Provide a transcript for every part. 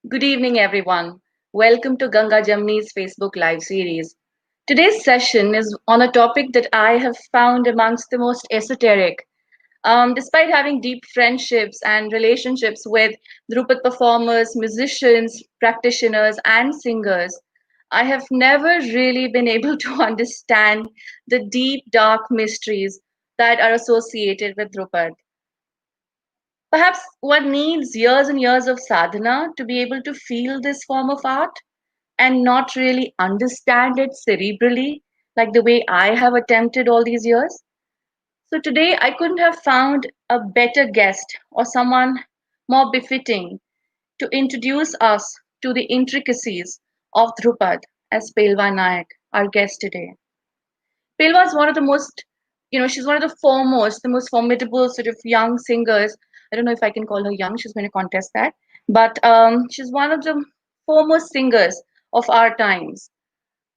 Good evening, everyone. Welcome to Ganga Jamuni's Facebook Live series. Today's session is on a topic that I have found amongst the most esoteric. Despite having deep friendships and relationships with Dhrupad performers, musicians, practitioners, and singers, I have never really been able to understand the deep, dark mysteries that are associated with Dhrupad. Perhaps one needs years and years of sadhana to be able to feel this form of art and not really understand it cerebrally, like the way I have attempted all these years. So today, I couldn't have found a better guest or someone more befitting to introduce us to the intricacies of Dhrupad as Pelva Naik, our guest today. Pelva is one of the most, she's one of the foremost, the most formidable sort of young singers. I don't know if I can call her young, she's going to contest that. But she's one of the foremost singers of our times.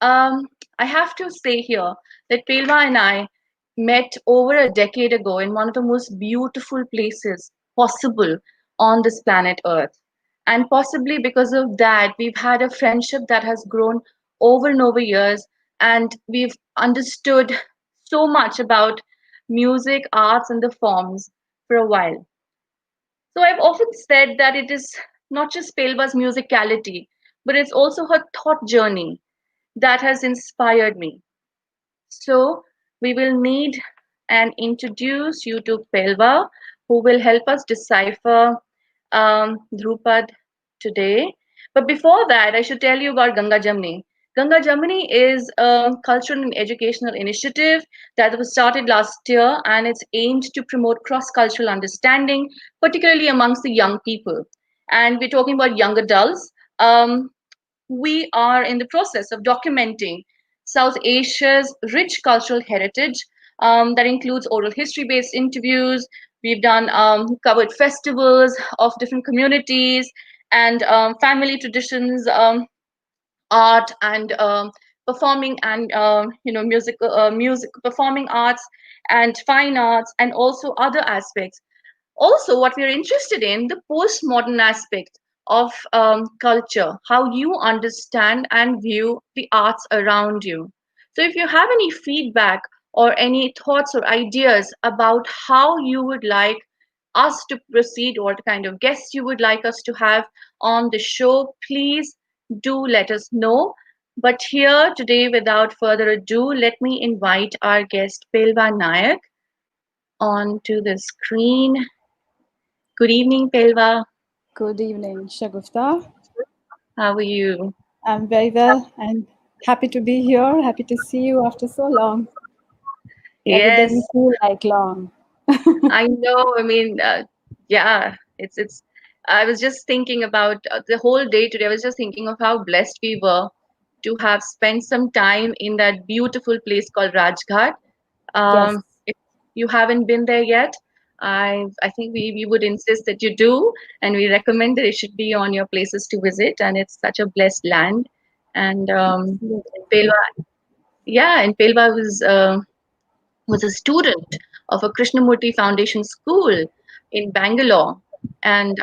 Um, I have to say here that Pelva and I met over a decade ago in one of the most beautiful places possible on this planet Earth. And possibly because of that, we've had a friendship that has grown over and over years, and we've understood so much about music, arts, and the forms for a while. So I've often said that it is not just Pelva's musicality, but it's also her thought journey that has inspired me. So we will need and introduce you to Pelva, who will help us decipher Dhrupad today. But before that, I should tell you about Ganga Jamuni. Ganga Jamuni is a cultural and educational initiative that was started last year, and it's aimed to promote cross-cultural understanding, particularly amongst the young people. And we're talking about young adults. We are in the process of documenting South Asia's rich cultural heritage that includes oral history based interviews. We've done covered festivals of different communities and family traditions, art and performing and music performing arts and fine arts and also other aspects. Also, what we're interested in, the postmodern aspect of culture, how you understand and view the arts around you. So if you have any feedback or any thoughts or ideas about how you would like us to proceed or the kind of guests you would like us to have on the show, please do let us know. But here today, without further ado, let me invite our guest Pelva Nayak onto the screen. Good evening, Pelva. Good evening, Shagufta. How are you? I'm very well and happy to be here. Happy to see you after so long. Yeah, it Yes, doesn't feel like long. I know. Yeah, it's. I was just thinking about the whole day today. I was just thinking of how blessed we were to have spent some time in that beautiful place called Rajghat. Yes, If you haven't been there yet, I think we would insist that you do, and we recommend that it should be on your places to visit. And it's such a blessed land. And absolutely. Pelva, yeah, and Pelva was a student of a Krishnamurti Foundation school in Bangalore, and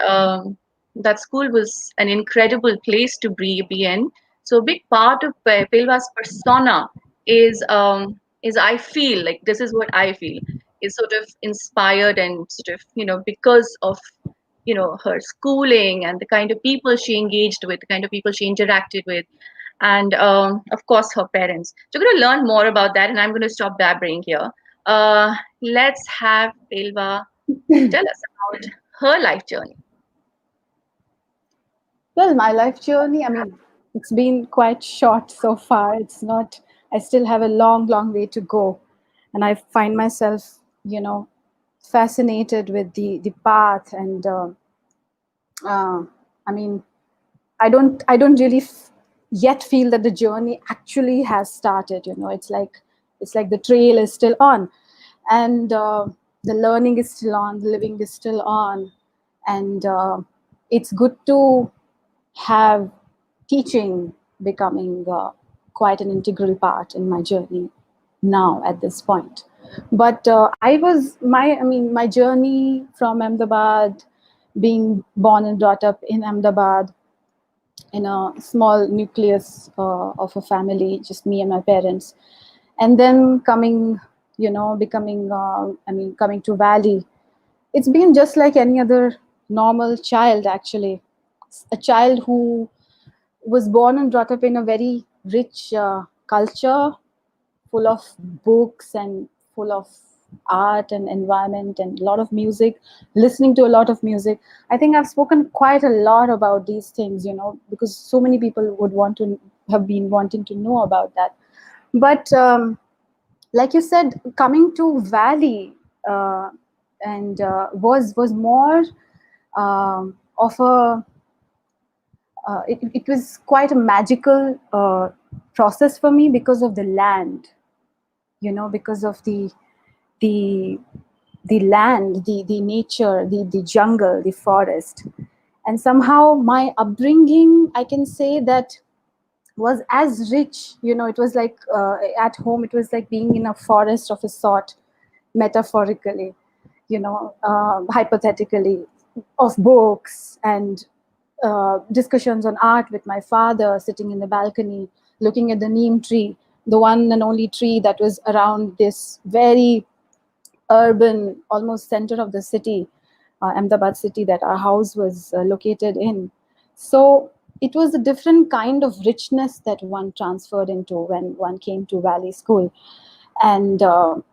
that school was an incredible place to be in. So a big part of Pelva's persona is I feel like this is what I feel is sort of inspired and sort of because of her schooling and the kind of people she engaged with, the kind of people she interacted with, and of course her parents. So we're going to learn more about that, and I'm going to stop babbling here. Let's have Pelva tell us about her life journey. Well, my life journey, I mean, it's been quite short so far. It's not, I still have a long, long way to go. And I find myself, fascinated with the path and uh, I mean, I don't really yet feel that the journey actually has started. It's like the trail is still on, and the learning is still on, the living is still on, and it's good to have teaching becoming quite an integral part in my journey now at this point. But my journey from Ahmedabad, being born and brought up in Ahmedabad, in a small nucleus of a family, just me and my parents. And then coming, becoming, coming to Valley, it's been just like any other normal child, actually. A child who was born and brought up in a very rich culture, full of books and full of art and environment and a lot of music, listening to a lot of music. I think I've spoken quite a lot about these things, because so many people would want to have been wanting to know about that. But like you said, coming to Valley, and was more of a it was quite a magical process for me because of the land, because of the the land, the nature, the jungle, the forest. And somehow my upbringing, I can say that, was as rich. It was like, at home, it was like being in a forest of a sort, metaphorically, hypothetically, of books and discussions on art with my father, sitting in the balcony, looking at the neem tree, the one and only tree that was around this very urban, almost center of the city, Ahmedabad city, that our house was located in. So it was a different kind of richness that one transferred into when one came to Valley School. And the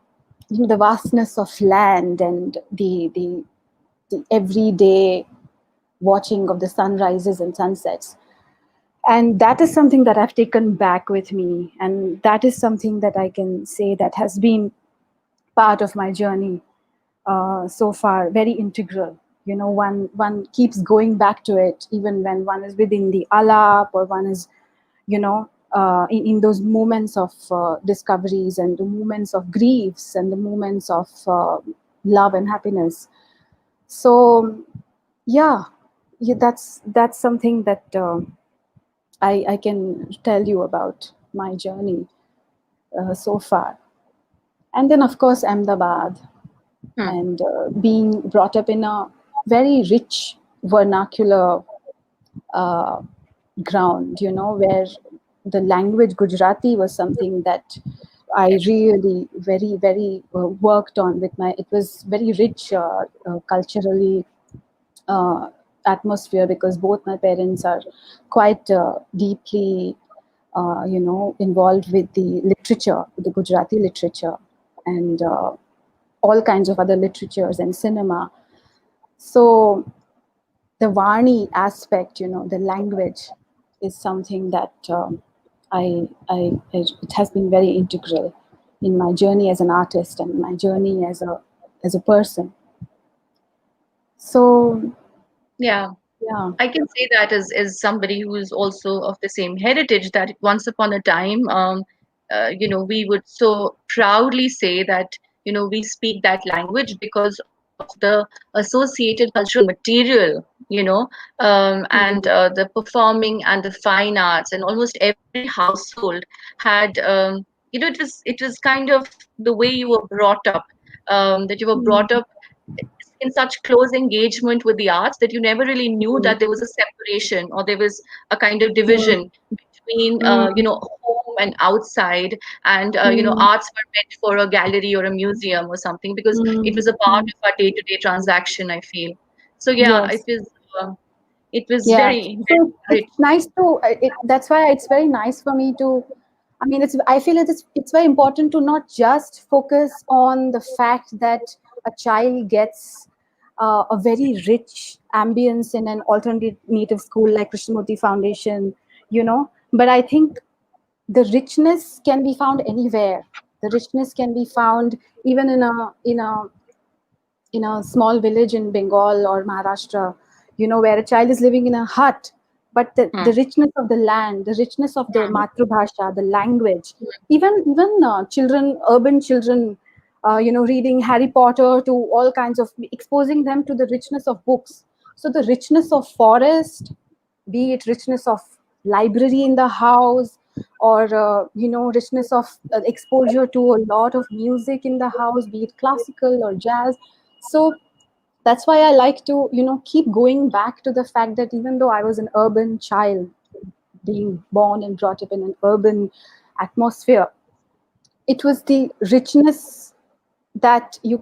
vastness of land and the everyday watching of the sunrises and sunsets. And that is something that I've taken back with me. And that is something that I can say that has been part of my journey so far, very integral. One keeps going back to it, even when one is within the alap, or one is, in those moments of discoveries, and the moments of griefs, and the moments of love and happiness. So yeah, that's something that I can tell you about my journey so far. And then, of course, Ahmedabad, Hmm. and being brought up in a very rich vernacular uh, ground, where the language Gujarati was something that I Yes. really very, very worked on with my. It was very rich culturally uh, atmosphere, because both my parents are quite deeply, involved with the literature, the Gujarati literature, and all kinds of other literatures and cinema. So the Vani aspect, the language, is something that it has been very integral in my journey as an artist and my journey as a person. So Yeah. yeah. I can say that as somebody who is also of the same heritage, that once upon a time, we would so proudly say that, we speak that language because of the associated cultural material, and Mm, the performing and the fine arts, and almost every household had, it was kind of the way you were brought up, that you were brought mm, up in such close engagement with the arts that you never really knew mm, that there was a separation, or there was a kind of division mm, between mm, home and outside, and mm, arts were meant for a gallery or a museum or something, because it mm, was a part mm. of our day-to-day transaction, I feel. So yeah, Yes. it was Yeah. very, So very it's rich. nice to that's why it's very nice for me to, I mean, I feel it's very important to not just focus on the fact that a child gets a very rich ambience in an alternative school like Krishnamurti Foundation, but I think the richness can be found anywhere. The richness can be found even in a small village in Bengal or Maharashtra, where a child is living in a hut, but the Hmm. richness of the land, the richness of the Hmm. matrubhasha, the language, even children, urban children, reading Harry Potter to all kinds of, exposing them to the richness of books. So the richness of forest, be it richness of library in the house, or richness of exposure to a lot of music in the house, be it classical or jazz. So that's why I like to keep going back to the fact that even though I was an urban child, being born and brought up in an urban atmosphere, it was the richness that you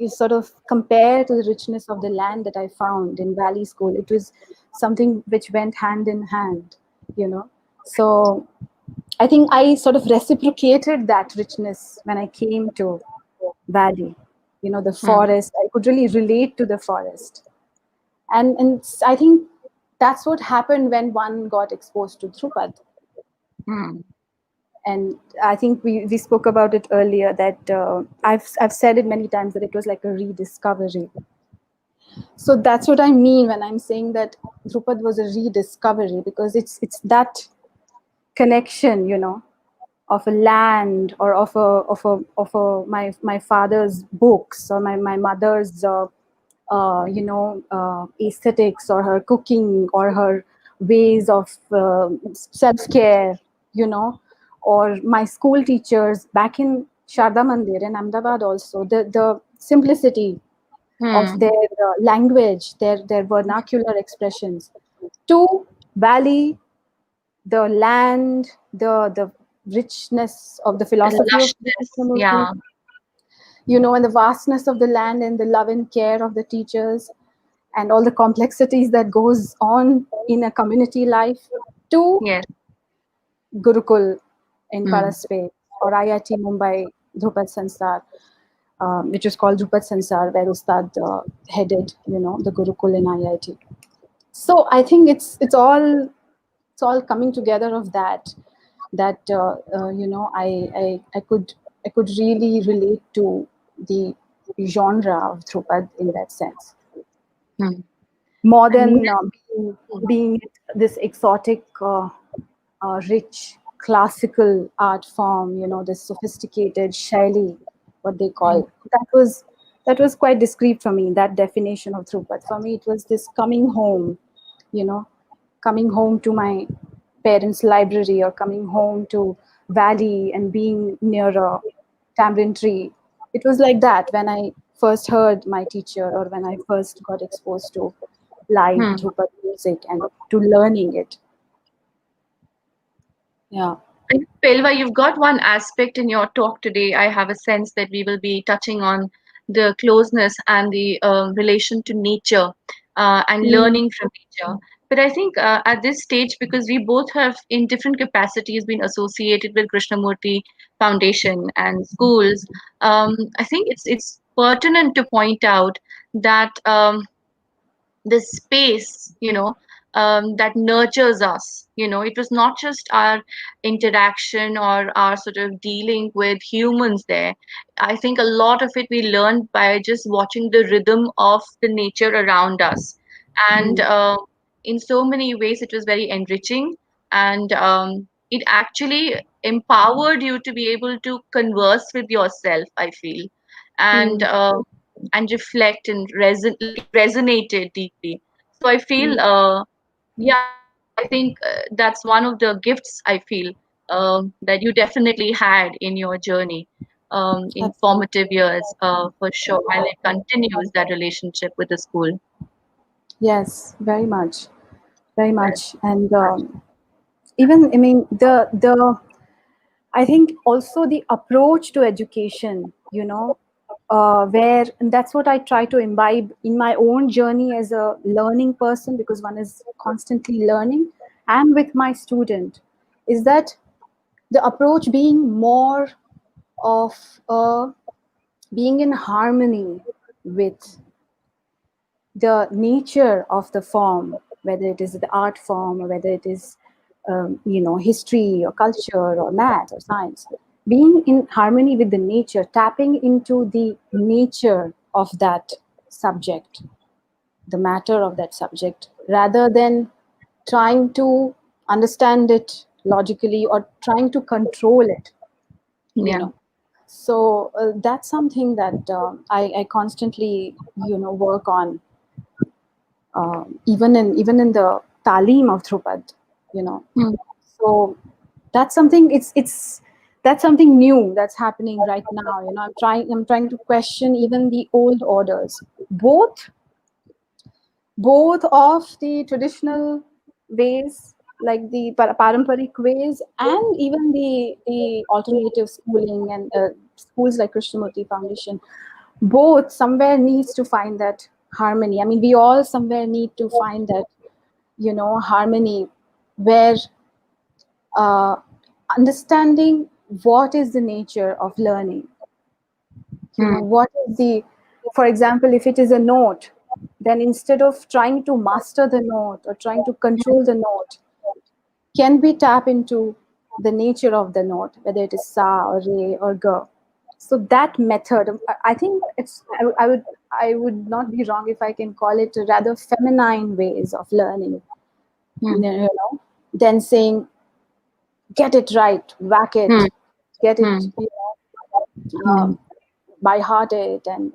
sort of compare to the richness of the land that I found in Valley School. It was something which went hand in hand, you know. So I think I sort of reciprocated that richness when I came to Valley. You know, the Hmm. forest. I could really relate to the forest, and I think that's what happened when one got exposed to Dhrupad. Hmm. And I think we spoke about it earlier that I've said it many times that it was like a rediscovery. So that's what I mean when I'm saying that Drupad was a rediscovery, because it's that connection, you know, of a land, or of a my father's books, or my mother's aesthetics, or her cooking, or her ways of self care, you know, or my school teachers back in Sharda Mandir in Ahmedabad, also the simplicity of Hmm. their language, their vernacular expressions, to Valley, the land, the richness of the The philosophy of Sri lushness. Krishnamurti, Yeah. you know, and the vastness of the land, and the love and care of the teachers, and all the complexities that goes on in a community life, to Yes. Gurukul in Hmm. Paraspe, or IIT Mumbai Dhrupad Sansar, which was called Dhrupad Sansar, where Ustad headed, you know, the Gurukul in IIT. So I think it's all coming together of that I could really relate to the genre of Dhrupad in that sense, Hmm. more I mean, than being this exotic, rich classical art form, you know, this sophisticated shaili, what they hmm. call. That was quite discreet for me. That definition of Dhrupad for me, it was this coming home, you know, coming home to my parents' library, or coming home to Valley and being near a tamarind tree. It was like that when I first heard my teacher, or when I first got exposed to live Hmm. Dhrupad music and to learning it. Yeah. I think, Pelva, you've got one aspect in your talk today. I have a sense that we will be touching on the closeness and the relation to nature and Mm, learning from nature. But I think at this stage, because we both have, in different capacities, been associated with Krishnamurti Foundation and schools, I think it's pertinent to point out that. This space, that nurtures us. It was not just our interaction or our sort of dealing with humans there. I think a lot of it we learned by just watching the rhythm of the nature around us. And mm, in so many ways it was very enriching, and it actually empowered you to be able to converse with yourself, I feel. and mm, uh, and reflect and like it resonated deeply. So I feel, mm, yeah, I think that's one of the gifts I feel that you definitely had in your journey, in absolutely. formative years, for sure, and it continues that relationship with the school. Yes, very much, very Well, much. And even, I mean, the I think also the approach to education, you know, where, and that's what I try to imbibe in my own journey as a learning person, because one is constantly learning, and with my student, is that the approach being more of being in harmony with the nature of the form, whether it is the art form, or whether it is, history or culture or math or science, being in harmony with the nature, tapping into the nature of that subject, the matter of that subject, rather than trying to understand it logically, or trying to control it, you yeah. know. So that's something that I constantly, work on, even in the talim of Dhrupad, you know. Hmm. So that's something, it's that's something new that's happening right now. You know, I'm trying to question even the old orders, both of the traditional ways, the paramparic ways, and even the alternative schooling, and schools like Krishnamurti Foundation, both somewhere needs to find that harmony. I mean, we all somewhere need to find that, harmony, where uh, understanding what is the nature of learning, Hmm. what is the, for example, if it is a note, then instead of trying to master the note or trying to control the note, can we tap into the nature of the note, whether it is sa or re or ga? So that method, I think I would not be wrong if I can call it rather feminine ways of learning, Hmm. than saying get it right, whack Hmm. it, get it, Hmm. Hmm. um, by heart it, and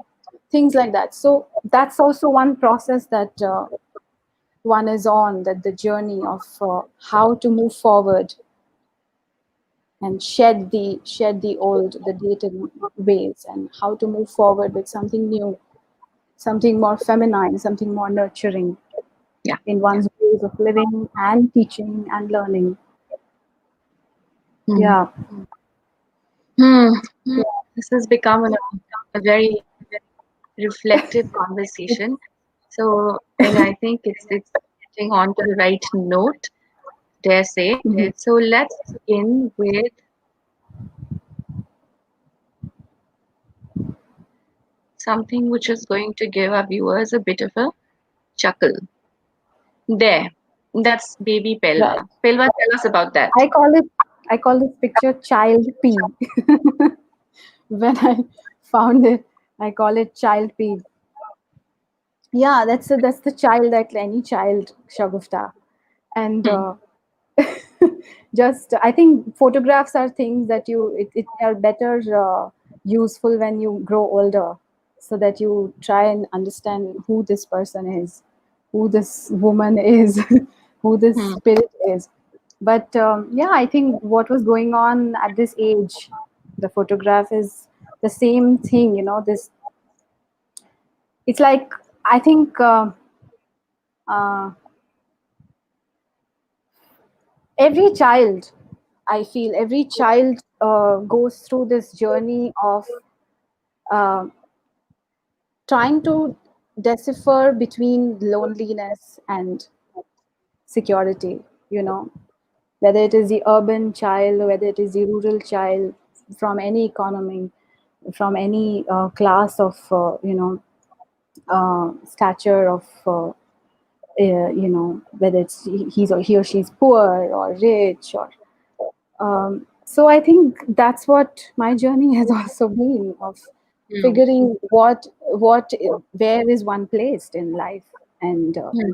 things like that. So that's also one process that one is on, that the journey of how to move forward and shed the old, the dated ways, and how to move forward with something new, something more feminine, something more nurturing Yeah. in one's ways of living and teaching and learning. Hmm. Yeah. Hmm. Yeah. This has become a very reflective conversation. So, and I think it's getting on to the right note, dare say. Mhm. So let's begin with something which is going to give our viewers a bit of a chuckle. There, that's baby Right. Pelva. Pelva, tell us about that. I call this picture child P. When I found it, I call it child P. Yeah, that's the child, that any child Shagufta. And Hmm. just I think photographs are things that it are better useful when you grow older, so that you try and understand who this person is, who this woman is, who this Hmm. spirit is. But yeah, I think what was going on at this age, the photograph is the same thing, this, it's like, I think uh, every child, I feel every child goes through this journey of uh, trying to decipher between loneliness and security, whether it is the urban child, whether it is the rural child, from any economy, from any class of, stature of, whether it's he or she's poor or rich, or so I think that's what my journey has also been, of Hmm. figuring what where is one placed in life, and Hmm.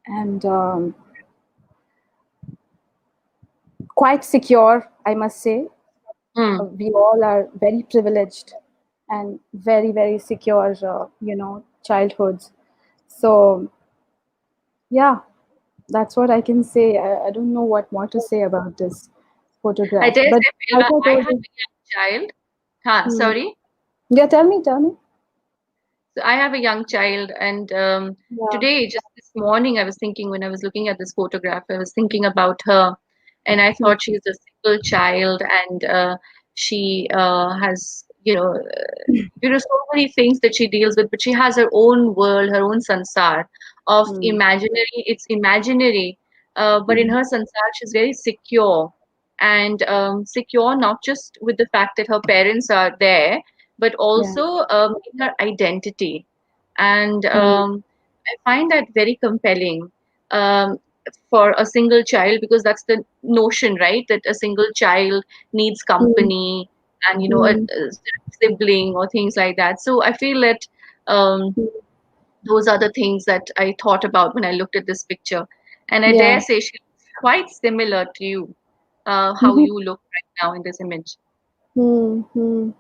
and quite secure, I must say. Hmm. We all are very privileged and very, very secure, childhoods. So yeah, that's what I can say. I don't know what more to say about this I photograph, dare but say, like Pelva, I I told have you. a young child. Huh, Hmm. sorry. Yeah, tell me. So I have a young child, and Yeah. today, just this morning, I was thinking when I was looking at this photograph, I was thinking about her, and I Hmm. thought she's a single child, and she has, so many things that she deals with, but she has her own world, her own sansar of Hmm. imaginary. It's imaginary, but in Hmm. her sansar, she's very secure, and secure not just with the fact that her parents are there, but Yeah. also in her identity. And Hmm. I find that very compelling um, for a single child, because that's the notion, right? That a single child needs Hmm. company and, Hmm. a sibling or things like that. So I feel that um, those are the things that I thought about when I looked at this picture. And I dare Yeah. say she's quite similar to you, how Hmm. you look right now in this image. Hmm.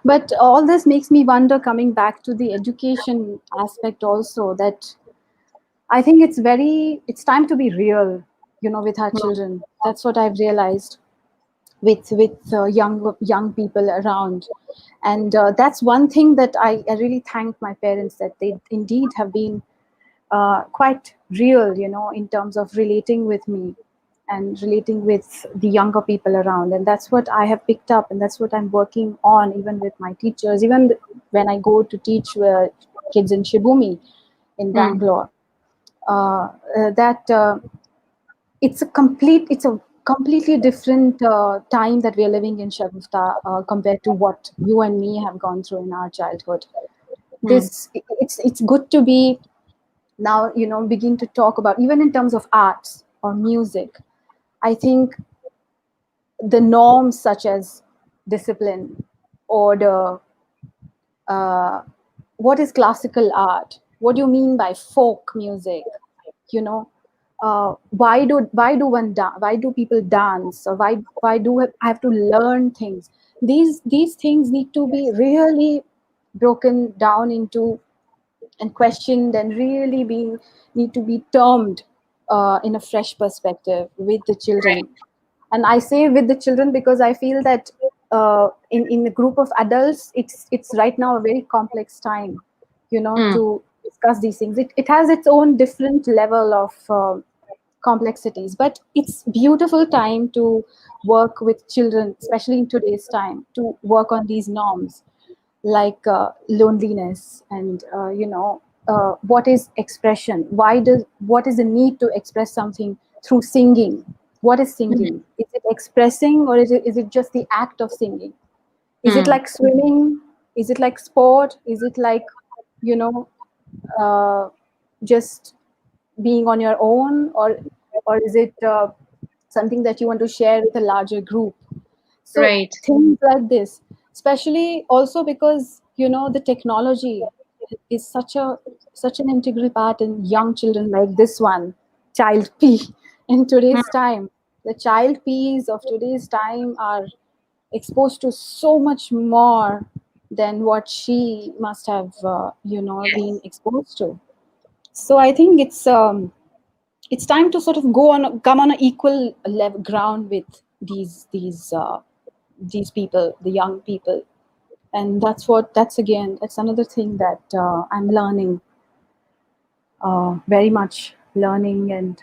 But all this makes me wonder, coming back to the education aspect also, that I think it's time to be real, with our children. That's what I've realized with young people around. And that's one thing that I really thank my parents, that they indeed have been quite real, in terms of relating with me and relating with the younger people around. And that's what I have picked up, and that's what I'm working on, even with my teachers, even when I go to teach kids in Shibumi in Hmm. Bangalore. That it's a completely different time that we are living in, Shavufta, compared to what you and me have gone through in our childhood. Hmm. It's good to be now, begin to talk about, even in terms of arts or music. I think the norms such as discipline, order, uh, what is classical art, what do you mean by folk music, you know why do people dance, or why do I have to learn things? These things need to be really broken down into and questioned, and really being need to be termed in a fresh perspective with the children. And I say with the children because I feel that in the group of adults, it's right now a very complex time, Hmm. to discuss these things. It has its own different level of complexities, but it's beautiful time to work with children, especially in today's time, to work on these norms, like loneliness, and what is expression, what is the need to express something through singing. What is Hmm. singing? Is it expressing, or is it just the act of singing? Is it Hmm. like swimming? Is it like sport? Is it like, you know uh, just being on your own, or is it something that you want to share with a larger group? So Right. things like this, especially also because the technology is such an integral part in young children, like this one, child P. In Hmm. today's time, the child P's of today's time are exposed to so much more than what she must have Yes. been exposed to. So I think it's time to sort of come on an equal level ground with these people, the young people. And that's another thing that I'm learning, very much learning, and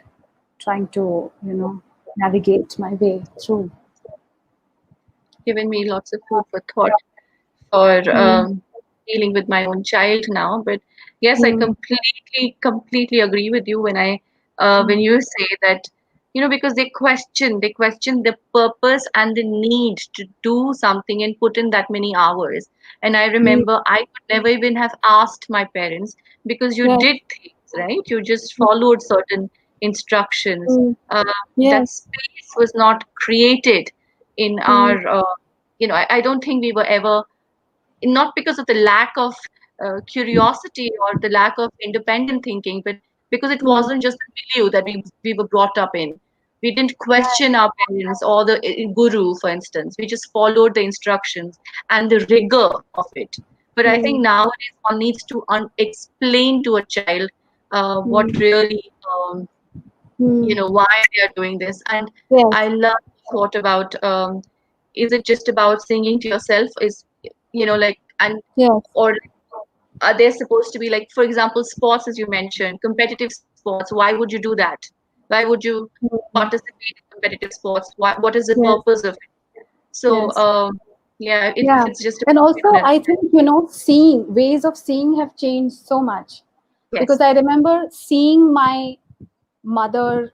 trying to navigate my way through. Given me lots of food for thought for Mm, dealing with my own child now. But yes, I mm, completely agree with you when mm, you say that, because they question the purpose and the need to do something and put in that many hours. And I mm, remember I could never even have asked my parents because you yes, did things, right? You just followed certain instructions. mm, Uh, that yes, space was not created in mm, our I don't think we were ever, not because of the lack of curiosity or the lack of independent thinking, but because it mm, wasn't just the milieu that we were brought up in. We didn't right, question our parents or the guru, for instance. We just followed the instructions and the rigor of it. But I think mm, nowadays one needs to explain to a child what mm, really, mm, why they are doing this. And yes, I love the thought about, is it just about singing to yourself? Is, like, and yes, or are they supposed to be like, for example, sports, as you mentioned, competitive sports? Why would you do that? Why would you mm, participate in competitive sports? What is the yes, purpose of it? So, yes. yeah, if Yeah, it's just and about also fitness, I think seeing ways of seeing have changed so much, because yes. I remember seeing my mother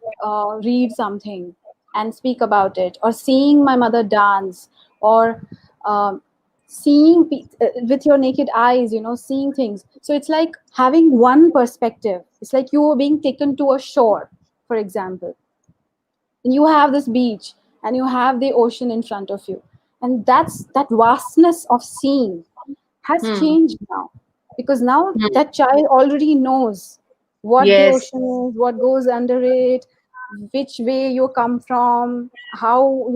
read something and speak about it, or seeing my mother dance, or um, with your naked eyes, seeing things. So it's like having one perspective. It's like you were being taken to a shore, for example, and you have this beach, and you have the ocean in front of you, and that vastness of seeing has Hmm. changed now, because now Hmm. that child already knows what the Yes. ocean is, what goes under it, which way you come from, how,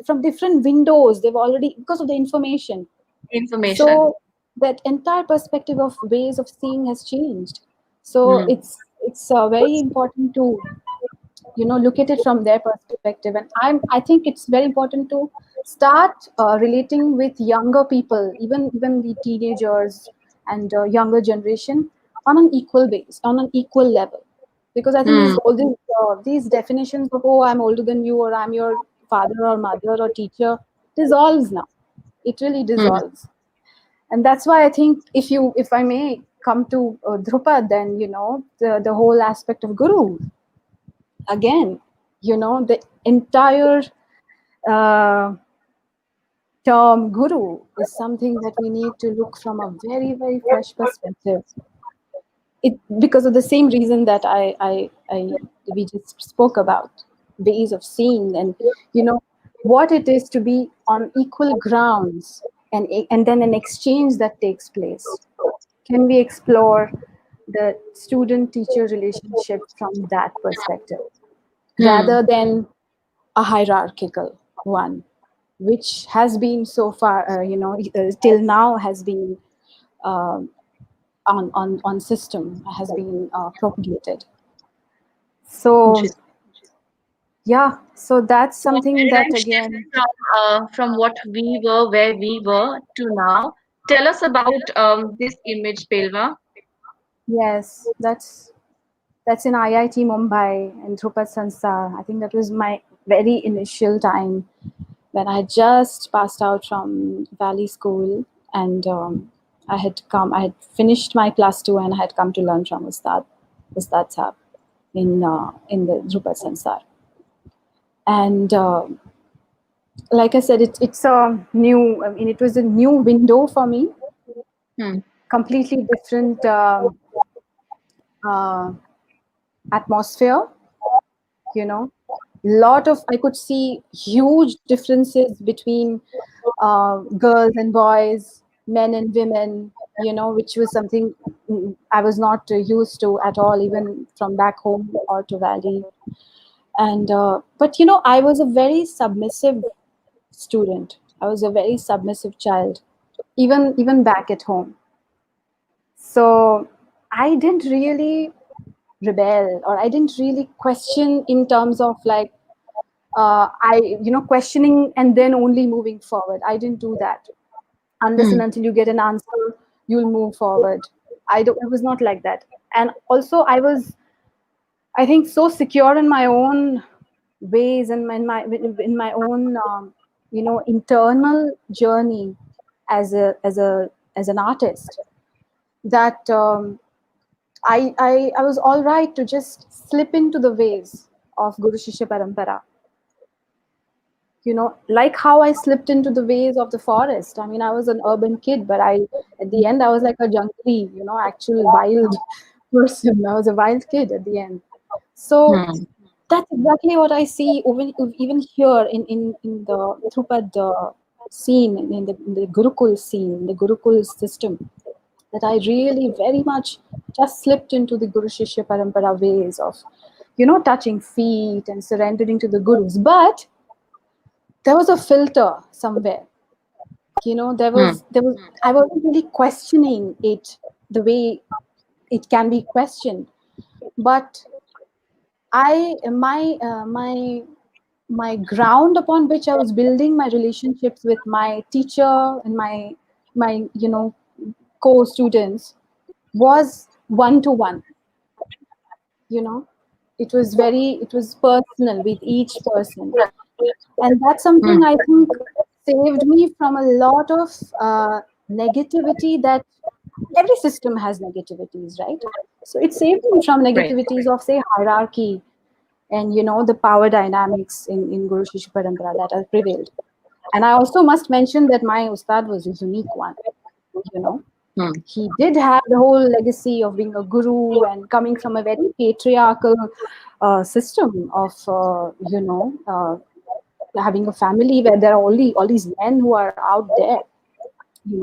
from different windows they've already, because of the information. Information. So that entire perspective of ways of seeing has changed. So Hmm. it's very important to look at it from their perspective. And I think it's very important to start relating with younger people, even the teenagers and younger generation, on an equal base, on an equal level. Because I think Hmm. these definitions of, oh, I'm older than you, or I'm your father or mother or teacher, dissolves now. It really Hmm. dissolves. And that's why I think, if I may come to Dhrupad, then, the whole aspect of guru, again, the entire uh, term guru is something that we need to look from a very, very fresh perspective. It, because of the same reason that I we just spoke about, ways of seeing, and what it is to be on equal grounds, and then an exchange that takes place. Can we explore the student teacher relationship from that perspective Hmm. rather than a hierarchical one, which has been so far, till now has been, um on system, has been propagated. So Interesting. yeah, so that's So something that, paradigm shift again, from what we were, where we were, to now. Tell us about this image, Pelva. yes, that's in IIT Mumbai and Dhrupad Sansar. I think that was my very initial time when I had just passed out from Valley School, and I had finished my plus two, and I had come to learn from Ustad Saab in the Dhrupad Sansar. And like I said, it's a new. I mean, it was a new window for me, Hmm. completely different uh, atmosphere. You know, lot of I could see huge differences between girls and boys, men and women. Which was something I was not used to at all, even from back home or to Valley. And but I was a very submissive student. I was a very submissive child, even back at home. So I didn't really rebel, or I didn't really question in terms of like, questioning and then only moving forward. I didn't do that. Unless and Hmm. until you get an answer, you'll move forward. I was not like that. And also I think, so secure in my own ways, and in my own internal journey as an artist, that I was all right to just slip into the ways of Guru Shishya Parampara. Like how I slipped into the ways of the forest. I mean, I was an urban kid, but at the end, I was like a junkie, actual wild person. I was a wild kid at the end. So Hmm. that's exactly what I see even here in the Dhrupad scene, in the Gurukul scene, in the Gurukul system, that I really very much just slipped into the Guru Shishya Parampara ways of, touching feet and surrendering to the Gurus. But there was a filter somewhere. Hmm. There was I wasn't really questioning it the way it can be questioned. But my ground upon which I was building my relationships with my teacher and my co-students was one to one. You know, it was personal with each person, and that's something I think saved me from a lot of negativity. That every system has negativities, right? So it saved me from Right. negativities of, say, hierarchy, and the power dynamics in Guru Shishya Parampara that have prevailed. And I also must mention that my ustad was a unique one. You know, Hmm. he did have the whole legacy of being a guru and coming from a very patriarchal system of having a family where there are only all these men who are out there,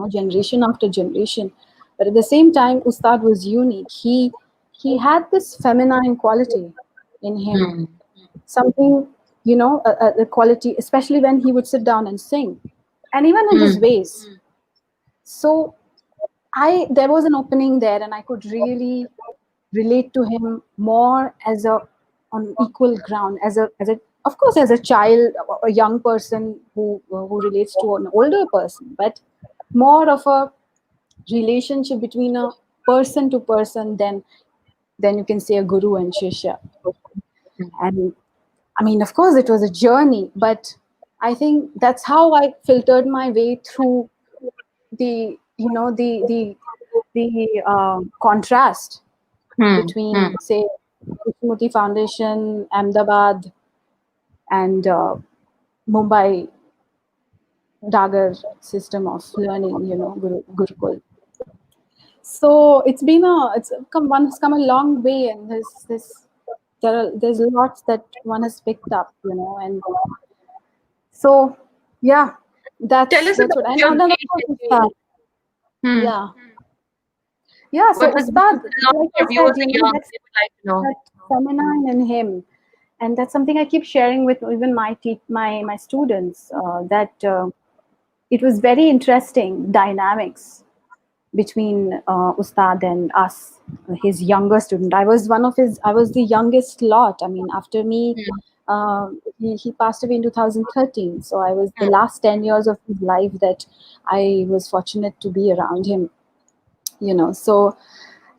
generation after generation. But at the same time, Ustad was unique. He had this feminine quality in him, Hmm. something, a quality, especially when he would sit down and sing, and even in his Hmm. ways. So there was an opening there, and I could really relate to him more as a on equal ground, as a of course, as a child, a young person who relates to an older person, but more of a relationship between a person to person, then you can say a guru and shishya. And I mean, of course, it was a journey, but I think that's how I filtered my way through the, you know, the contrast Hmm. Hmm. between, say, Krishnamurti Foundation, Ahmedabad, and Mumbai Dagar system of learning, Gurukul. So one has come a long way, and there's lots that one has picked up, and so yeah, Tell us that's about what. And your another way was that Ustad. you. Hmm. Yeah, yeah. What So was Ustad, a lot of like I our said, viewers are young. that's They would like to know. that feminine in him, and that's something I keep sharing with even my students. That it was very interesting dynamics between Ustad and us, his younger student. I was the youngest lot. I mean, after me, Hmm. he passed away in 2013. So I was the last 10 years of his life that I was fortunate to be around him, So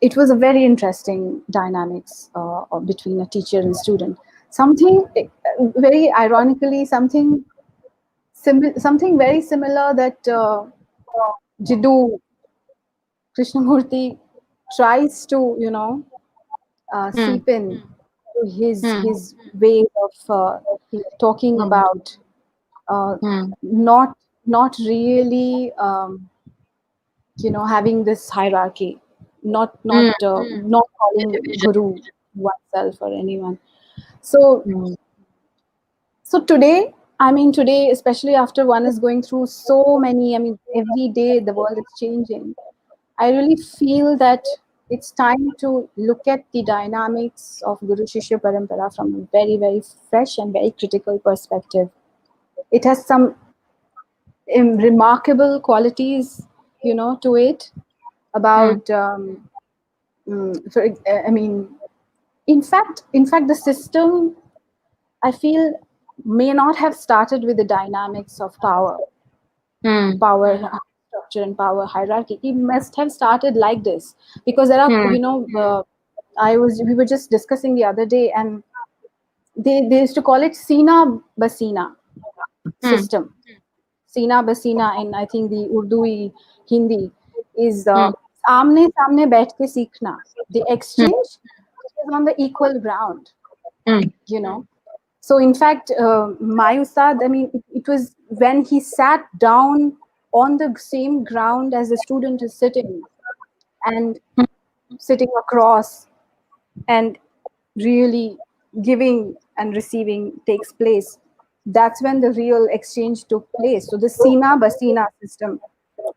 it was a very interesting dynamics between a teacher and student. Something very ironically, something very similar that Jiddu Krishnamurti tries to, Hmm. seep in to Hmm. his way of talking Hmm. about uh, Hmm. not not really, having this hierarchy, Hmm. not calling Division. guru oneself or anyone. So Hmm. so today, I mean, today, especially after one is going through so many, I mean, every day the world is changing. I really feel that it's time to look at the dynamics of Guru Shishya Parampara from a very, very fresh and very critical perspective. It has some remarkable qualities, to it Hmm. about, I mean, in fact, the system, I feel, may not have started with the dynamics of Hmm. power structure and power hierarchy. It must have started like this because there are, Hmm. we were just discussing the other day, and they used to call it Sina Basina Hmm. system. Sina Basina in, I think, the Urdu Hindi is Hmm. आमने सामने बैठ के सीखना. The Hmm. exchange is on the equal ground, Hmm. you know. So, in fact, my Ustad, I mean, it was when he sat down on the same ground as the student is sitting, and sitting across, and really giving and receiving takes place. That's when the real exchange took place. So, the Sina Basina system,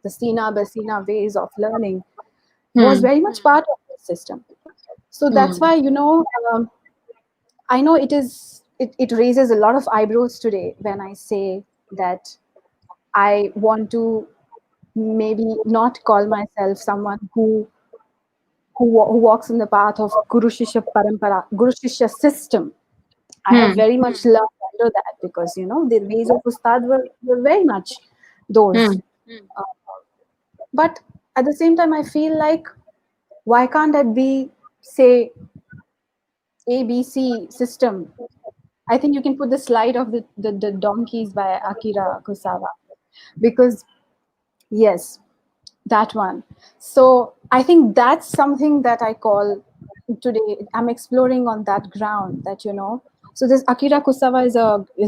the Sina Basina ways of learning was Hmm. very much part of the system. So, that's Hmm. why, I know it raises a lot of eyebrows today when I say that I want to maybe not call myself someone who walks in the path of Guru Shishya Parampara, Guru Shishya system. I have Hmm. very much learned under that because the ways of Ustad were very much Hmm. those. Uh, but at the same time, I feel like why can't that be, say, ABC system? I think you can put the slide of the donkeys by Akira Kusawa because yes, that one. So I think that's something that I call today. I'm exploring on that ground that So this Akira Kusawa is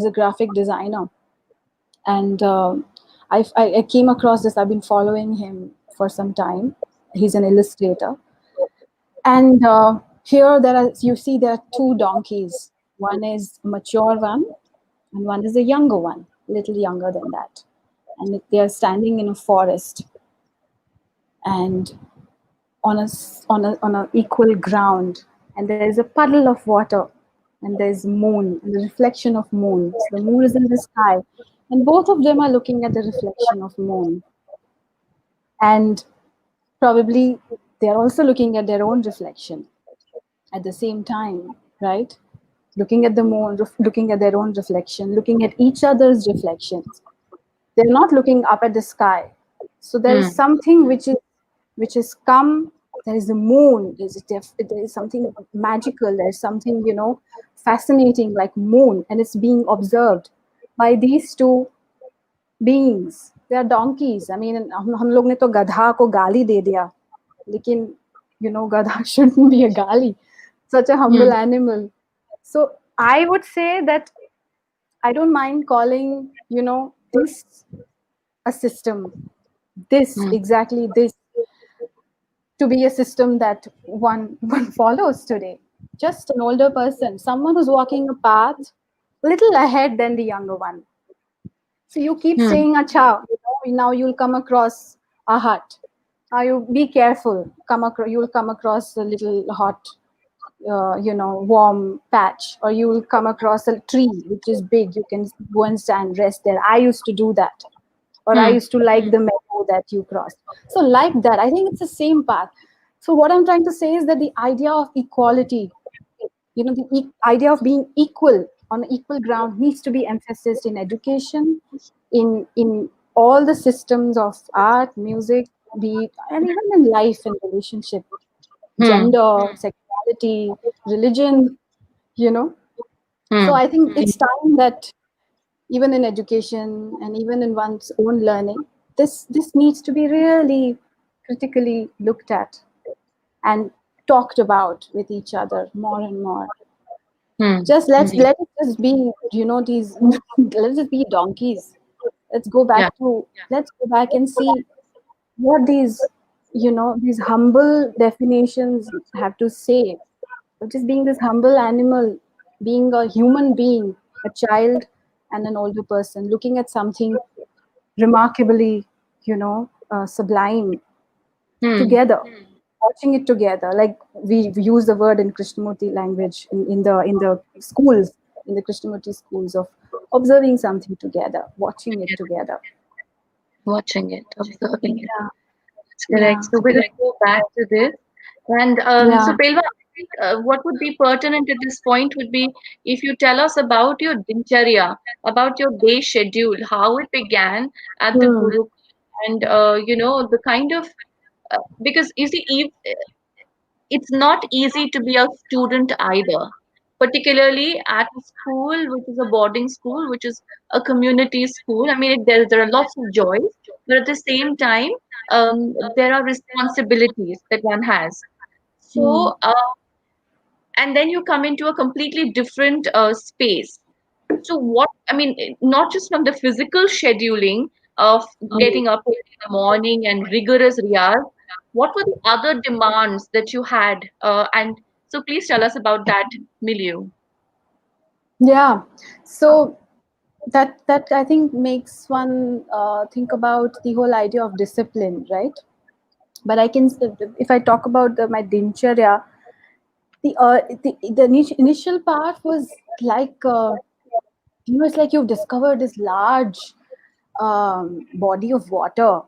a graphic designer, and I came across this. I've been following him for some time. He's an illustrator, and here there are two donkeys. One is a mature one, and one is a younger one, a little younger than that, and they are standing in a forest, and on a equal ground, and there is a puddle of water, and there's moon and the reflection of moon. So the moon is in the sky, and both of them are looking at the reflection of moon, and probably they're also looking at their own reflection at the same time, right? Looking at the moon, looking at their own reflection, looking at each other's reflections. They're not looking up at the sky. So there is Hmm. something which is come There is a moon. There is something magical. There's something, fascinating like moon, and it's being observed by these two beings. They are donkeys. I mean, हम लोग ने तो गधा को गाली दे दिया, लेकिन गधा shouldn't be a gali. Such a humble Hmm. animal. So I would say that I don't mind calling, this a system. This, Hmm. exactly this, to be a system that one follows today. Just an older person, someone who's walking a path a little ahead than the younger one. So you keep Hmm. saying, "Acha, now you'll come across a hut. You be careful. You'll come across a little hot, warm patch, or you will come across a tree which is big. You can go and stand, rest there." I used to do that, or I Hmm. used to like the meadow that you crossed. So like that, I think it's the same path. So what I'm trying to say is that the idea of equality, the idea of being equal on equal ground needs to be emphasized in education, in all the systems of art, music, be it, and even in life and relationship, Hmm. gender, sexuality, religion, you know. So Hmm. I think it's time that even in education and even in one's own learning, this needs to be really critically looked at and talked about with each other more and more. Hmm. Just Indeed. let it just be, these let's just be donkeys. Yeah. Let's go back and see what these humble definitions have to say. Just being this humble animal, being a human being, a child and an older person, looking at something remarkably, sublime Hmm. together, watching it together. Like we use the word in Krishnamurti language in the schools, in the Krishnamurti schools, of observing something together, watching it together. Watching it, observing it. Yeah, That's correct. yeah, So we'll go back to this. And so, yeah. Pelva, I think what would be pertinent at this point would be if you tell us about your dincharya, about your day schedule, how it began at the Hmm. Guru, and the kind of because you see, it's not easy to be a student either, particularly at a school which is a boarding school, which is a community school. I mean, there are lots of joys, but at the same time, there are responsibilities that one has. Hmm. So, and then you come into a completely different space. So, what I mean, not just from the physical scheduling of Hmm. getting up in the morning and rigorous riyaz, what were the other demands that you had? And so, please tell us about that milieu. Yeah. So that I think makes one think about the whole idea of discipline, right? But if I talk about my dincharya, the initial part was like, it's like you've discovered this large body of water,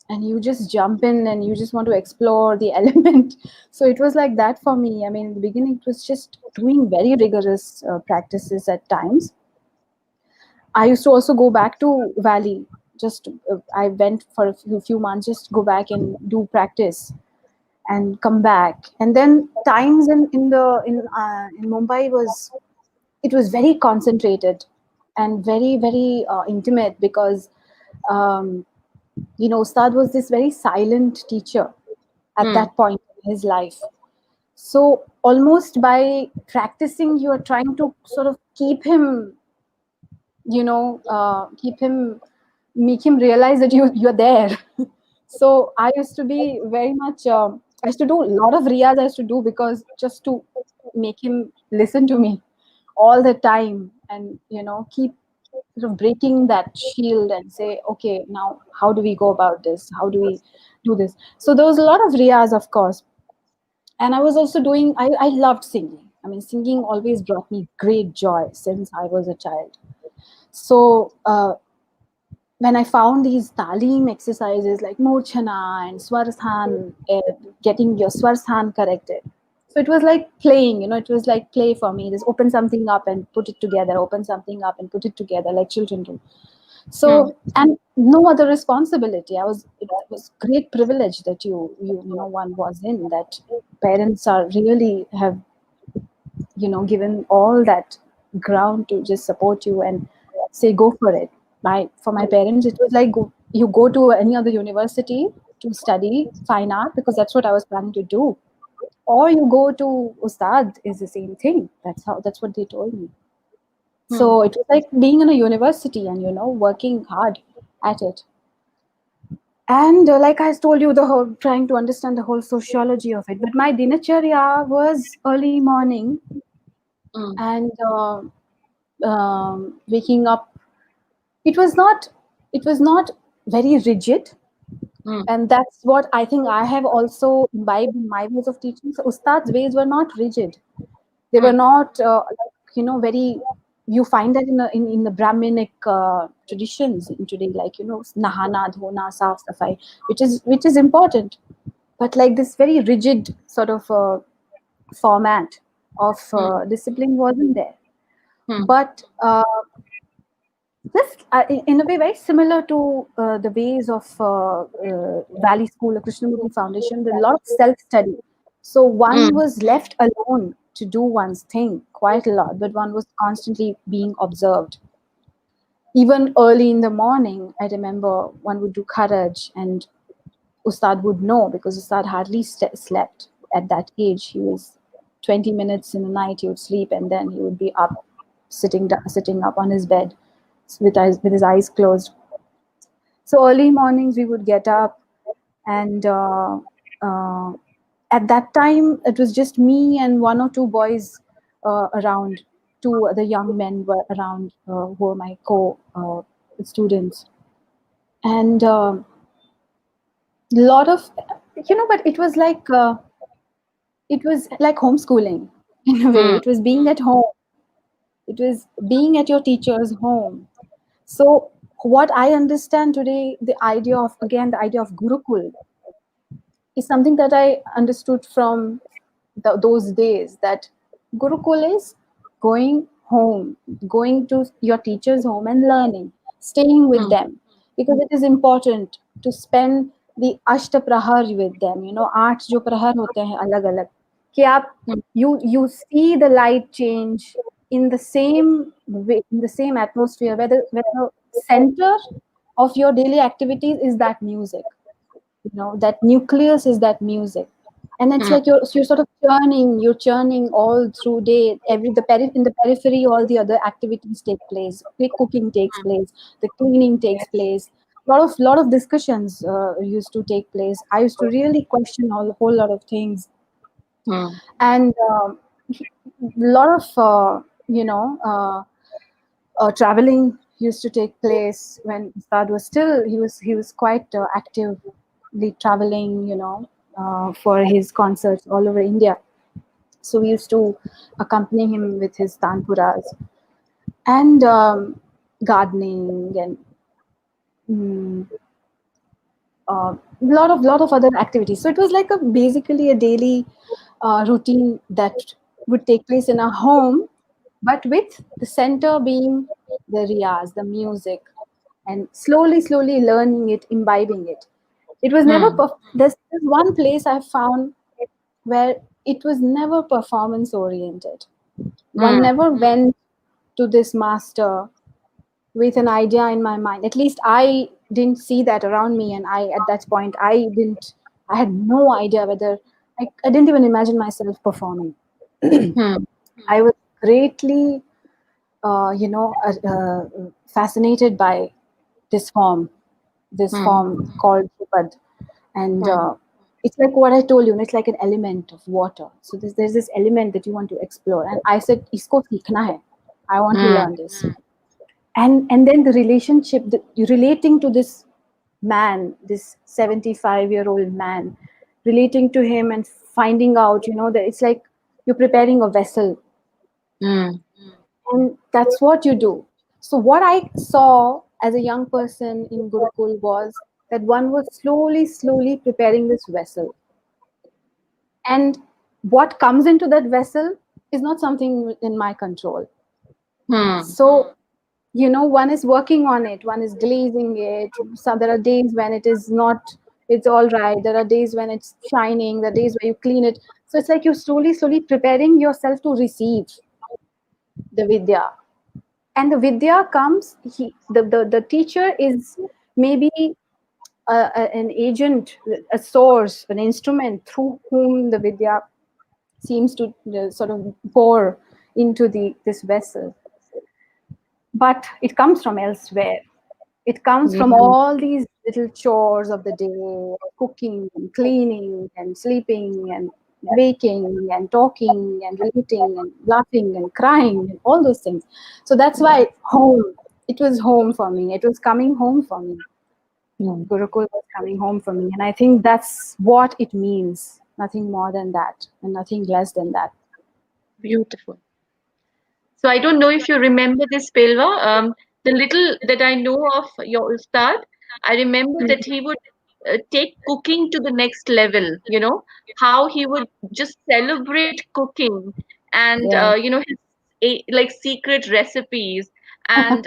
and you just jump in and you just want to explore the element. So it was like that for me. I mean, in the beginning, it was just doing very rigorous practices at times. I used to also go back to Valley. Just I went for a few months, just go back and do practice and come back. And then times in Mumbai was very concentrated and very very intimate, because um, Ustad was this very silent teacher at Hmm. that point in his life. So almost by practicing, you are trying to sort of keep him, make him realize that you're there. So I used to be very much. I used to do a lot of riyaz. I used to do because just to make him listen to me all the time, and keep sort of breaking that shield and say, okay, now how do we go about this? How do we do this? So there was a lot of riyaz, of course, and I was also doing. I loved singing. I mean, singing always brought me great joy since I was a child. So when I found these talim exercises like Murchana and Swarshan, getting your Swarshan corrected. So it was like playing, it was like play for me. Just open something up and put it together, open something up and put it together like children do. Hmm. So, and no other responsibility. It was great privilege that one was in, that parents are really have, given all that ground to just support you and say, go for it. For my parents, it was like, you go to any other university to study fine art, because that's what I was planning to do, or you go to Ustad, is the same thing. That's what they told me. Hmm. So it was like being in a university and, working hard at it. And like I told you, the whole trying to understand the whole sociology of it. But my dinacharya was early morning, Hmm. and waking up. It was not. It was not very rigid, Hmm. and that's what I think I have also imbibed in my ways of teaching. So Ustad's ways were not rigid. They were Hmm. not very. You find that in the Brahminic traditions in today, like, nahana, dhona, saf safai, which is important, but like this very rigid sort of format of Hmm. discipline wasn't there. Hmm. But just in a way very similar to the ways of Valley School or Krishnamurti Foundation, there's a lot of self-study. So one Hmm. was left alone to do one's thing quite a lot, but one was constantly being observed. Even early in the morning, I remember one would do Kharaj, and Ustad would know, because Ustad hardly slept at that age. He was 20 minutes in the night, he would sleep, and then he would be up, sitting up on his bed with his eyes closed. So early mornings we would get up, and uh, at that time it was just me and one or two boys around. Two other young men were around, who were my co students, and lot of, but it was like homeschooling in a way. Hmm. It was being at home. It was being at your teacher's home. So what I understand today, the idea of Gurukul is something that I understood from those days, that Gurukul is going home, going to your teacher's home and learning, staying with Hmm. them, because it is important to spend the Ashta Prahar with them. आठ जो प्रहर होते हैं अलग अलग, कि आप Hmm. you see the light change in the same way, in the same atmosphere, where the center of your daily activities is that music. That nucleus is that music, and it's Hmm. like you're sort of churning all through day. In the periphery, all the other activities take place. Quick cooking takes place, the cleaning takes place. Lot of discussions used to take place. I used to really question a whole lot of things. Hmm. And lot of you know traveling used to take place when Ustad was still, he was quite actively traveling, for his concerts all over India. So we used to accompany him with his tanpuras, and gardening, and mm, lot of other activities. So it was like basically a daily routine that would take place in a home, but with the center being the riyaz, the music, and slowly learning it, imbibing it. It was never. Hmm. There's one place I found where it was never performance oriented. One Hmm. never went to this master with an idea in my mind. At least I didn't see that around me, and at that point I had no idea whether I didn't even imagine myself performing. Hmm. I was greatly fascinated by this form, this Hmm. form called Dhrupad. And Hmm. it's like what I told you, and it's like an element of water. So there's this element that you want to explore. And I said, isko seekhna hai. I want to Hmm. learn this. And then the relationship that you relating to this man, this 75-year-old man, relating to him and finding out, that it's like you're preparing a vessel, Hmm. and that's what you do. So what I saw as a young person in Gurukul was that one was slowly preparing this vessel, and what comes into that vessel is not something in my control. Hmm. So one is working on it, one is glazing it. So there are days when it is not, it's all right. There are days when it's shining, there are days where you clean it. So it's like you're slowly preparing yourself to receive the vidya. And the vidya comes, the teacher is maybe an agent, a source, an instrument through whom the vidya seems to sort of pour into this vessel. But it comes from elsewhere. It comes from Mm. all these little chores of the day, cooking and cleaning and sleeping and waking and talking and relating and laughing and crying and all those things. So that's Yeah. why home, it was home for me. It was coming home for me. Mm. Gurukul was coming home for me. And I think that's what it means. Nothing more than that and nothing less than that. Beautiful. So I don't know if you remember this, Pelva. The little that I know of your Ustad, I remember that he would take cooking to the next level. How he would just celebrate cooking and, Yeah. his like secret recipes and,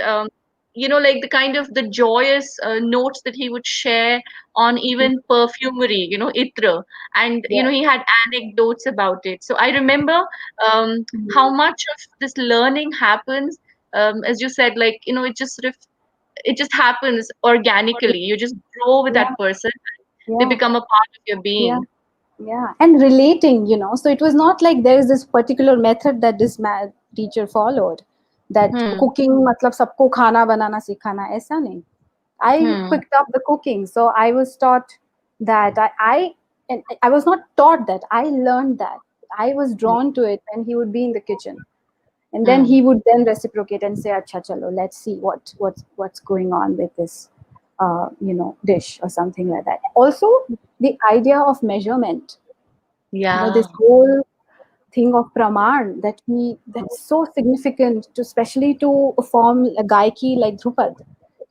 like the kind of the joyous notes that he would share on even perfumery, itra. And, Yeah. he had anecdotes about it. So I remember how much of this learning happens, as you said, like it just happens organically. You just grow with Yeah. that person. They Yeah. become a part of your Yeah. being. Yeah, and relating, so it was not like there is this particular method that this teacher followed, that Hmm. cooking matlab sabko khana banana sikhana, aisa nahi. I Hmm. picked up the cooking, so I was taught that and I was not taught that, I learned that. I was drawn to it when he would be in the kitchen, and then Hmm. he would then reciprocate and say, "Acha, chalo, let's see what's going on with this, dish or something like that." Also, the idea of measurement, this Yeah. whole thing of praman, that's so significant to, especially to form a gaiki like Dhrupad,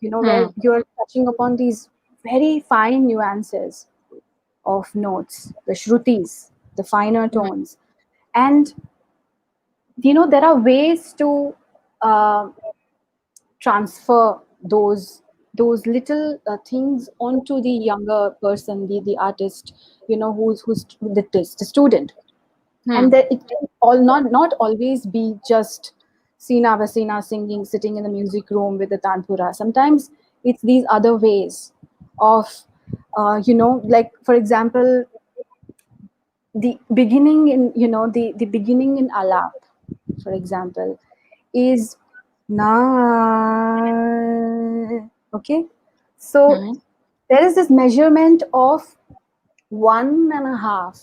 where Hmm. you're touching upon these very fine nuances of notes, the shrutis, the finer Hmm. tones. And there are ways to uh, transfer those little things onto the younger person, the artist, who's the student. And Hmm. that it can all not always be just Sina Vasina singing, sitting in the music room with the tanpura. Sometimes it's these other ways of, like for example, the beginning in, the beginning in alap, for example, is na. Okay, so Hmm. there is this measurement of 1.5.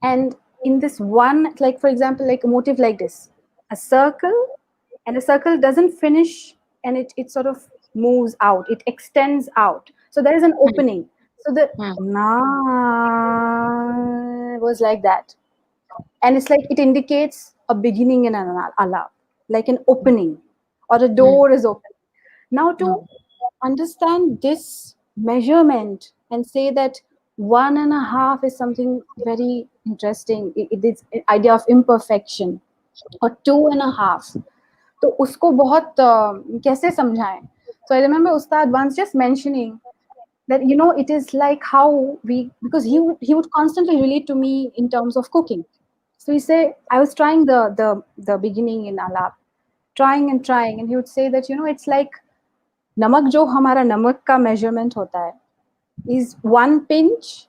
And in this one, like for example, like a motif like this, a circle, and a circle doesn't finish, and it sort of moves out, it extends out, so there is an Hmm. opening. So the Hmm. na was like that, and it's like it indicates a beginning in an alap, like an opening, or a Hmm. door is open. Now, Hmm. to understand this measurement and say that 1.5 is something very interesting, it is an idea of imperfection, or 2.5, तो उसको बहुत कैसे समझाएं. So I remember Ustad once just mentioning that, it is like how we, because he would constantly relate to me in terms of cooking. So he said, I was trying the beginning in alap, trying and trying, and he would say that, it's like नमक, जो हमारा नमक का measurement होता है, is one pinch,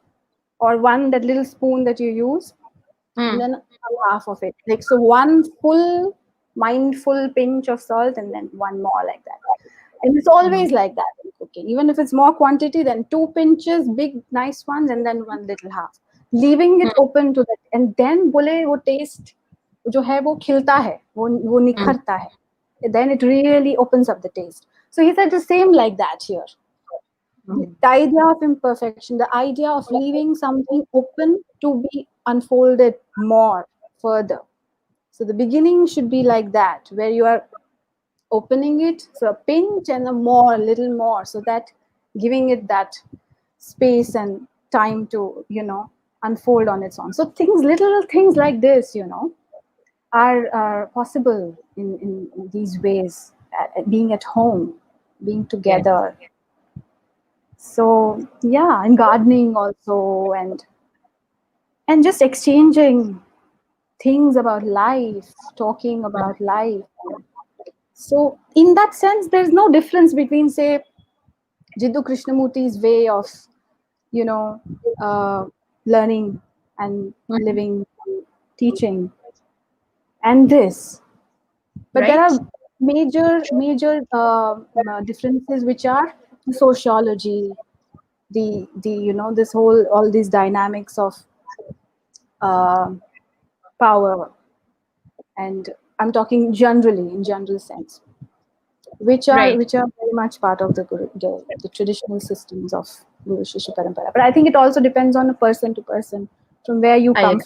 or one, that little spoon that you use, and Hmm. then half of it, like, so one full mindful pinch of salt, and then one more, like that. And it's Hmm. always like that in cooking, even if it's more quantity, then two pinches, big nice ones, and then one little half, leaving it open to that. And then बोले वो taste जो है वो खिलता है, वो Hmm. निखरता है, then it really opens up the taste. So he said the same like that here. The Hmm. idea of imperfection, the idea of leaving something open to be unfolded more further. So the beginning should be like that, where you are opening it, so a pinch and a more, a little more, so that giving it that space and time to, unfold on its own. So things, little things like this, are possible in these ways. being at home, being Yes. together. So yeah, and gardening also, and just exchanging things about life, talking about life. So in that sense, there's no difference between, say, Jiddu Krishnamurti's way of, you know, uh, learning and Mhm. living, teaching, and this. But there Right? are major differences, which are the sociology, the this whole, all these dynamics of uh, power, and I'm talking generally, in general sense, Right. which are very much part of the the traditional systems of Guru Shishya Parampara. But I think it also depends on a person to person, from where you I come agree.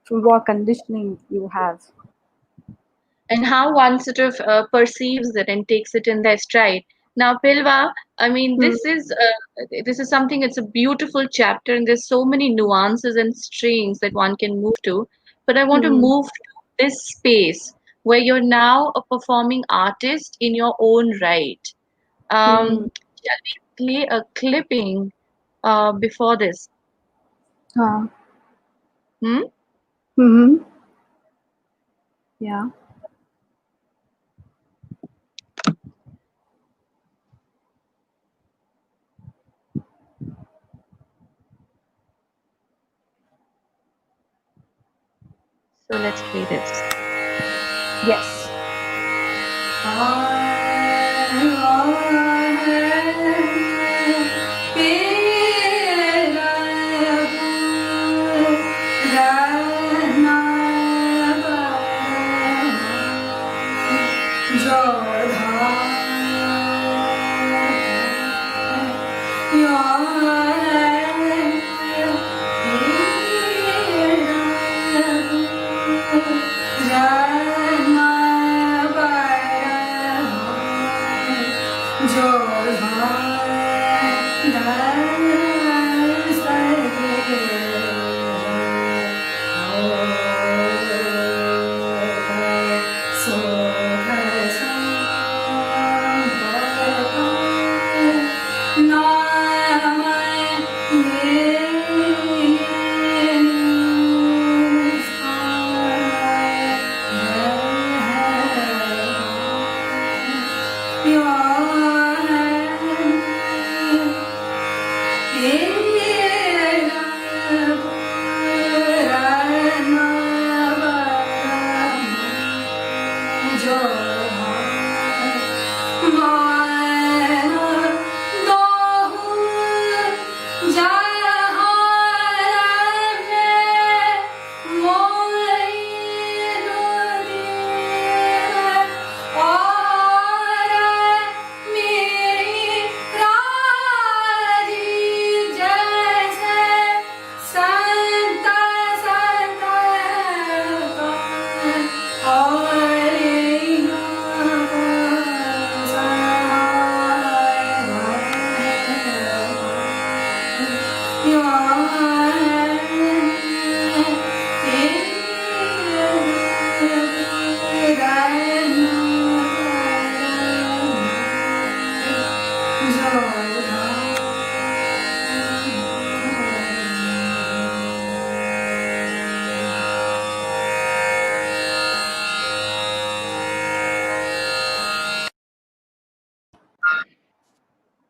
from what conditioning you have. And how one sort of perceives it and takes it in their stride. Now, Pilva, I mean, Hmm. this is something. It's a beautiful chapter, and there's so many nuances and strings that one can move to. But I want to Hmm. move to this space where you're now a performing artist in your own right. Hmm. Shall we play a clipping before this? Uh, Hmm? hmm. Yeah. So let's play this. Yes.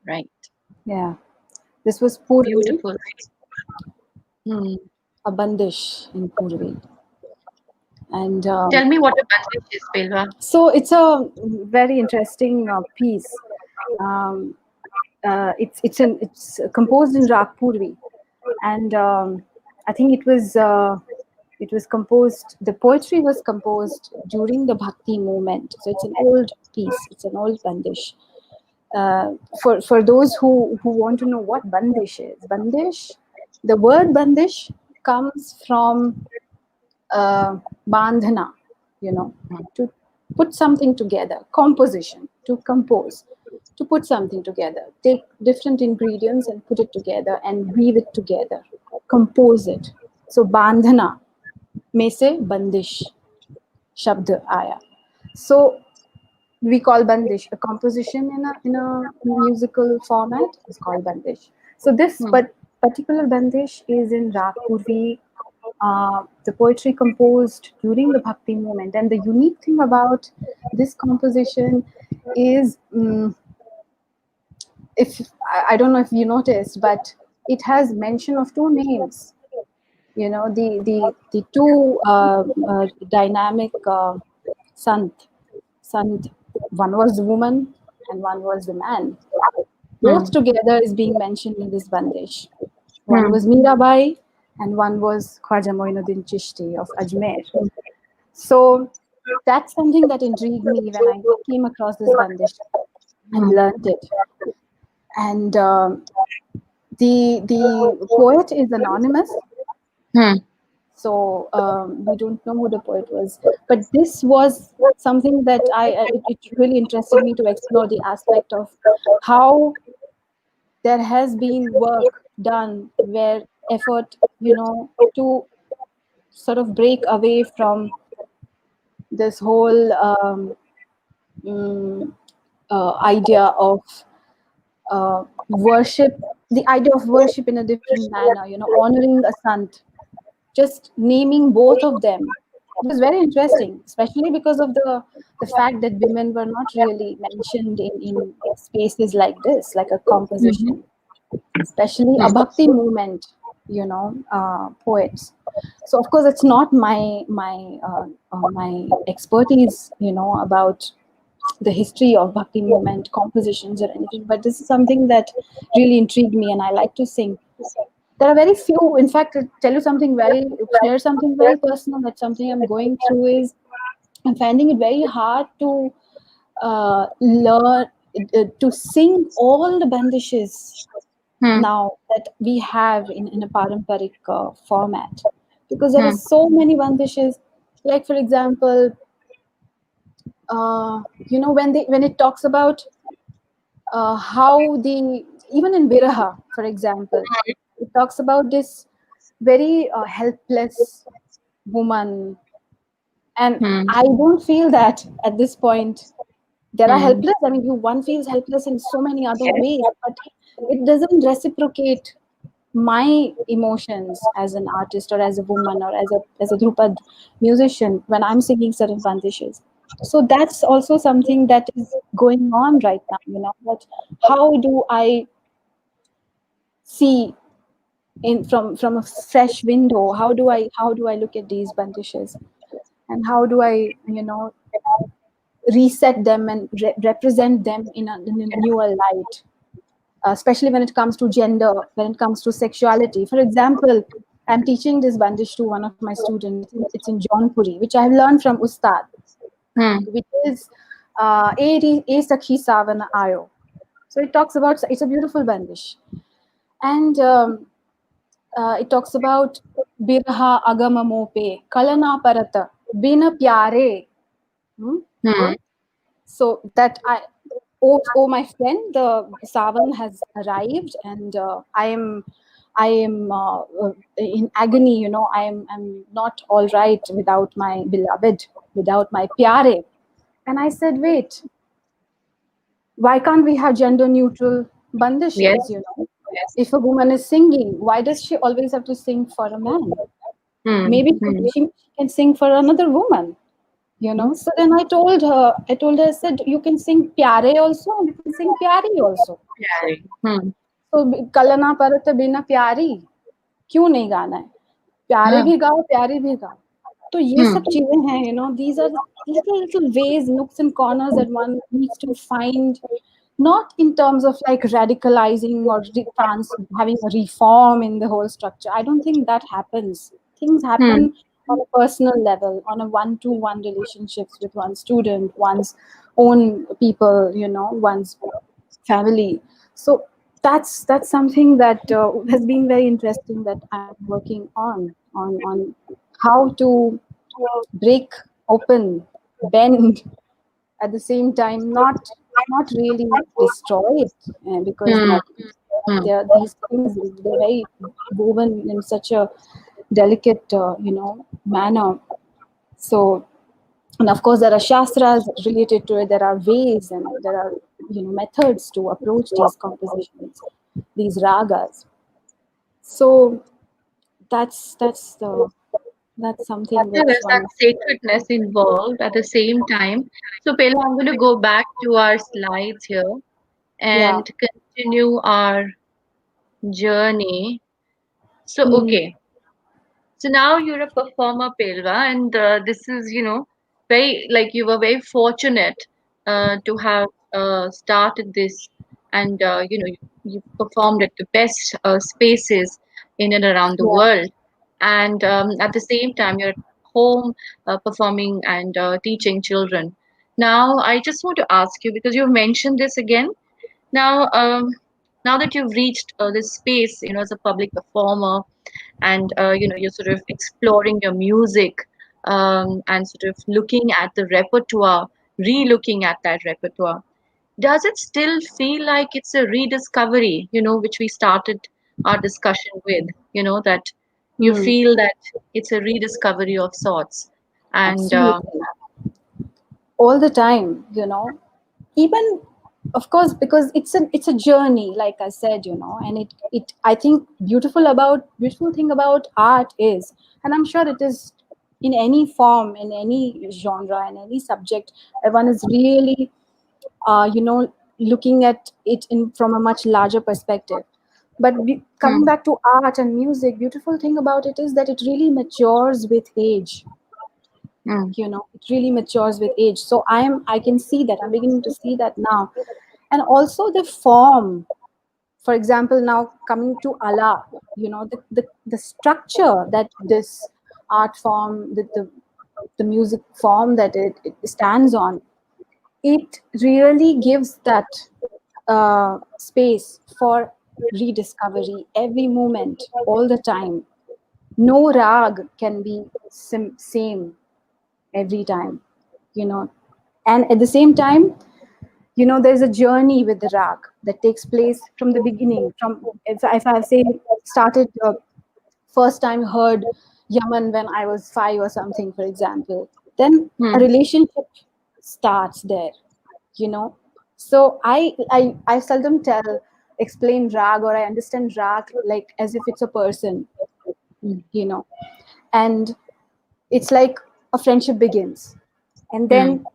Right. Yeah. This was Purvi, Beautiful. Hmm. a bandish in Purvi. And Tell me what a bandage is, Pilva. so it's a very interesting piece. Um, it's composed in Rag Purvi, and I think it was composed. The poetry was composed during the Bhakti movement, so it's an old piece. It's an old bandish. For those who want to know what bandish, the word bandish comes from bandhana, to put something together, composition, to compose, to put something together, take different ingredients and put it together and weave it together, compose it. So bandhana में से बंदिश शब्द आया. So we call bandish. A composition in a musical format is called bandish. So this Hmm. particular bandish is in Rag Purvi, the poetry composed during the Bhakti movement. And the unique thing about this composition is, if I don't know if you noticed, but it has mention of two names. You know, the two dynamic sant. One was the woman and one was the man. Both Hmm. together is being mentioned in this bandish. One Hmm. was Mirabai and one was Khwaja Moinuddin Chishti of Ajmer. So that's something that intrigued me when I came across this bandish and Hmm. learned it. And the poet is anonymous, Hmm. so we don't know who the poet was. But this was something that it really interested me to explore the aspect of how there has been work done where effort, to sort of break away from this whole mm, idea of worship, the idea of worship in a different manner, honoring a sant, just naming both of them. It was very interesting, especially because of the fact that women were not really mentioned in spaces like this, like a Hmm. composition, especially a bhakti movement, poets. So of course, it's not my expertise, about the history of bhakti movement compositions or anything, but this is something that really intrigued me, and I like to sing. There are very few. In fact, to tell you something very, share something very personal. That's something I'm going through. Is I'm finding it very hard to learn to sing all the bandishes Hmm. now that we have in a paramparic format, because there are Hmm. so many bandishes. Like for example, when it talks about how the, even in Viraha, for example, it talks about this very helpless woman, and Hmm. I don't feel that at this point. There are Hmm. helpless. I mean, one feels helpless in so many other Yes. ways, but it doesn't reciprocate my emotions as an artist or as a woman or as a Dhrupad musician when I'm singing certain bandishes. So that's also something that is going on right now. That how do I see in from a fresh window? How do I look at these bandishes, and how do I reset them and represent them in a newer light, especially when it comes to gender, when it comes to sexuality. For example, I'm teaching this bandish to one of my students. It's in Jaunpuri, which I have learned from Ustad, Hmm. which is A Sakhi Savana Ayo. So it talks about, it's a beautiful bandish. And it talks about Birha Agama Mope, Kalana Parata, Bina Pyare. Hmm? Hmm. So that oh my friend, the savan has arrived, and I am in agony. I'm not all right without my beloved, without my pyare. And I said, wait, why can't we have gender neutral Yes. bandishes? Yes. If a woman is singing, why does she always have to sing for a man? Hmm. Maybe Hmm. she can sing for another woman. So then I told her, I said, you can sing pyare also, and you can sing pyari also. Yeah. Hmm. तो कलना परत बिना प्यारी क्यों नहीं गाना है, प्यारे Hmm. भी गाओ प्यारी भी गाओ. तो ये Hmm. सब चीजें हैं, these are little ways, nooks and corners that one needs to find, not in terms of like radicalizing or having a reform in the whole structure. I don't think that happens. Things Hmm. happen on a personal level, on a one-to-one relationships with one's student, one's own people, one's family. So that's something that has been very interesting, that I'm working on how to break open, bend, at the same time not really destroy it, because Hmm. Hmm. these things, they're very woven in such a delicate manner. So And of course, there are shastras related to it. There are ways and there are methods to approach these compositions, these ragas. So that's something There which is that one. sacredness involved at the same time. So, Pela, I'm going to go back to our slides here Yeah. and continue our journey. So, Hmm. okay. So now you're a performer, Pelva, and this is, very like you were very fortunate to have started this, and you performed at the best spaces in and around the Yeah. world, and at the same time you're at home performing and teaching children. Now I just want to ask you because you've mentioned this again. Now, now that you've reached this space, as a public performer and you're sort of exploring your music and sort of looking at the repertoire, re-looking at that repertoire, does it still feel like it's a rediscovery, which we started our discussion with, that you Hmm. feel that it's a rediscovery of sorts? And Absolutely. All the time, even, of course, because it's a journey, like I said, and it I think beautiful thing about art is, and I'm sure it is in any form, in any genre, in any subject, one is really looking at it in from a much larger perspective. But coming hmm, back to art and music, beautiful thing about it is that it really matures with age. hmm, It really matures with age. So I can see that, I'm beginning to see that now. And also the form, for example, now coming to ala, the structure that this art form, the music form that it stands on, it really gives that space for rediscovery every moment, all the time. No rag can be same every time, you know. And at the same time, there's a journey with the rag that takes place from the beginning. From if I say started first time heard Yaman when I was 5 or something, for example, then a hmm, relationship starts there, you know. So I seldom explain rag, or I understand rag like as if it's a person, hmm, you know. And it's like a friendship begins, and hmm, then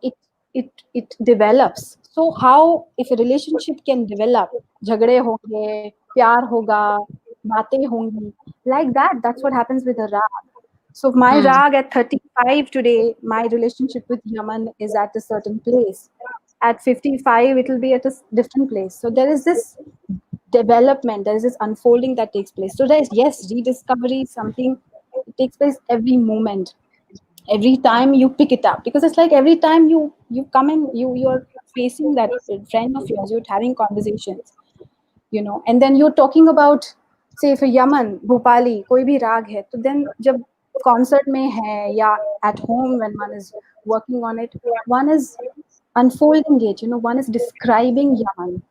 it develops. So how, if a relationship can develop, झगड़े होंगे, प्यार होगा, बातें होंगी, like that, that's what happens with a rag. So my hmm, rag at 35 today, my relationship with Yaman is at a certain place. At 55 it will be at a different place. So there is this development, there is this unfolding that takes place. So there is, yes, rediscovery is something, it takes place every moment, every time you pick it up, because it's like every time you come in, you're facing that friend of yours, you're having conversations, and then you're talking about, say, for Yaman, Bhopali, कोई भी राग है, तो then जब concert में है या at home when one is working on it, one is unfolding it, one is describing Yaman.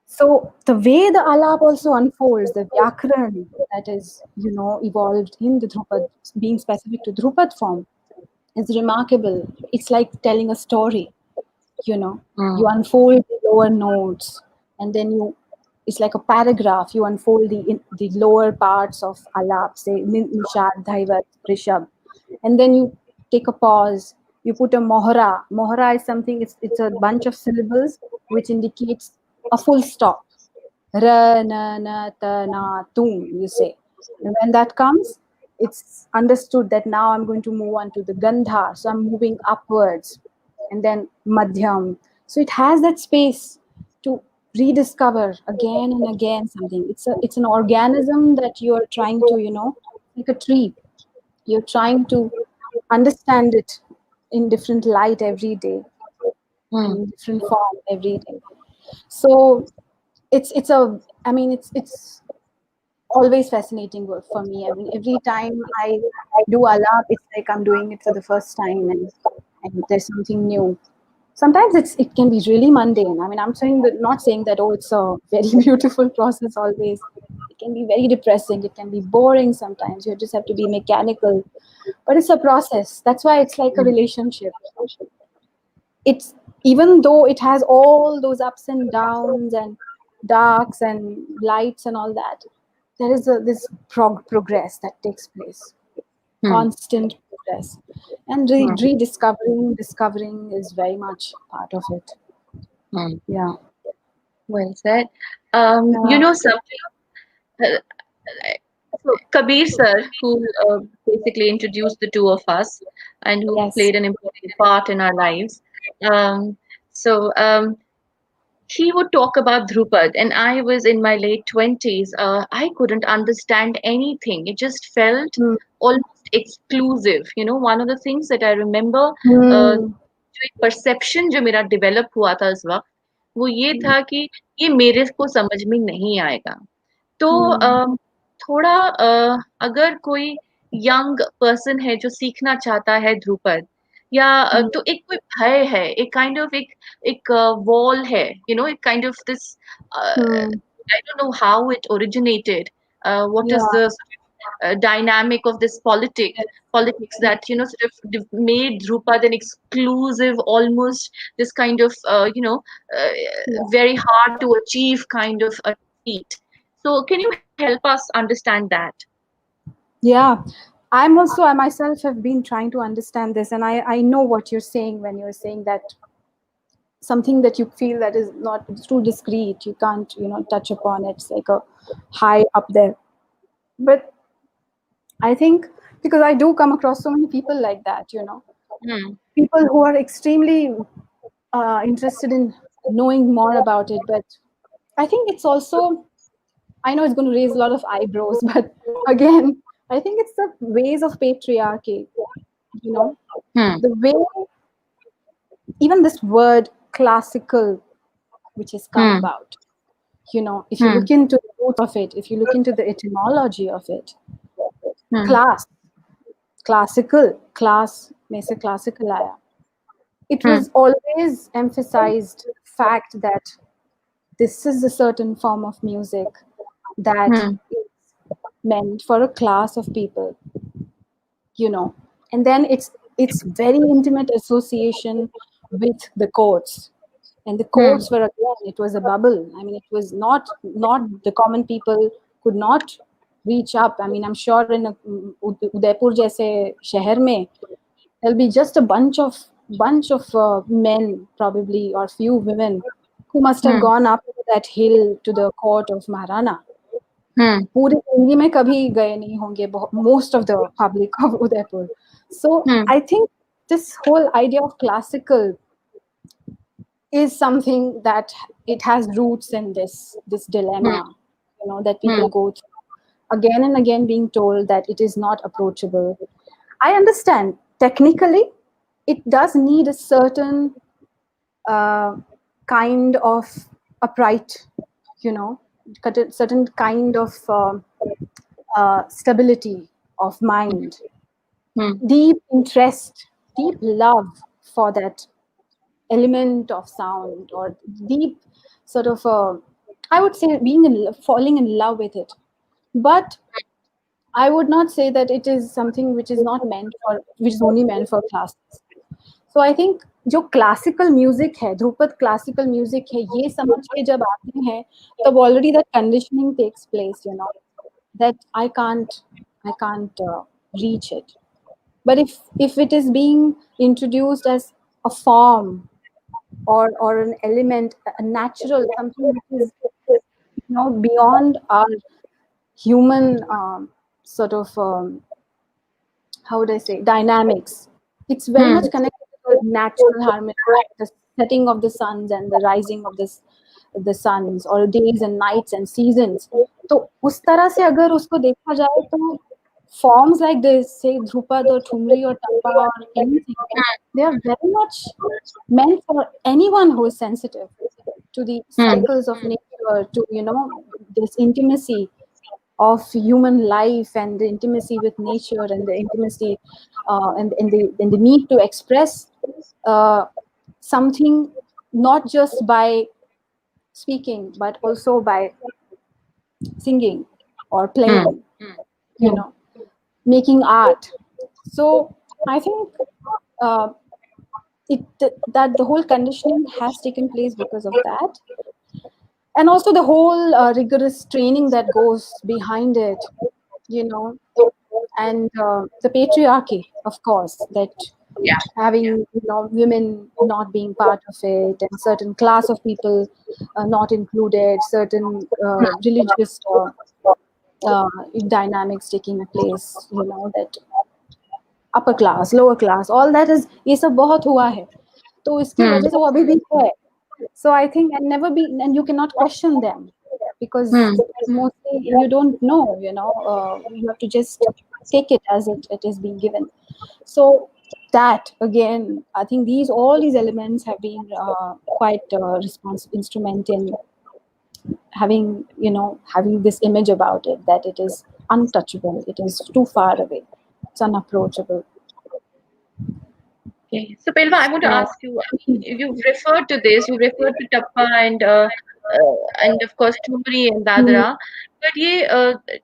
So the way the alap also unfolds, the vyakran that is, evolved in the Dhrupad, being specific to Dhrupad form, is remarkable. It's like telling a story, you know. hmm, You unfold the lower notes, and then it's like a paragraph. You unfold the lower parts of alap, say nishad, dhaivat, prishab, and then you take a pause. You put a mohra. Mohra is something. It's a bunch of syllables which indicates a full stop. Ra, na, na, ta, na, tum, you say. And when that comes, it's understood that now I'm going to move on to the Gandha. So I'm moving upwards. And then Madhyam. So it has that space to rediscover again and again something. It's an organism that you're trying to, like a tree. You're trying to understand it in different light every day and hmm, in different form every day. So it's a I mean it's always fascinating work for me. I mean, every time I do alap, it's like I'm doing it for the first time, and there's something new. Sometimes it can be really mundane. I mean, I'm saying that, not saying that, oh, it's a very beautiful process always. It can be very depressing. It can be boring sometimes. You just have to be mechanical. but it's a process. That's why it's like a mm, relationship. It's, even though it has all those ups and downs and darks and lights and all that, there is this progress that takes place, mm, constant progress, and mm, discovering is very much part of it. mm. Yeah. Well said. Yeah. Something, uh, Kabir sir, who basically introduced the two of us and who Yes. played an important part in our lives. Um, so he would talk about Dhrupad, and I was in my late 20s. I couldn't understand anything. It just felt Hmm. almost exclusive. One of the things that I remember, Hmm. जो एक perception जो मेरा develop हुआ था उस वक्त, वो ये था कि ये मेरे को समझ में नहीं आएगा. तो Hmm. थोड़ा अगर कोई यंग पर्सन है जो सीखना चाहता है ध्रुपद, या Hmm. तो एक कोई भय है, एक काइंड ऑफ एक वॉल है, एक kind of this, Hmm. I don't know how it originated, what is Yeah. the dynamic of this politics that sort of made Drupad an exclusive, almost this kind of uh, Yeah. very hard to achieve kind of a feat. So can you help us understand that? Yeah. I myself have been trying to understand this, and I know what you're saying when you're saying that something that you feel that is not, it's too discreet, you can't, touch upon it. It's like a high up there. But I think, because I do come across so many people like that, Hmm. people who are extremely interested in knowing more about it. But I think it's also, I know it's going to raise a lot of eyebrows, but again, I think it's the ways of patriarchy, you know, Hmm. the way, even this word classical, which has come Hmm. about, if you Hmm. look into the root of it, if you look into the etymology of it, Hmm. class, classical, class, में से classical आया. It Hmm. was always emphasized fact that this is a certain form of music that Hmm. is meant for a class of people, and then it's very intimate association with the courts, and the Hmm. courts were, again, it was a bubble. I mean, it was not the common people could not reach up. I mean, I'm sure in Udaipur jaise shehar mein, there'll be just a bunch of men, probably, or few women, who must have Hmm. gone up that hill to the court of Maharana. Hmm. पूरी जिंदगी में कभी गए नहीं होंगे, most of the public of Udaipur. So Hmm. I think this whole idea of classical is something that it has roots in this Hmm. dilemma, that Hmm. people go through again and again, being told that it is not approachable. I understand technically it does need a certain uh, kind of upright, you know, certain kind of stability of mind, Hmm. deep interest, deep love for that element of sound, or deep sort of, I would say, falling in love with it. But I would not say that it is something which is not meant for, which is only meant for classes. So I think जो classical music है, Dhrupad classical music है, ये समझ के जब आते हैं, तब already that conditioning takes place, that I can't reach it. But if it is being introduced as a form, or an element, a natural, something which is, beyond our human, sort of, how would I say, dynamics. It's very Hmm. much connected to the natural harmony, the setting of the suns and the rising of the suns, or days and nights and seasons. तो उस तरह से अगर उसको देखा जाए, तो forms like this, say Dhrupad or Thumri or Tapa or anything, they are very much meant for anyone who is sensitive to the Hmm. cycles of nature, to, this intimacy of human life, and the intimacy with nature, and the intimacy, and the need to express uh, something, not just by speaking, but also by singing or Hmm. playing, you Hmm. know making art. So I think uh, that the whole conditioning has taken place because of that, and also the whole rigorous training that goes behind it, you know, and the patriarchy, of course, that Yeah. having, you know, women not being part of it, and certain class of people not included, certain religious uh, dynamics taking place, you know, that upper class, lower class, all that is, ये सब बहुत हुआ है, तो इसकी Hmm. वजह से वो अभी भी है. So I think, and never be, and you cannot question them, because Hmm. mostly you don't know, you know, you have to just take it as it is being given. So that again, I think all these elements have been quite instrument in having, you know, having this image about it, that it is untouchable, it is too far away, it's unapproachable. Okay. So, Pelva, I want to So ask you. I mean, you've referred to this. You referred to Tappa and of course Tumri and mm, Dadra. But ये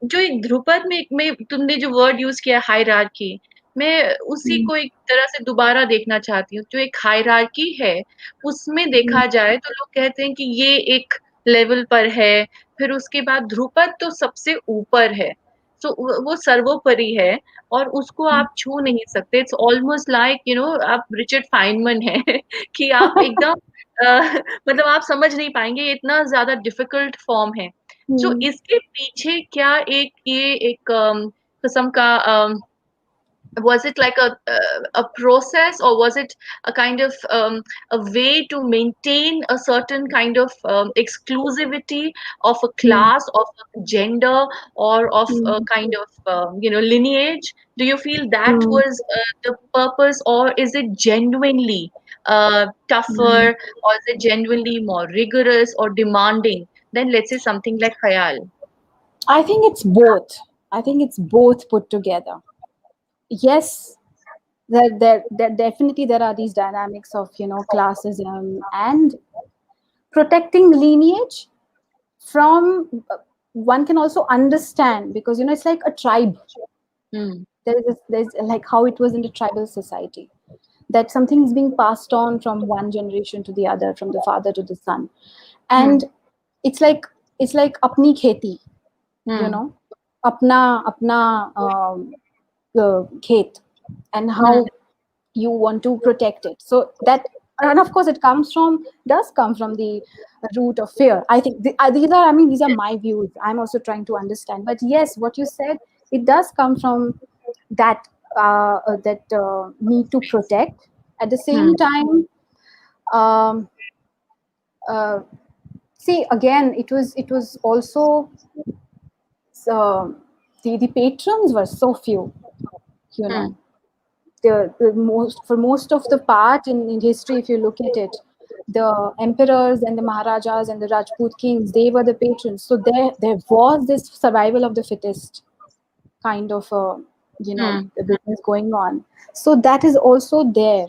जो एक ध्रुपद में तुमने जो word use किया hierarchy, मैं उसी mm, को एक तरह से दोबारा देखना चाहती हूँ. जो एक हायरार्की है, उसमें mm, देखा जाए तो लोग कहते हैं कि ये एक लेवल पर है. फिर उसके बाद ध्रुपद तो सबसे ऊपर है. सो वो सर्वोपरि है और उसको आप छू नहीं सकते. इट्स ऑलमोस्ट लाइक आप रिचर्ड फाइनमैन है कि आप एकदम मतलब आप समझ नहीं पाएंगे, ये इतना ज्यादा डिफिकल्ट फॉर्म है. सो mm, इसके पीछे क्या ये एक किस्म का was it like a process, or was it a kind of a way to maintain a certain kind of exclusivity of a mm, class, of a gender, or of a mm, kind of lineage? Do you feel that mm, was the purpose, or is it genuinely mm. tougher, or is it genuinely more rigorous or demanding than, let's say, something like khayal? I think it's both. I think it's both put together. Yes, there definitely there are these dynamics of, you know, classism and protecting lineage from one can also understand, because, you know, it's like a tribe. Hmm. There's like how it was in the tribal society, that something is being passed on from one generation to the other, from the father to the son, Hmm. and it's like apni kheti, you Hmm. know, apna apna khet, and Hmm. how you want to protect it. So that, and of course it does come from the root of fear, I think. These are, I mean, these are my views, I'm also trying to understand, but yes, what you said, it does come from that need to protect. At the Hmm. same time, um, uh, see, again, it was also, uh, the patrons were so few, you Hmm. know. The most, for most of the part in history, if you look at it, the emperors and the maharajas and the Rajput kings, they were the patrons. So there was this survival of the fittest kind of Hmm. the business going on. So that is also there.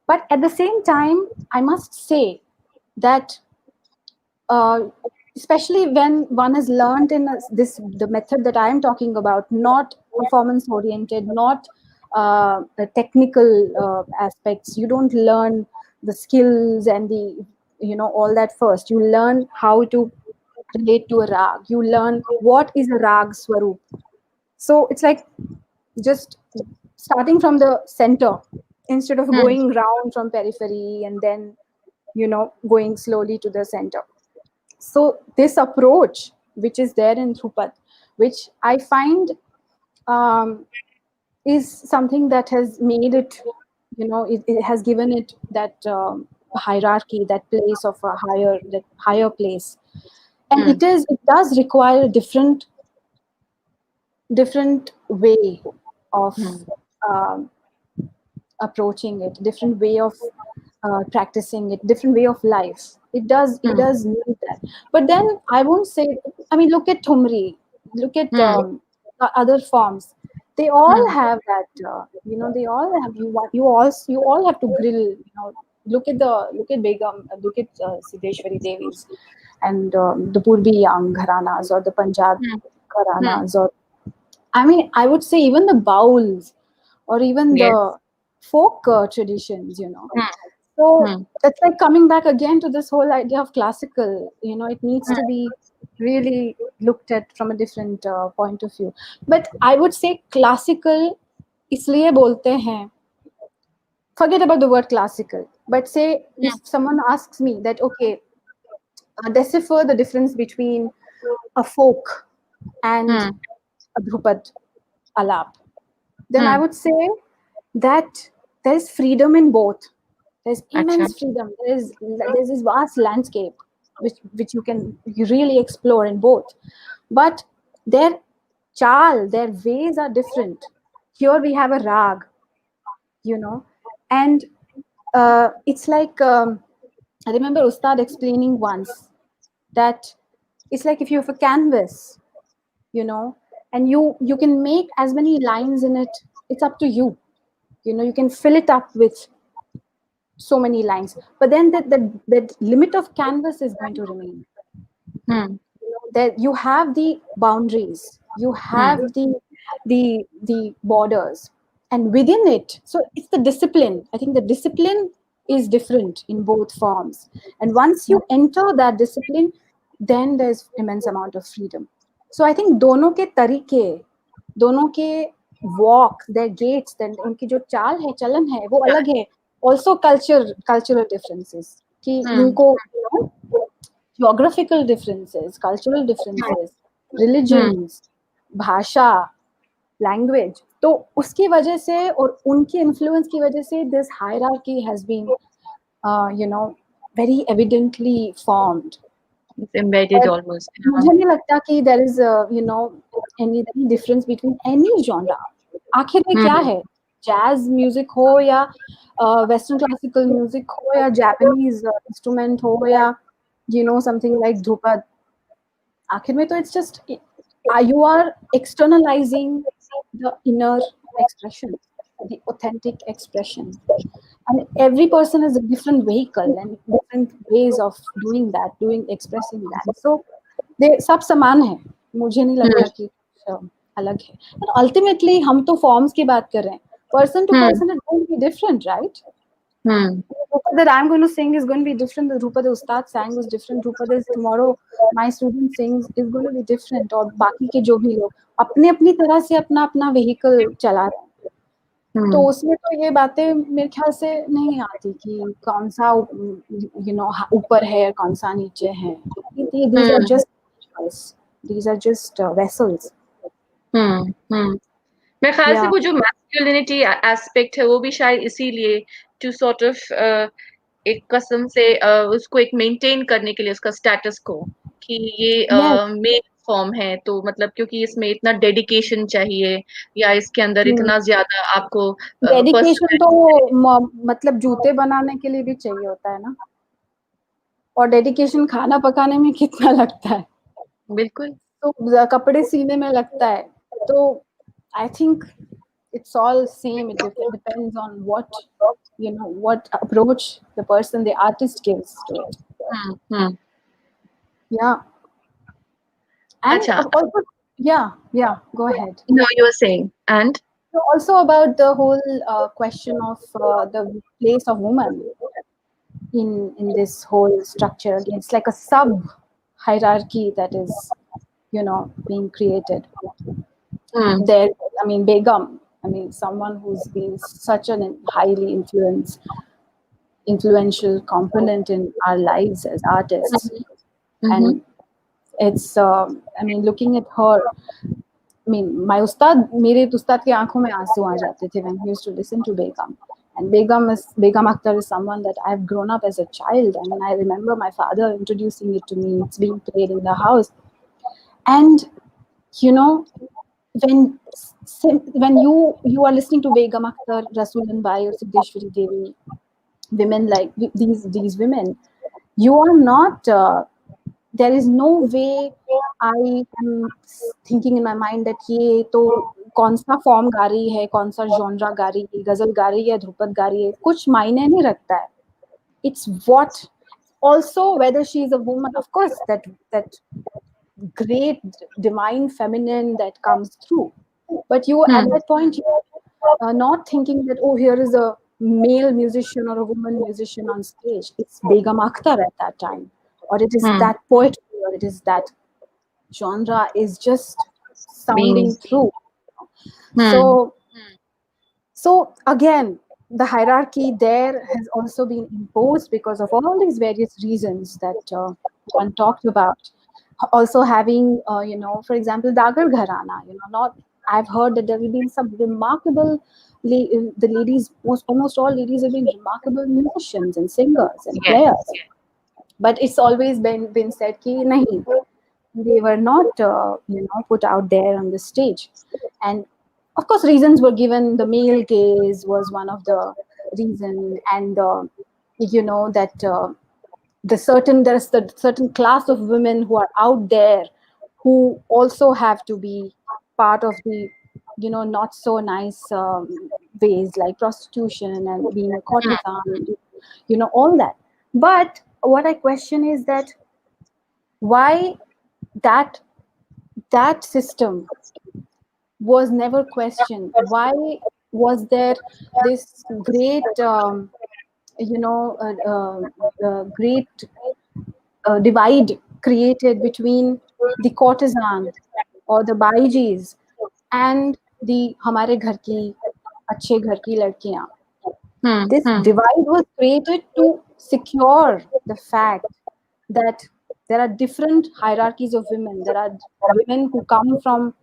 But at the same time, I must say that, uh, especially when one has learned in this, the method that I am talking about, not performance oriented, not the technical aspects. You don't learn the skills and the, you know, all that first. You learn how to relate to a rag. You learn what is a rag swaroop. So it's like just starting from the center, instead of Hmm. going round from periphery and then, you know, going slowly to the center. So this approach, which is there in Dhrupad, which I find um, is something that has made it, you know, it has given it that hierarchy, that place of a higher place, and Hmm. it does require a different way of Hmm. um, approaching it, different way of practicing it, different way of life. It Hmm. does need that. But then I won't say, I mean, look at Tumri, look at Hmm. other forms. They all Hmm. have that, you know, they all have, you all have to grill, you know. Look at Begum, look at Siddheshwari Devis, and the Purbi young gharanas, or the Punjab Hmm. Hmm. gharanas, or, I mean, I would say even the bowls or even Yes. the folk traditions, you know. Hmm. So Hmm. that's like coming back again to this whole idea of classical. You know, it needs Hmm. to be really looked at from a different point of view. But I would say classical इसलिए बोलते हैं, forget about the word classical, but say if someone asks me that, okay, decipher the difference between a folk and Hmm. a Dhrupad alap, then I Hmm. would say that there's freedom in both. There's अच्छा. immense freedom. There's this vast landscape which you really explore in both. But their their ways are different. Here we have a rag, you know, and it's like I remember Ustad explaining once that it's like if you have a canvas, you know, and you can make as many lines in it. It's up to you. You know, you can fill it up with so many lines, but then that limit of canvas is going to remain. Hmm. You know, that you have the boundaries, you Hmm. have the borders, and within it, so it's the discipline. I think the discipline is different in both forms, and once you enter that discipline, then there's immense amount of freedom. So I think दोनों के तरीके, दोनों के walk, their gaits, then उनकी जो चाल है, चलन है, वो अलग है. Also cultural differences कि Hmm. इनको, you know, geographical differences, cultural differences, Hmm. religions, भाषा, language. तो उसकी वजह से और उनकी influence की वजह से this hierarchy has been, you know, very evidently formed. It's embedded और almost. Yeah. मुझे नहीं लगता कि there is a, you know, any difference between any genre. आखिर में क्या Hmm. है? Jazz music हो या western classical music हो या Japanese instrument हो या, you know, something like Dhrupad. आखिर में तो it's just you are externalizing the inner expression, the authentic expression, and every person has a different vehicle and different ways of doing that, doing expressing that. So they सब समान है. मुझे नहीं Hmm. लगता कि कुछ अलग है. And ultimately हम तो forms की बात कर रहे हैं. Person to Hmm. person is going to be different, right? Hmm. The Drupad that I'm going to sing is going to be different. The Drupad the Ustad sang was different. Drupad is tomorrow my student sings is going to be different. और बाकी के जो भी लोग अपने अपनी तरह से अपना अपना vehicle चला रहे हैं. तो Hmm. उसमें तो ये बातें मेरे ख्याल से नहीं आती कि कौन सा you know ऊपर है कौन सा नीचे है. These are Hmm. just vessels. These are just vessels. Hmm. Hmm. मेरे ख्याल से Yeah. वो जो मैस्कुलिनिटी एस्पेक्ट है वो भी शायद इसीलिए टू सॉर्ट ऑफ एक कसम से उसको एक मेंटेन करने के लिए उसका स्टेटस को कि ये Yes. मेल फॉर्म है तो मतलब क्योंकि इसमें इतना डेडिकेशन चाहिए या इसके अंदर Hmm. इतना ज्यादा आपको डेडिकेशन तो पर्सनल मतलब जूते बनाने के लिए भी चाहिए होता है ना. और डेडिकेशन खाना पकाने में कितना लगता है. बिल्कुल. तो कपड़े सीने में लगता है. तो I think it's all same. It depends on what, you know, what approach the person, the artist gives to it. Hmm. Yeah. And अच्छा. also, yeah, go ahead. No, you were saying and So also about the whole question of the place of woman in this whole structure. Again, it's like a sub hierarchy that is, you know, being created hmm. there. I mean, Begum, I mean, someone who's been such an highly influential component in our lives as artists. Hmm. And it's I mean, looking at her, I mean, my ustad, मेरे ustad की आंखों में आंसू आ जाते थे when he used to listen to Begum. And Begum Akhtar is someone that I've grown up as a child. I mean, I remember my father introducing it to me. It's being played in the house. And, you know, when when you are listening to Begum Akhtar, Rasulan Bai or Siddheshwari Devi, women like these women, you are not. There is no way I am thinking in my mind that ये तो कौन सा form गा रही है, कौन सा genre गा रही है, गजल गा रही है, ध्रुपद गा रही है, कुछ मायने नहीं रखता है. It's what also whether she is a woman, of course, that great divine feminine that comes through. But you at hmm. that point, not thinking that, oh, here is a male musician or a woman musician on stage. It's Begum Akhtar at that time, or it is Hmm. that poetry, or it is that genre is just Being. sounding through. Hmm. So, so again, the hierarchy there has also been imposed because of all these various reasons that one talked about. Also having, for example, Dagar Gharana, not, I've heard that there have been some remarkable, the ladies, almost all ladies have been remarkable musicians and singers and Yes. players. But it's always been said ki nahi, they were not put out there on the stage. And of course reasons were given. The male gaze was one of the reason, and that there's the certain class of women who are out there who also have to be part of the not so nice ways like prostitution and being a courtesan, all that. But what I question is that why that that system was never questioned. Why was there this great great divide created between the courtesan or the baijis and the हमारे घर की अच्छे घर की लड़कियां? Hmm. This Hmm. divide was created to secure the fact that there are different hierarchies of women. There are women who come from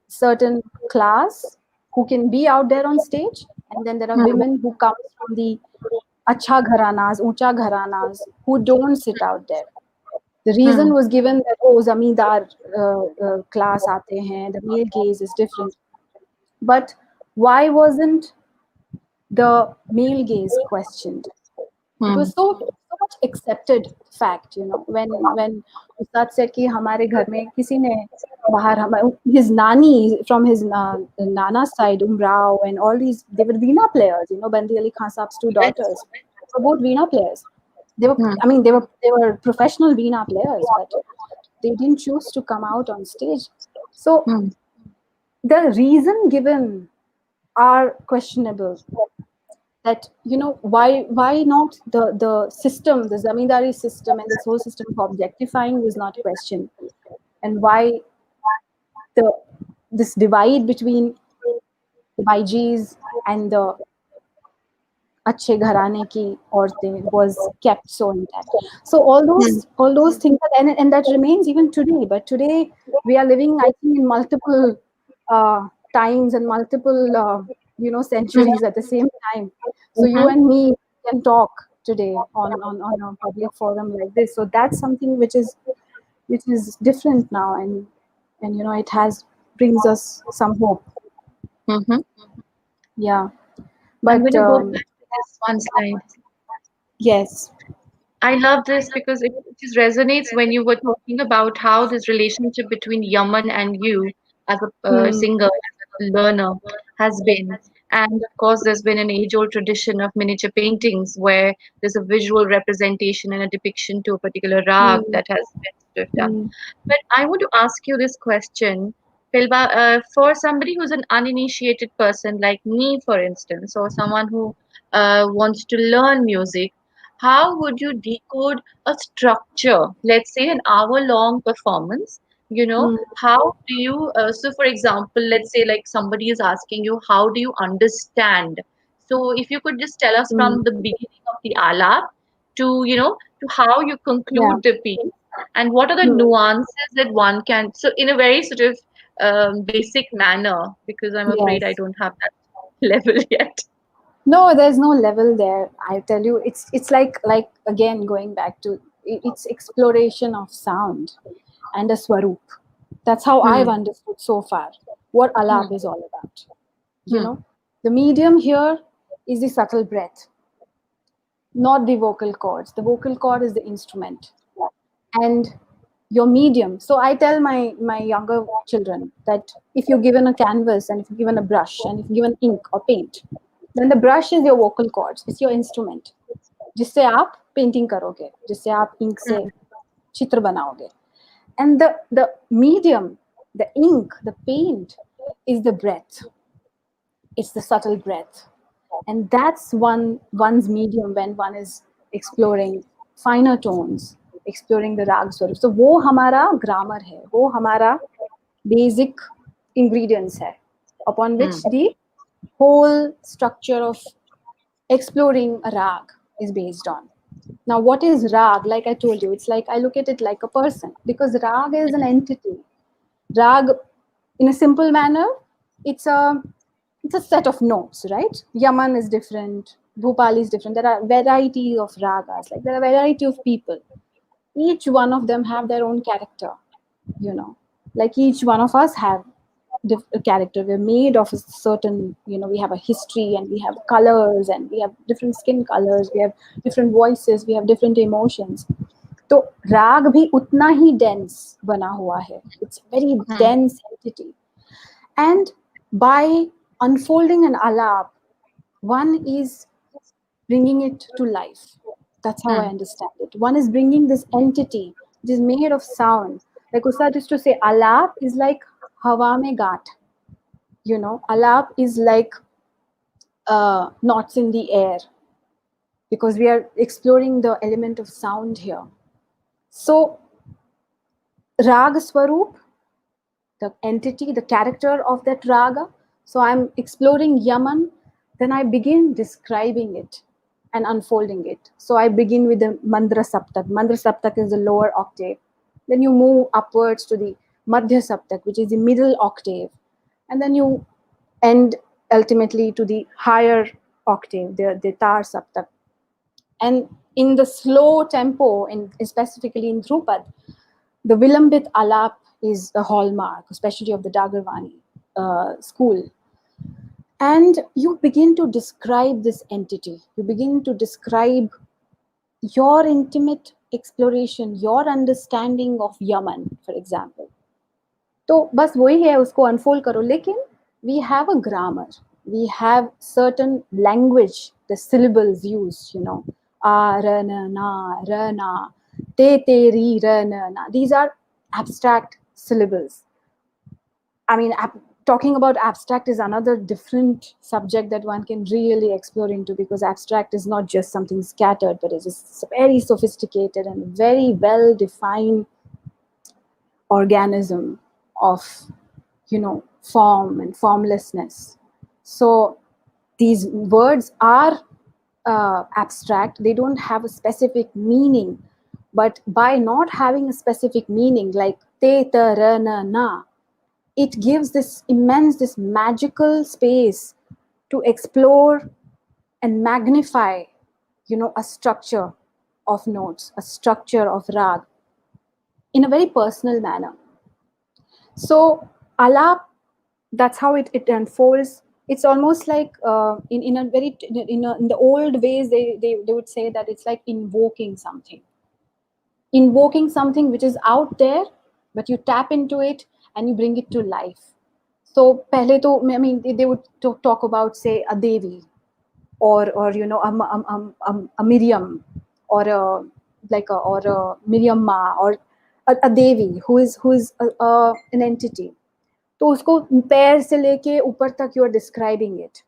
certain class who can be out there on stage, and then there are Hmm. women who come from the acha gharanas, uncha gharanas, who don't sit out there. The reason Hmm. was given that, oh, zamindar class aate hain, the male gaze is different. But why wasn't the male gaze questioned? It Hmm. was so much accepted fact, when Ustad said कि हमारे घर में किसी ने बाहर his nani from his nana's side, Umrao, and all these, they were veena players, Bandi Ali Khan Saab's two Yes. daughters were both veena players. They were, Hmm. I mean, they were professional veena players, but they didn't choose to come out on stage. So Hmm. the reason given are questionable. That, why not the system, the zamindari system, and this whole system of objectifying was not questioned, and why the this divide between the baijis and the अच्छे घराने की औरतें was kept so intact. So Hmm. all those things, and that remains even today. But today we are living, I think, in multiple uh, times and multiple Hmm. centuries at the same time. So you Hmm. and me can talk today on a public forum like this. So that's something which is different now, and it has brings us some hope. Hmm. Yeah, I'm going but to go back to this one slide. yes. I love this because it just resonates when you were talking about how this relationship between Yaman and you as a Hmm. singer, as a learner, has been. And of course, there's been an age-old tradition of miniature paintings where there's a visual representation and a depiction to a particular rag Hmm. that has been sort of done. Hmm. But I want to ask you this question, Pilba, for somebody who's an uninitiated person like me, for instance, or someone who wants to learn music, how would you decode a structure, let's say an hour-long performance? Hmm. How do you, so for example, let's say like somebody is asking you, how do you understand? So if you could just tell us Hmm. from the beginning of the alap to how you Yeah. conclude the piece, and what are the Hmm. nuances that one can, so in a very sort of basic manner, because I'm afraid I Yes. don't have that level yet. No, there's no level there. I tell you, it's like again going back to it's exploration of sound and a swaroop. That's how I've Hmm. understood so far what alap Hmm. is all about. You Hmm. know, the medium here is the subtle breath, not the vocal cords. The vocal cord is the instrument, and your medium. So I tell my younger children that if you're given a canvas and if you're given a brush and if you're given ink or paint, then the brush is your vocal cords, it's your instrument, जिससे आप painting करोगे, जिससे आप ink से Hmm. चित्र बनाओगे. And the medium, the ink, the paint is the breath. it's the subtle breath. And that's one's medium when one is exploring finer tones, exploring the rag swarup. So वो हमारा grammar है, वो हमारा basic ingredients है, upon which Hmm. the whole structure of exploring a rag is based on. Now, what is rag? Like I told you, it's like I look at it like a person, because rag is an entity. Rag, in a simple manner, it's a it's a set of notes, right? Yaman is different, Bhupali is different. There are variety of ragas, like there are variety of people. Each one of them have their own character, you know. Like each one of us have a character. We're made of a certain, we have a history, and we have colors, and we have different skin colors, we have different voices, we have different emotions. तो राग भी उतना ही dense बना हुआ है. It's a very Hmm. dense entity. And by unfolding an alap, one is bringing it to life. That's how I Hmm. understand it. One is bringing this entity, which is made of sound. Like Ustad used to say, alap is like hawa mein gaat. Alap is like knots in the air, because we are exploring the element of sound here. So, Rag Swarup, the entity, the character of that raga. So I'm exploring Yaman, then I begin describing it and unfolding it. So I begin with the Mandra Saptak. Mandra Saptak is the lower octave. Then you move upwards to the Madhya Saptak, which is the middle octave. And then you end ultimately to the higher octave, the Tar Saptak. And in the slow tempo, specifically in Dhrupad, the Vilambit Alap is a hallmark, especially of the Dagarwani school. And you begin to describe this entity. You begin to describe your intimate exploration, your understanding of Yaman, for example. तो बस वही है, उसको unfold करो. लेकिन we have a grammar, we have certain language, the syllables used, a ra na te ri ra na, these are abstract syllables. I mean, talking about abstract is another different subject that one can really explore into, because abstract is not just something scattered, but it is very sophisticated and very well defined organism of form and formlessness. So these words are abstract, they don't have a specific meaning, but by not having a specific meaning, like te ta ra na, it gives this magical space to explore and magnify a structure of notes, a structure of rag, in a very personal manner. So alap, that's how it unfolds. It's almost like in a very in the old ways, they would say that it's like invoking something which is out there, but you tap into it and you bring it to life. So pehle to, I mean, they would talk about, say, a devi, or a Miriam, or a Miriam Ma, or a devi who is an entity. तो उसको पैर से लेके ऊपर तक you are describing it.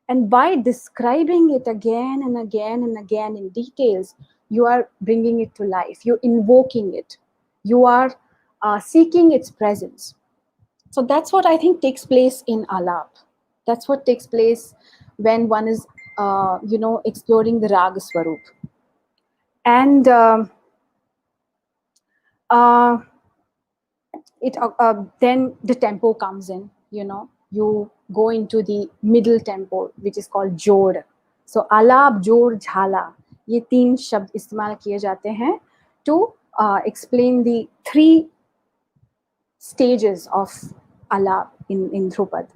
And by describing it again and again and again in details, you are bringing it to life. You're invoking it. You are seeking its presence. So that's what I think takes place in Alap. That's what takes place when one is, exploring the Raga Swarup. And uh, then the tempo comes in. You go into the middle tempo, which is called jod. So alap, jod, jhala, ये तीन शब्द इस्तेमाल किए जाते हैं to explain the three stages of alap in Dhrupad.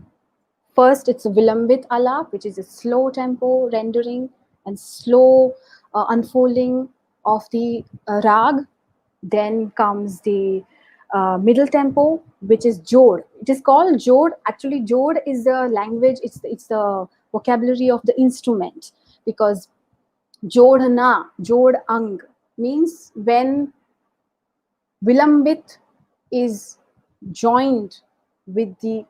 First, it's a vilambit alap, which is a slow tempo rendering and slow unfolding of the rag. Then comes the middle tempo, which is jod. It is called jod. Actually, jod is the language, it's the vocabulary of the instrument, because jodhana, jod ang, means when vilambit is joined with the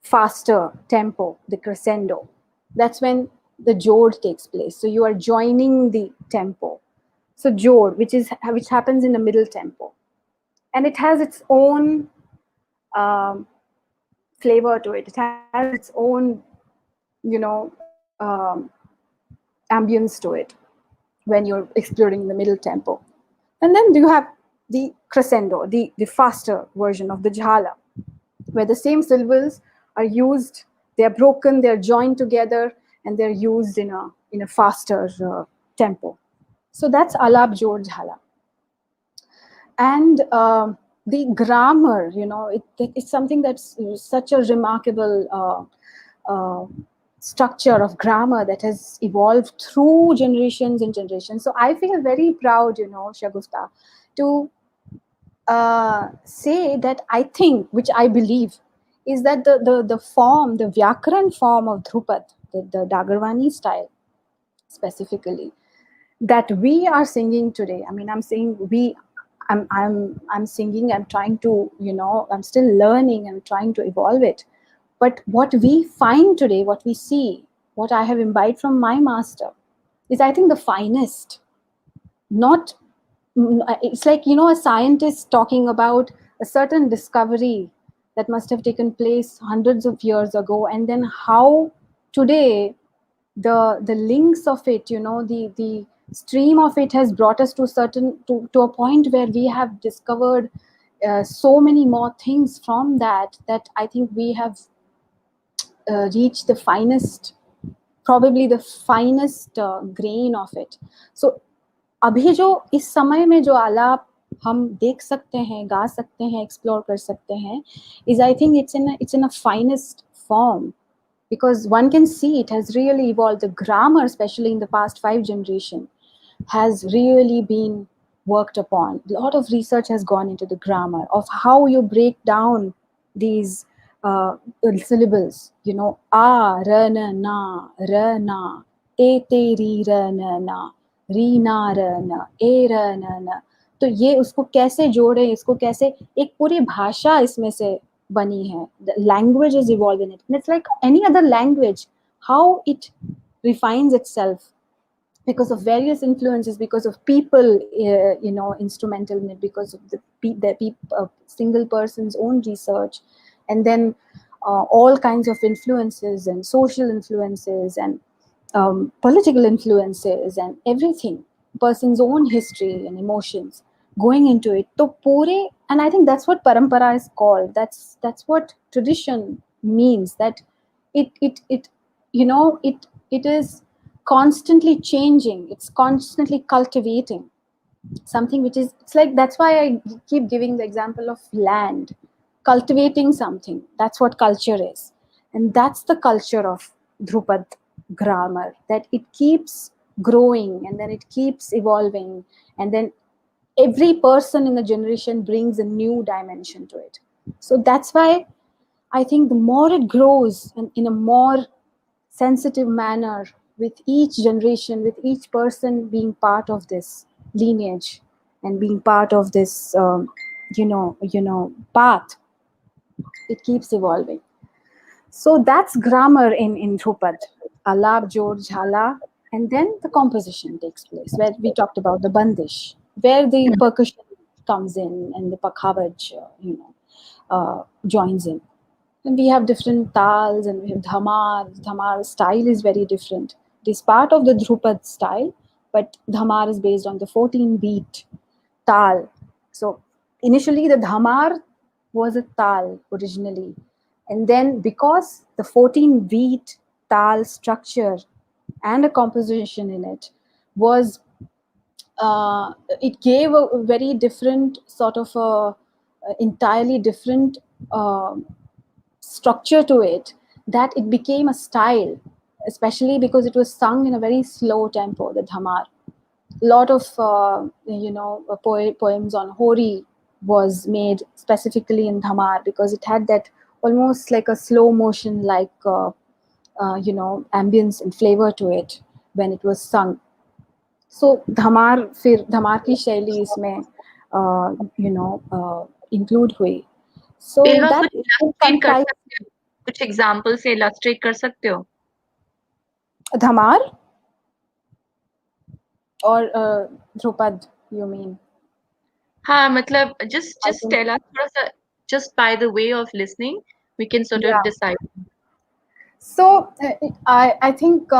faster tempo, the crescendo. That's when the jod takes place. So you are joining the tempo. So jod, which happens in the middle tempo, and it has its own um, flavor to it. It has its own, ambience to it when you're exploring the middle tempo. And then you have the crescendo, the faster version of the jhala, where the same syllables are used, they're broken, they're joined together, and they're used in a faster tempo. So that's alap jod jhala. And the grammar, it's something that's such a remarkable structure of grammar that has evolved through generations and generations. So I feel very proud, Shagufta, to say that I think, which I believe, is that the form, the Vyakaran form of Dhrupad, the Dagarwani style specifically, that we are singing today. I mean, I'm saying we. I'm singing. I'm trying to, I'm still learning and trying to evolve it. But what we find today, what we see, what I have imbibed from my master, is I think the finest. Not, it's like, a scientist talking about a certain discovery that must have taken place hundreds of years ago, and then how today the links of it, the stream of it has brought us to to a point where we have discovered so many more things from that I think we have reached the finest, probably the finest grain of it. So अभी जो इस समय में जो आलाप हम देख सकते हैं, गा सकते हैं, एक्सप्लोर कर सकते हैं, is I think it's in a finest form, because one can see it has really evolved. The grammar, especially in the past 5 generations, has really been worked upon. A lot of research has gone into the grammar of how you break down these syllables. A, ra, na, te, ri, ra, na, री ना र न ए र न न, तो ये उसको कैसे जोड़े, इसको कैसे, एक पूरी भाषा इसमें से बनी है. The language is evolved in it, and it's like any other language, how it refines itself because of various influences, because of people, instrumental in it, because of the single person's own research, and then all kinds of influences and social influences and political influences and everything, person's own history and emotions going into it. So pure, and I think that's what parampara is called. That's what tradition means. That it it is constantly changing. It's constantly cultivating something which is, it's like, that's why I keep giving the example of land, cultivating something. That's what culture is, and that's the culture of Dhrupad grammar, that it keeps growing and then it keeps evolving, and then every person in the generation brings a new dimension to it. So that's why I think the more it grows and in a more sensitive manner, with each generation, with each person being part of this lineage and being part of this, path, it keeps evolving. So that's grammar in Dhrupad, Alap, Jod, Jhala, and then the composition takes place, where we talked about the bandish, where the percussion comes in and the pakhavaj, joins in. And we have different tals, and we have dhamar. Dhamar style is very different. It is part of the Dhrupad style, but dhamar is based on the 14 beat tal. So initially the dhamar was a tal originally. And then because the 14 beat tal structure and a composition in it was, it gave a very different sort of entirely different structure to it, that it became a style, especially because it was sung in a very slow tempo, the dhamar. A lot of poems on Hori was made specifically in dhamar, because it had that almost like a slow motion like ambience and flavor to it when it was sung. So dhamar की शैली इसमें include हुई. So पेलवा that कुछ elaborate कर concise. सकते हैं कुछ example से इलस्ट्रेट कर सकते हो? Dhamar or Dhrupad, you mean? हाँ, मतलब I just think, tell us थोड़ा सा, just by the way of listening, we can sort of yeah. decide. So I think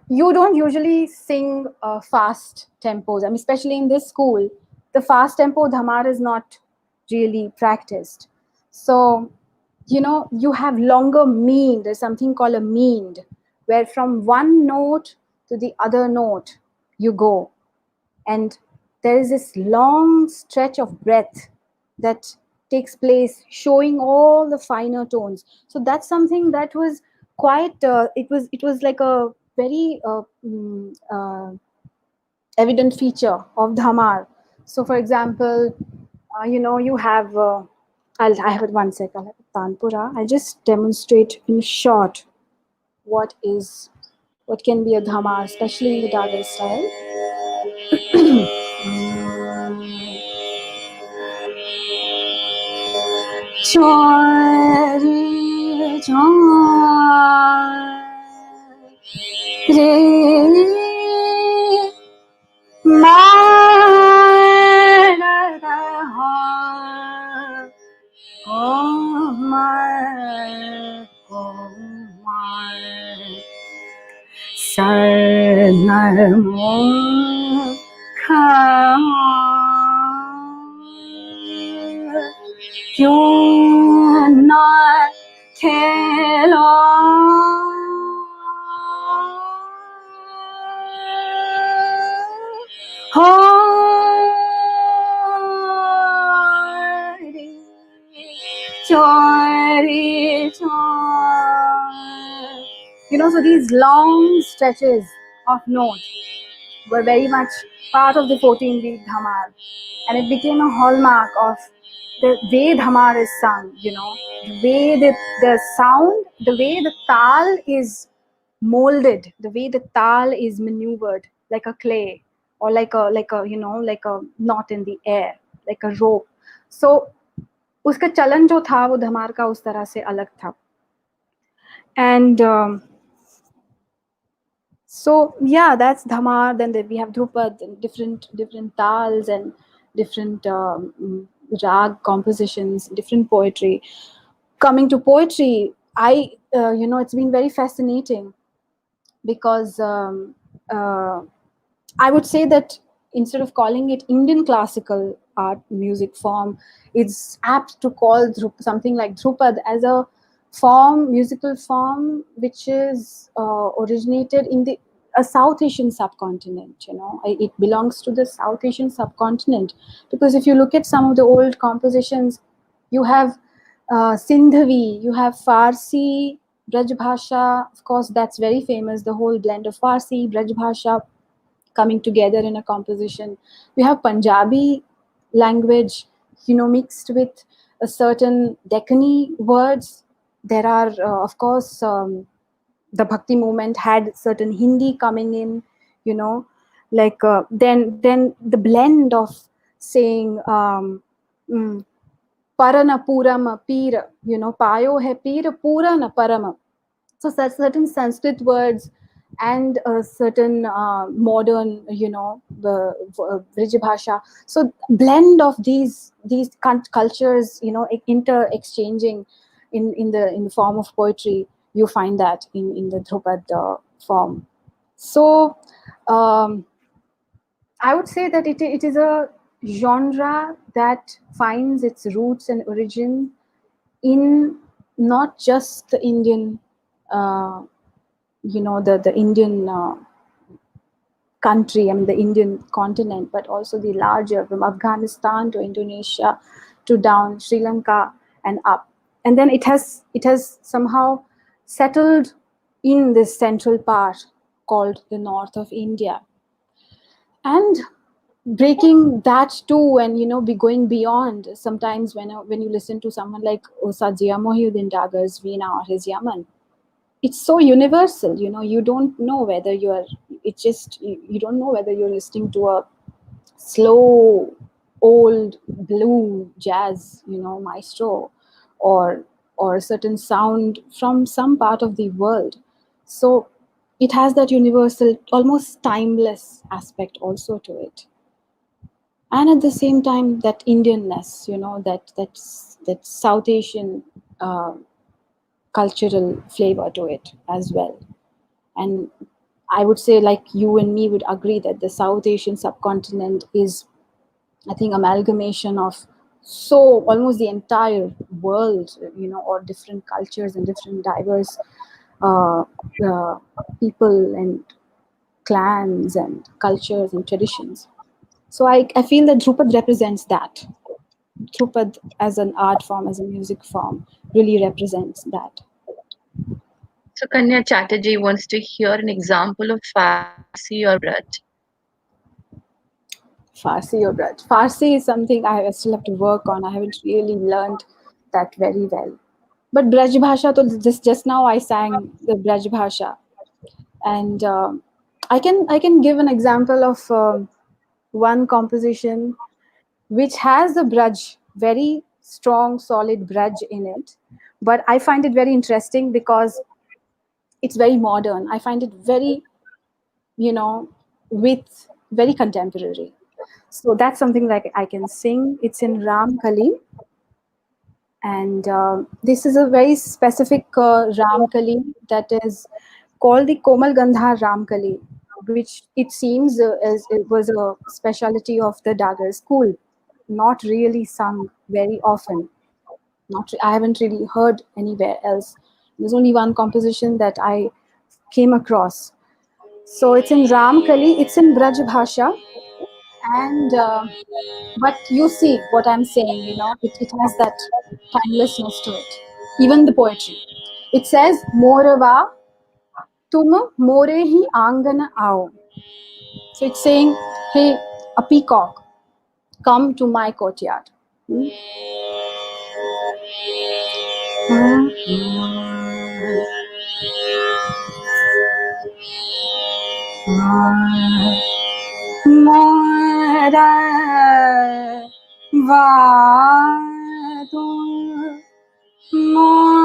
you don't usually sing fast tempos. I mean, especially in this school, the fast tempo dhamar is not really practiced. So, you have longer mean. There's something called a mean, where from one note to the other note you go, and there is this long stretch of breath that takes place, showing all the finer tones. So that's something that was quite it was like a very evident feature of dhamar. So for example, you have I have it one sec. I'll have tanpura. I'll just demonstrate in short what can be a dhamar, especially in the dagar style. Chore chore re ma ha o ma o ma sa na mo kha क्यों ना खेलो होरी चोरी चोर. So these long stretches of notes were very much part of the 14-beat dhamar, and it became a hallmark of the way dhamar is sung. The way the sound, the way the tal is molded, the way the tal is maneuvered like a clay, or like a knot in the air, like a rope. So उसका चलन जो था वो धमार का उस तरह से अलग था. And so yeah, that's dhamar. Then we have Dhrupad and different tals and different rag compositions, different poetry. Coming to poetry, it's been very fascinating because I would say that instead of calling it Indian classical art music form, it's apt to call something like Dhrupad as a musical form, which is originated in a South Asian subcontinent. It belongs to the South Asian subcontinent, because if you look at some of the old compositions, you have Sindhavi, you have Farsi, Braj Bhasha. Of course, that's very famous. The whole blend of Farsi, Braj Bhasha coming together in a composition. We have Punjabi language, mixed with a certain Deccani words. There are, of course, the Bhakti movement had certain Hindi coming in, like then the blend of saying Parana Puram Pir, Payo hai Pir Purana Parama. So certain Sanskrit words and a certain modern, the Brij Bhasha. So blend of these cultures, inter exchanging in the form of poetry. You find that in the Dhrupad form. So I would say that it is a genre that finds its roots and origin in not just the Indian, the Indian country, I mean the Indian continent, but also the larger, from Afghanistan to Indonesia to down Sri Lanka and up. And then it has somehow settled in this central part called the north of India. And breaking that too, and be going beyond. Sometimes when you listen to someone like Osajia Mohiuddin Dagar's Veena or his Yaman, it's so universal. You don't know whether you don't know whether you're listening to a slow old blue jazz maestro, or or a certain sound from some part of the world. So it has that universal, almost timeless aspect also to it. And at the same time, that Indianness, that South Asian uh, cultural flavor to it as well. And I would say, like you and me would agree, that the South Asian subcontinent is, I think, amalgamation of so almost the entire world, or different cultures and different diverse uh, uh, people and clans and cultures and traditions. So I feel that Drupad represents that. Drupad as an art form, as a music form, really represents that. So Kanya Chatterjee wants to hear an example of Farsi or Braj. Farsi or Braj. Farsi is something I still have to work on. I haven't really learned that very well. But Braj Bhasha, to just now I sang the Braj Bhasha, and I can give an example of one composition which has the Braj, very strong, solid Braj in it. But I find it very interesting because it's very modern. I find it very, with very contemporary. So that's something like I can sing. It's in Ram Kali, and this is a very specific Ram Kali that is called the Komal Gandhar Ram Kali, which it seems it was a specialty of the Dagar school, not really sung very often. I haven't really heard anywhere else. There's only one composition that I came across. So it's in Ram Kali, it's in Braj Bhasha, and but you see what I'm saying, it has that timelessness to it. Even the poetry. It says, Morava, tum more hi angana aao. So it's saying, hey, a peacock, come to my courtyard. Hmm? Mora va tu more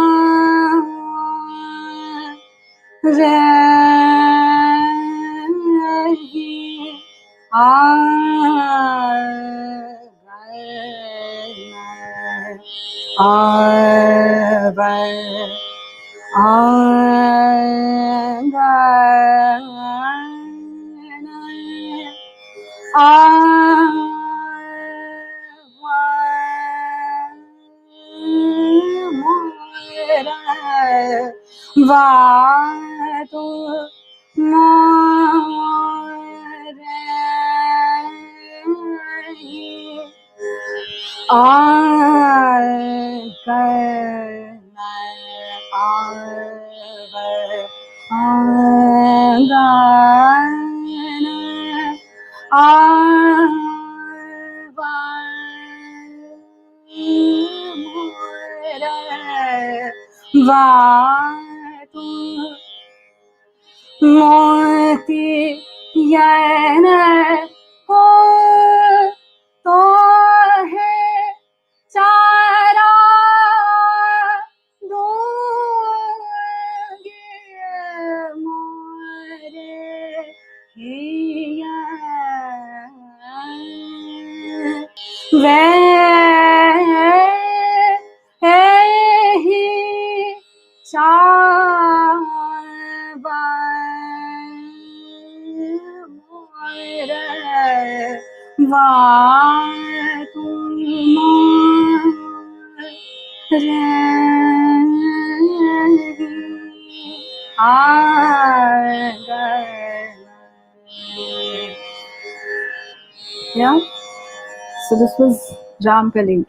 uh Va मोती यन को तो है चारा दूंगी मोरे हिया वे ही Yeah. So this was Ramkali,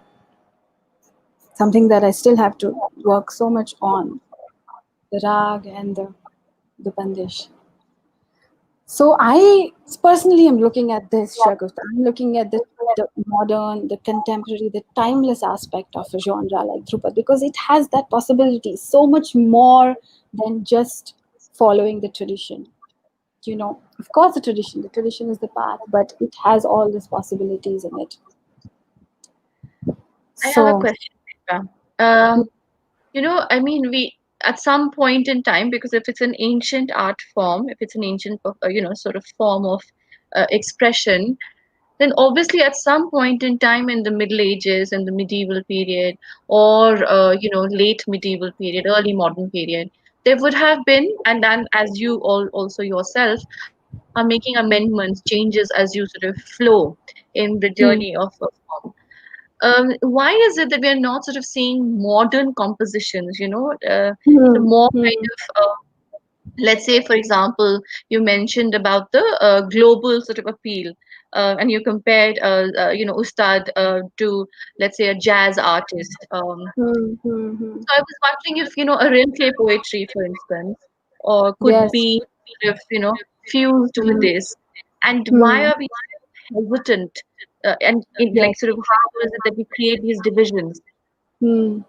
something that I still have to work so much on, the rag and the bandish. So I personally am looking at this, Shagufta. I'm looking at the modern, the contemporary, the timeless aspect of a genre like Dhrupad because it has that possibility so much more than just following the tradition. Of course, the tradition is the path, but it has all these possibilities in it. I have a So, question, Deepa. I mean, we at some point in time, because if it's an ancient art form, if it's an ancient, sort of form of expression, then obviously at some point in time in the Middle Ages, in the medieval period, or late medieval period, early modern period, there would have been, and then as you all also yourself are making amendments, changes as you sort of flow in the Hmm. journey of a form. Why is it that we are not sort of seeing modern compositions, Hmm. more kind Hmm. of, let's say, for example, you mentioned about the global sort of appeal, and you compared, Ustad to, let's say, a jazz artist. Hmm. Hmm. Hmm. So I was wondering if, a real play poetry, for instance, or could Yes. be sort of, fused with Hmm. this. And why Hmm. are we hesitant? And in like Yes. sort of how is it that we create these divisions? Hmm.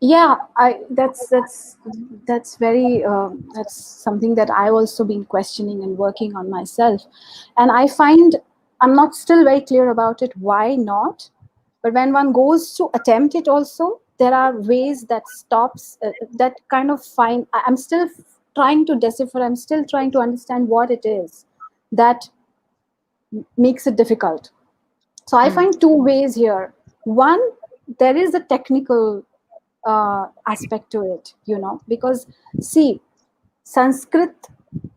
Yeah, I that's very that's something that I've also been questioning and working on myself, and I find I'm not still very clear about it. Why not? But when one goes to attempt it, also there are ways that stops that kind of find. I'm still trying to decipher. I'm still trying to understand what it is that makes it difficult. So I Hmm. find two ways here. One, there is a technical aspect to it, because see, Sanskrit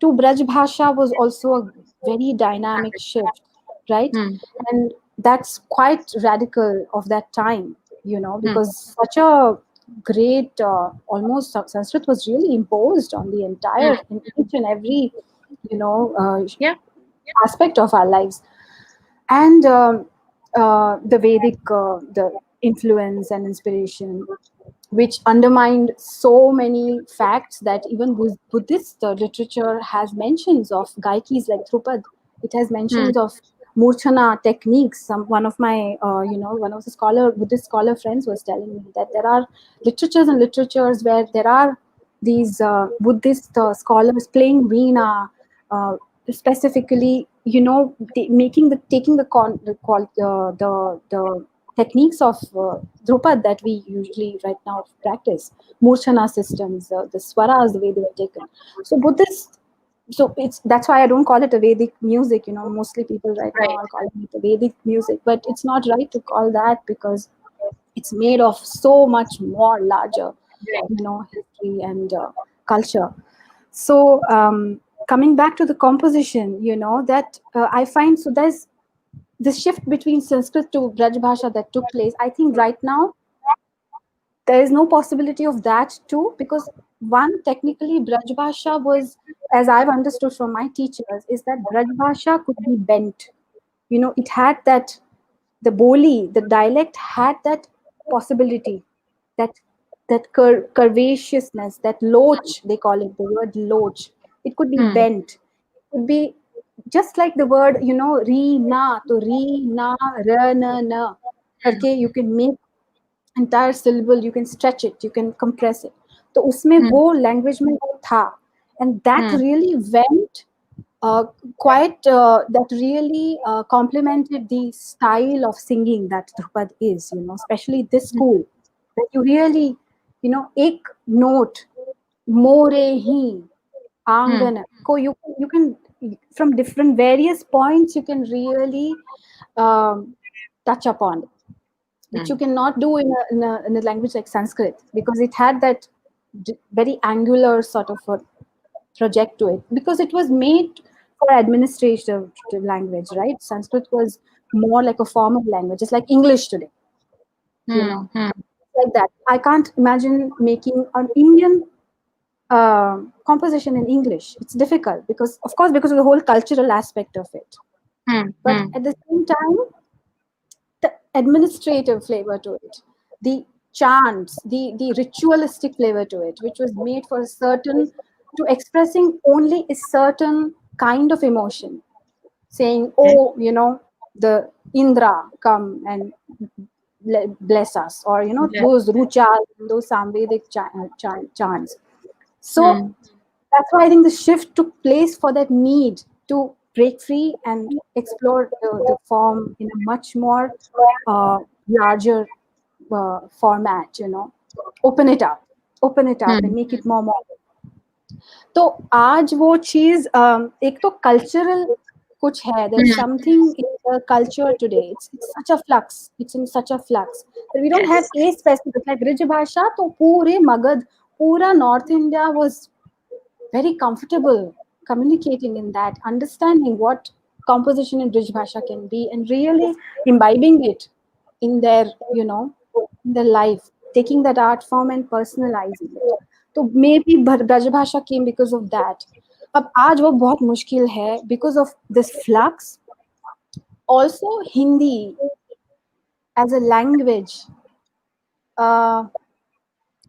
to Braj Bhasha was also a very dynamic shift, right? Hmm. And that's quite radical of that time, Hmm. because such a great, almost Sanskrit was really imposed on the Hmm. entire, in each and every, you know, uh, Yeah. aspect of our lives. And the Vedic, the influence and inspiration, which undermined so many facts that even Buddhist literature has mentions of gaikis like Dhrupad. It has Hmm. mentions of murchana techniques. One of my, one of the Buddhist scholar friends was telling me that there are literatures and literatures where there are these Buddhist scholars playing veena, uh, specifically, making the taking the techniques of Drupad that we usually right now practice, Murchana systems, the swaras, the way they were taken. So Buddhist, so it's that's why I don't call it a Vedic music. Mostly people right now Right. are calling it a Vedic music, but it's not right to call that because it's made of so much more larger, Right. history and culture. So coming back to the composition, that I find, so there's the shift between Sanskrit to Braj Bhasha that took place. I think right now there is no possibility of that too, because one, technically Braj Bhasha was, as I've understood from my teachers, is that Braj Bhasha could be bent. It had that, the Boli, the dialect had that possibility, that curvaceousness, that loach, they call it, the word loach. It could be Hmm. bent. It could be just like the word, re na, to re na ra na na. Okay, you can make entire syllable, you can stretch it, you can compress it. तो उसमें Hmm. वो language में वो था, and that Hmm. really went uh, quite that really complemented the style of singing that Dhrupad is, especially this school, that you really, एक note, more ही Hmm. आंगन को, you can from different various points you can really touch upon, which you Hmm. cannot do in a language like Sanskrit, because it had that very angular sort of a project to it, because it was made for administrative language, right? Sanskrit was more like a formal language, just like English today, you Hmm. know, Hmm. like that. I can't imagine making an Indian composition in English. It's difficult because, of course, because of the whole cultural aspect of it. Hmm. But Hmm. at the same time, the administrative flavor to it, the chants, the ritualistic flavor to it, which was made for a certain, to expressing only a certain kind of emotion, saying, oh, the Indra come and bless us, or Yeah. those ruchas, those Samvedic chants. So Hmm. that's why I think the shift took place for that need to break free and explore the form in a much more larger format. open it up, open it up, and Hmm. make it more. तो आज वो चीज एक तो cultural कुछ है, there's Hmm. something in the culture today, it's such a flux, it's in such a flux that we don't have Yes. a specific like Brij Bhasha तो पूरे मगध पूरा North India was very comfortable communicating in that, understanding what composition in Brij Bhasha can be and really imbibing it in their, you know, in their life, taking that art form and personalizing it. तो may be Brajbhasha came because of that. अब आज वो बहुत मुश्किल है because of this flux. Also Hindi as a language,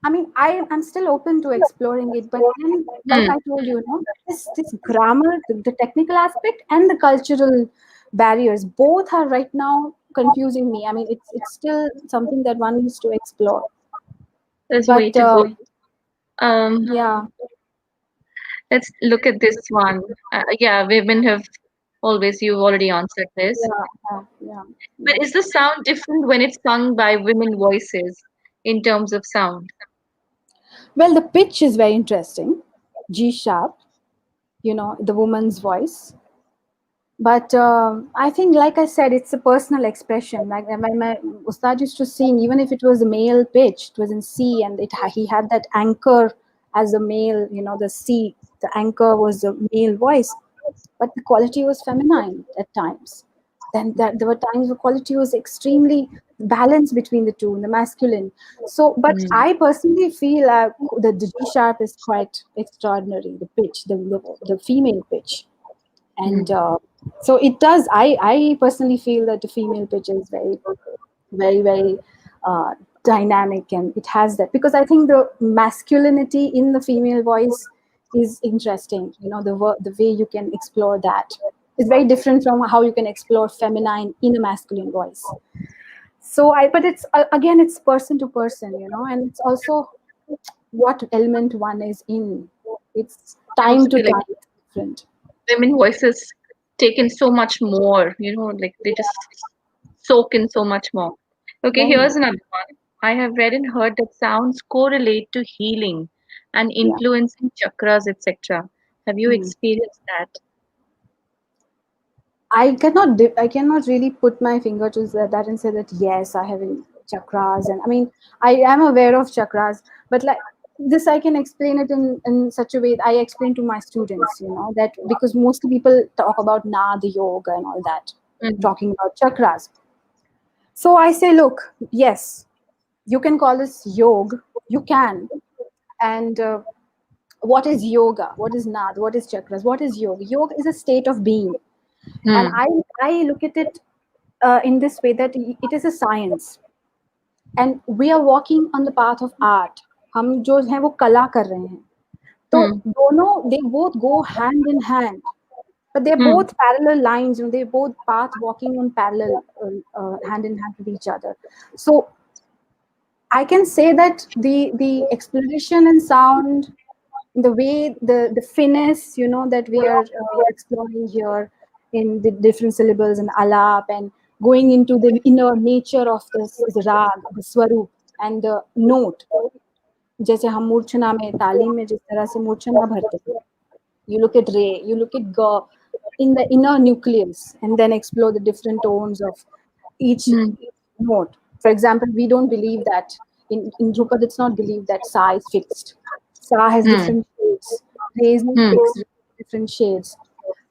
I mean, I'm still open to exploring it, but then, like Hmm. I told you, no, this grammar, the technical aspect, and the cultural barriers, both are right now confusing me. I mean, it's still something that one needs to explore. There's way But to go. Um, yeah, let's look at this one. Yeah, women have always, you've already answered this. yeah, But yeah. is the sound different when it's sung by women voices in terms of sound? Well, the pitch is very interesting. G sharp, you know, the woman's voice. But I think, like I said, it's a personal expression. Like when my ustad used to sing, even if it was a male pitch, it was in C, and he had that anchor as a male. You know, the C, the anchor was a male voice, but the quality was feminine at times. Then there were times the quality was extremely balanced between the two, the masculine. So, but Hmm. I personally feel that the G sharp is quite extraordinary. The pitch, the female pitch, and Hmm. so it does. I personally feel that the female pitch is very uh, dynamic, and it has that because I think the masculinity in the female voice is interesting. You know, the way you can explore that is very different from how you can explore feminine in a masculine voice. So I, but it's again, it's person to person, you know, and it's also what element one is in. It's I time also to feel like time different. women voices take in so much more, like they just soak in so much more. Okay, Very here's much. another one. I have read and heard that sounds correlate to healing and Yeah. influencing chakras, etc. Have you Hmm. experienced that? I cannot really put my finger to that and say that yes, I have chakras, and I mean I am aware of chakras, but like this I can explain it in such a way I explain to my students, you know, that because mostly people talk about nad yoga and all that, Mm, talking about chakras. So I say, look, yes, you can call this yoga, you can, and what is yoga? What is nad? What is chakras? What is yoga? Yoga is a state of being, and mm, I look at it in this way that it is a science, and we are walking on the path of art. हम जो है वो कला कर रहे हैं, तो mm, दोनों they both go hand in hand, but they're mm, both parallel lines, they both path walking on parallel hand in hand with each other. So I can say that the exploration and sound, the way the finesse, you know, that we are exploring here in the different syllables and alap, and going into the inner nature of this rag, the swarup, and the note. जैसे हम मूर्छना में तालीम में जिस तरह से मूर्छना भरते हैं, you look at Ray, you look at Ga in the inner nucleus, and then explore the different tones of mm, each note. For example, we don't believe that in Drupad, it's not believed that Sa is fixed. Sa has mm, different shades. Re is not mm, fixed, different shades.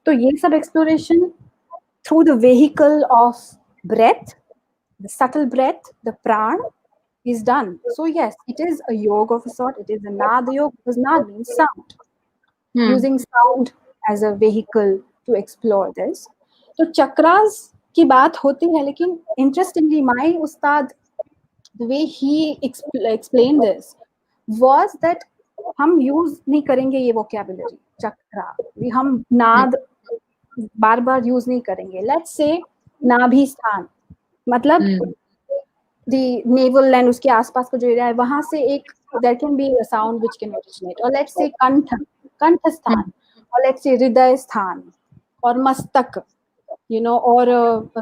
So, ये सब exploration through the vehicle of breath, the subtle breath, the pran, is done. So yes, it is a yoga of a sort. It is a nad yoga because nad means sound, mm, using sound as a vehicle to explore this. तो चक्रास की बात होती है, लेकिन interestingly my ustad, the way he explained this was that हम use नहीं करेंगे ये vocabulary चक्रा, हम mm, नाद बार बार यूज नहीं करेंगे. लेट्स से नाभि स्थान, मतलब mm, the navel and उसके आसपास का जो एरिया है वहां से एक there can be a sound which can originate, or let's say कंठ, कंठ स्थान, mm, or let's say हृदय स्थान, और मस्तक, you know, or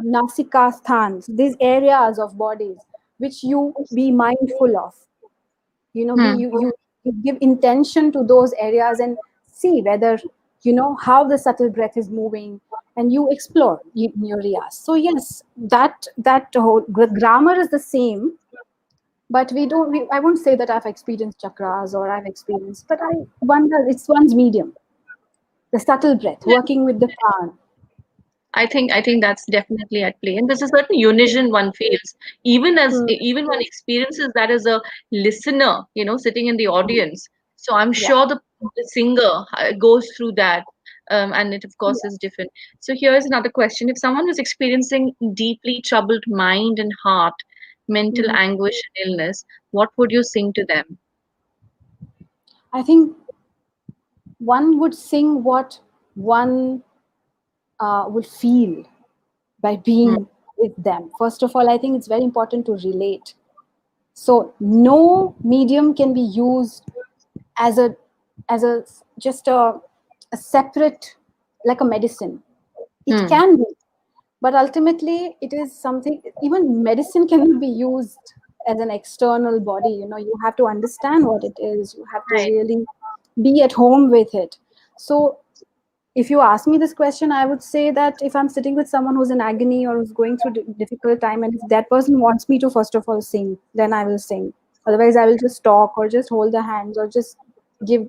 nasika sthan, these areas of bodies which you be mindful of, Be Hmm. you give intention to those areas and see whether how the subtle breath is moving, and you explore in your riyas. So yes, that whole grammar is the same, but I won't say that I've experienced chakras or I've experienced, but I wonder, it's one's medium, the subtle breath working with the pran. I think that's definitely at play, and there's a certain unison one feels, Hmm. even one experiences that as a listener, sitting in the audience. So I'm Yeah. sure the singer goes through that, and it of course is different. So here's another question: if someone was experiencing deeply troubled mind and heart, mental Mhm. anguish and illness, what would you sing to them? I think one would sing what one would feel by Hmm. being with them. First of all, I think it's very important to relate. So no medium can be used as a just a separate, like a medicine. It Hmm. can be, but ultimately it is something. Even medicine cannot be used as an external body. You have to understand what it is. You have to Right. really be at home with it. So if you ask me this question, I would say that if I'm sitting with someone who's in agony or who's going through difficult time, and if that person wants me to first of all sing, then I will sing. Otherwise, I will just talk or just hold the hands or just give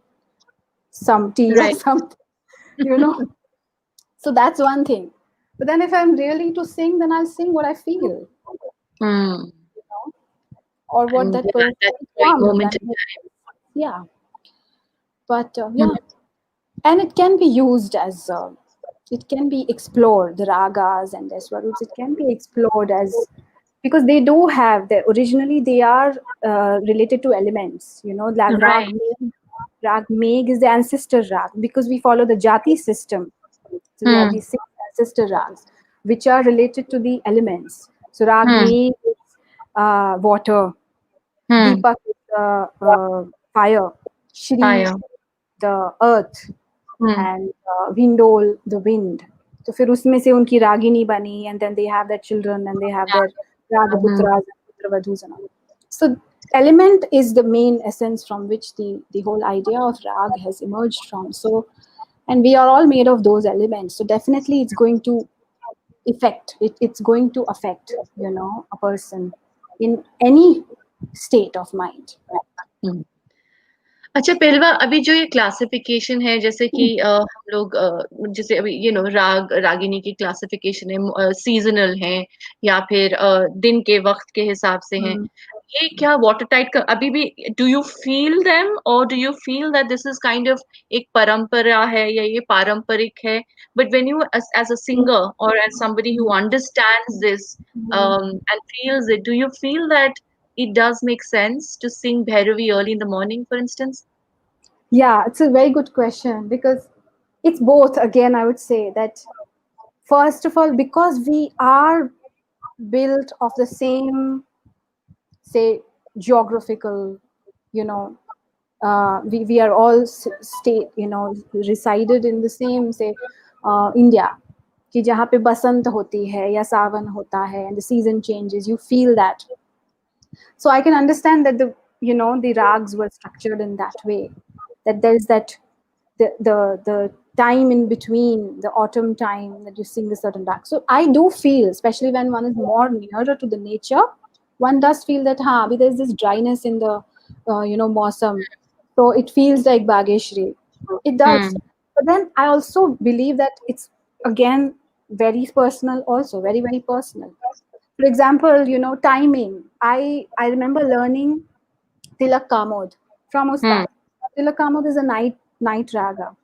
some tea or Right. something, you know. So that's one thing. But then if I'm really to sing, then I'll sing what I feel, Hmm. or what And that yeah, person that right wants. moment And in yeah, but time. yeah, and it can be used as it can be explored, the ragas and the swarups, it can be explored as, because they do have the originally they are related to elements, like Right. rag meg is the ancestor rag, because we follow the jati system. So we have Hmm. these six ancestor rags which are related to the elements. So rag Hmm. meg is water, Hmm. deepak is fire, shri Fire. the earth, Hmm. and Vindol, the wind. तो फिर उसमें से उनकी रागिनी बनी, and then they have their children and they have their Hmm. ragaputras and putravadhus and all. So element is the main essence from which the whole idea of rag has emerged from. So, and we are all made of those elements. So definitely it's going to it's going to affect, a person in any state of mind. Hmm. अच्छा पहलवा अभी जो ये classification है जैसे कि हम लोग जैसे अभी राग रागिनी की क्लासिफिकेशन है सीजनल है या फिर दिन के वक्त के हिसाब से हैं Mm. ये क्या वाटर टाइट का अभी भी डू यू फील देम और do you feel that this is kind of एक परंपरा है या ये पारंपरिक है but when you as a singer और as somebody who understands this and feels it, do you feel that it does make sense to sing Bhairavi early in the morning, for instance? Yeah, it's a very good question, because it's both. Again, I would say that first of all, because we are built of the same, say, geographical, you know, we are all state, resided in the same, say, India, कि जहाँ पे बसंत होती है या सावन होता है, and the season changes, you feel that. So I can understand that the rags were structured in that way, that there's that the time in between the autumn time that you sing the certain rag. So I do feel, especially when one is more nearer to the nature, one does feel that there's this dryness in the Mosam, so it feels like Bageshri. It does. Hmm. But then I also believe that it's again very personal, also very, very personal. For example, timing. I remember learning Tilak Kamod from Hmm. Ustad. Tilak Kamod is a night raga,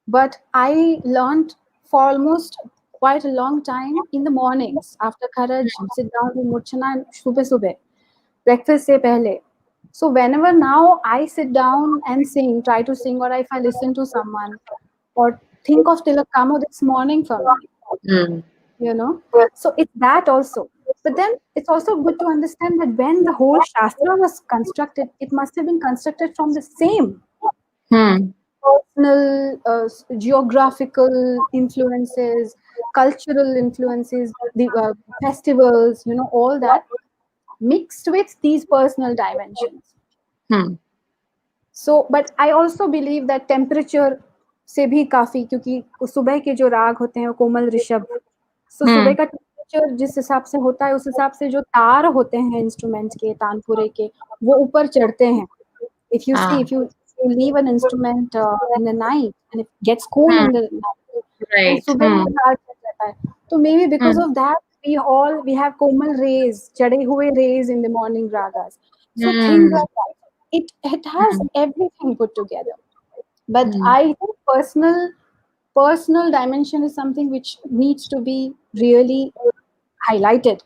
but I learned for almost quite a long time in the mornings after Kharaj, sit down with Murchana and subah subah, breakfast se pehle. So whenever now I sit down and sing, try to sing, or if I listen to someone or think of Tilak Kamod, it's morning for me, Hmm. you know. So it's that also. But then it's also good to understand that when the whole Shastra was constructed, it must have been constructed from the same Hmm. personal, geographical influences, cultural influences, the festivals, all that mixed with these personal dimensions. Hmm. So but I also believe that temperature से भी काफी, क्योंकि सुबह के जो राग होते हैं वो कोमल ऋषभ, सो सुबह Hmm. का टेम्परेचर जिस हिसाब से होता है उस हिसाब से जो तार होते हैं इंस्ट्रूमेंट के, तानपुरे के, वो ऊपर चढ़ते हैं. If you see, Ah. if you leave an instrument in the night and it gets cool Hmm. in the night, then Right. सुबह Hmm. में तार चढ़ जाता है. तो maybe because Hmm. of that we have komal rays, चढ़े हुए rays in the morning ragas. So things Hmm. like that. It has Hmm. everything put together. But Hmm. I think personal dimension is something which needs to be really highlighted,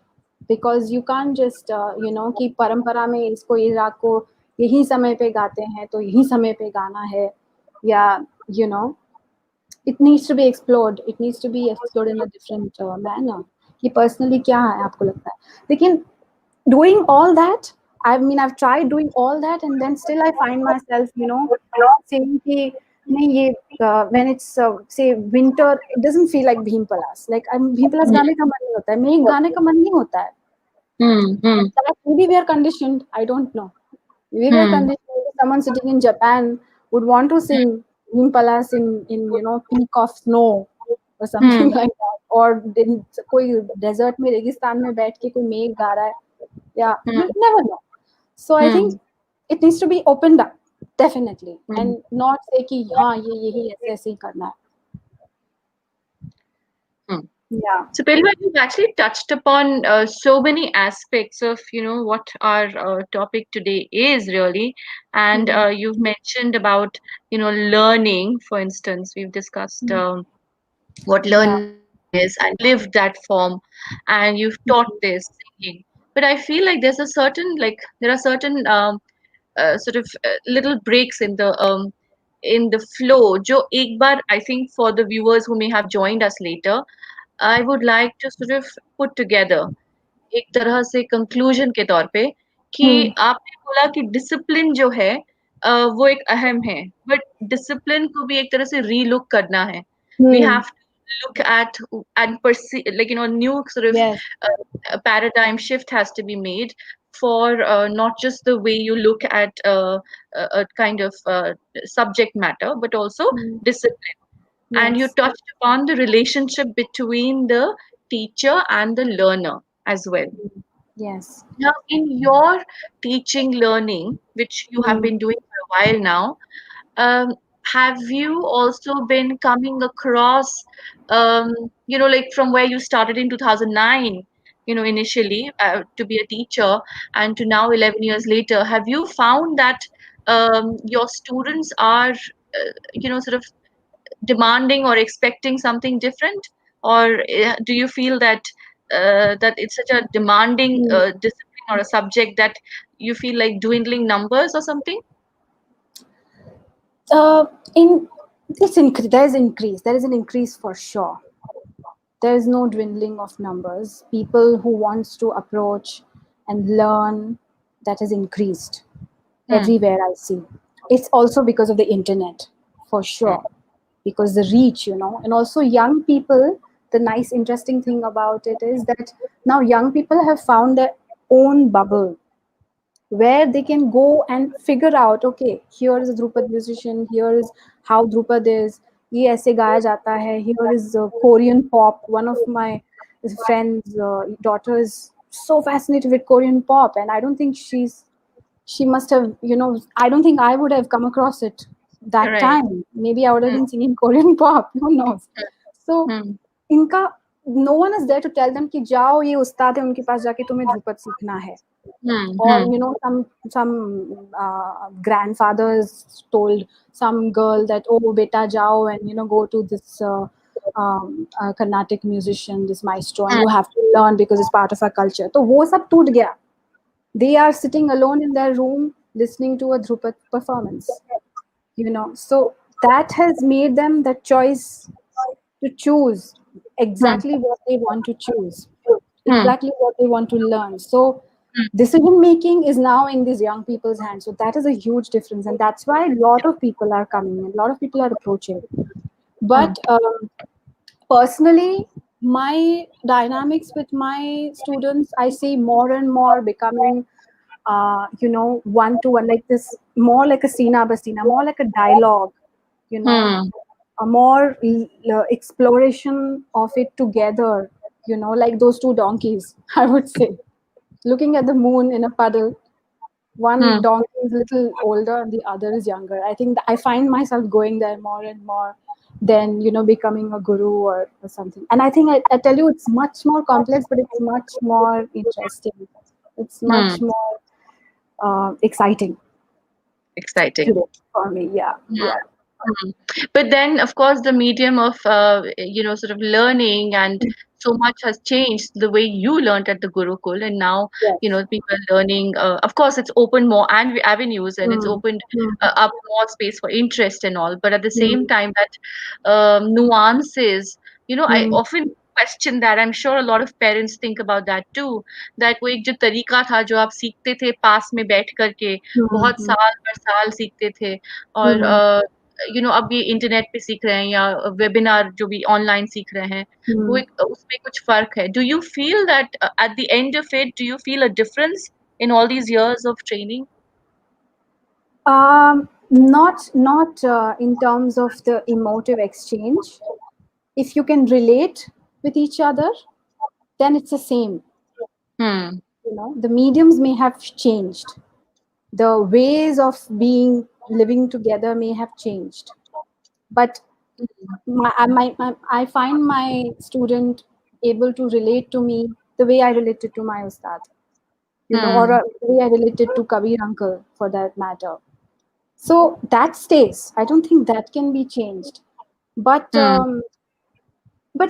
because you can't just कि परंपरा में इसको ये राग को यही समय पे गाते हैं तो यही समय पे गाना है, या you know it needs to be explored, it needs to be explored in a different manner, कि personally क्या है आपको लगता है. लेकिन doing all that, I mean, I've tried doing all that, and then still I find myself, saying कि नहीं ये when it's say winter, it doesn't feel like Bhim Palas. Like Bhim Palas गाने का मन नहीं होता है, मेघ गाने का मन नहीं होता है. Hmm. Hmm. That maybe we are conditioned. I don't know. Maybe we are Hmm. conditioned. Maybe someone sitting in Japan would want to sing Bhim Palas in peak of snow or something Hmm. like that. Or दिन कोई desert में रेगिस्तान में बैठ के कोई मेघ गा रहा है. Yeah, Hmm. you never know. So I Hmm. think it needs to be opened up, definitely, Hmm. and not say कि हाँ ये यही ऐसे ऐसे ही करना है. Hmm. Yeah. So, Pelva, you've actually touched upon so many aspects of, what our topic today is really, and Mm. you've mentioned about, learning. For instance, we've discussed Mm. what Yeah. learning is, and you've lived that form, and you've taught this singing. But I feel like there are certain sort of little breaks in the flow. Jo ek baar, I think for the viewers who may have joined us later, I would like to sort of put together एक तरह से conclusion के तौर पे कि Hmm. आपने बोला कि डिसिप्लिन जो है वो एक अहम है बट डिसिप्लिन को भी एक तरह से रीलुक करना है we Hmm. Have to look at and perceive like new sort of Yes. paradigm shift has to be made for not just the way you look at a kind of subject matter but also Hmm. discipline and you Yes. touched upon the relationship between the teacher and the learner as well. Hmm. Yes. Now, in your teaching learning, which you have Hmm. been doing for a while now, have you also been coming across, like from where you started in 2009, initially to be a teacher, and to now 11 years later, have you found that your students are, sort of demanding or expecting something different, or do you feel that that it's such a demanding Hmm. discipline or a subject that you feel like dwindling numbers or something? In this increase, there is increase. There is an increase for sure. There is no dwindling of numbers. People who wants to approach and learn, that has increased Hmm. everywhere I see. It's also because of the internet, for Hmm. sure, because the reach, and also young people. The nice, interesting thing about it is that now young people have found their own bubble where they can go and figure out, okay, here is a Dhrupad musician, here is how Dhrupad is, ye aise gaya jata hai, here is Korean pop. One of my friends daughter is so fascinated with Korean pop, and I don't think she must have, I don't think I would have come across it that Right. time. Maybe I would have Hmm. been singing Korean pop, who knows. So Hmm. इनका, no one is there to tell them कि जाओ ये उस्ताद है उनके पास जाके तुम्हें ध्रुपद सीखना है. Hmm. Or Hmm. some grandfathers told some girl that, oh beta jao and go to this Carnatic musician, this maestro, and Hmm. you have to learn because it's part of our culture. तो वो सब टूट गया. They are sitting alone in their room listening to a Dhrupad performance. So that has made them the choice to choose Hmm. exactly what they want to choose, Hmm. exactly what they want to learn. So Hmm. decision making is now in these young people's hands. So that is a huge difference, and that's why a lot of people are coming and a lot of people are approaching. Hmm. But personally, my dynamics with my students, I see more and more becoming, one to one, like this. more like a sina basina, more like a dialogue, you know, Hmm. a more exploration of it together, you know, like those two donkeys, I would say, looking at the moon in a puddle. One Hmm. donkey is a little older and the other is younger. I think that I find myself going there more and more than, you know, becoming a guru or something. And I think I tell you, it's much more complex, but it's much more interesting. It's Hmm. much more exciting Exciting. today for me. Yeah, yeah. Mhm. But then, of course, the medium of sort of learning and so much has changed the way you learned at the Gurukul, and now Yes. people are learning. Of course, it's opened more and avenues, and it's Mm, opened mm, up more space for interest and all. But at the same mm, time, that nuances, I mm, often question that. I'm sure a lot of parents think about that too. That वो एक जो तरीका था जो आप सीखते थे पास में बैठ करके mm, बहुत साल पर साल सीखते थे और mm, अब ये इंटरनेट पे सीख रहे हैं या वेबिनार जो भी ऑनलाइन सीख रहे हैं वो mm. एक उसमें कुछ फर्क है do you feel that at the end of it do you feel a difference in all these years of training? Not in terms of the emotive exchange. If you can relate with each other, then it's the same. Hmm. You know, the mediums may have changed. The ways of being living together may have changed. But I find my student able to relate to me the way I related to my ustad, you know, or Hmm. the way I related to Kabir uncle for that matter. So that stays. I don't think that can be changed. But Hmm.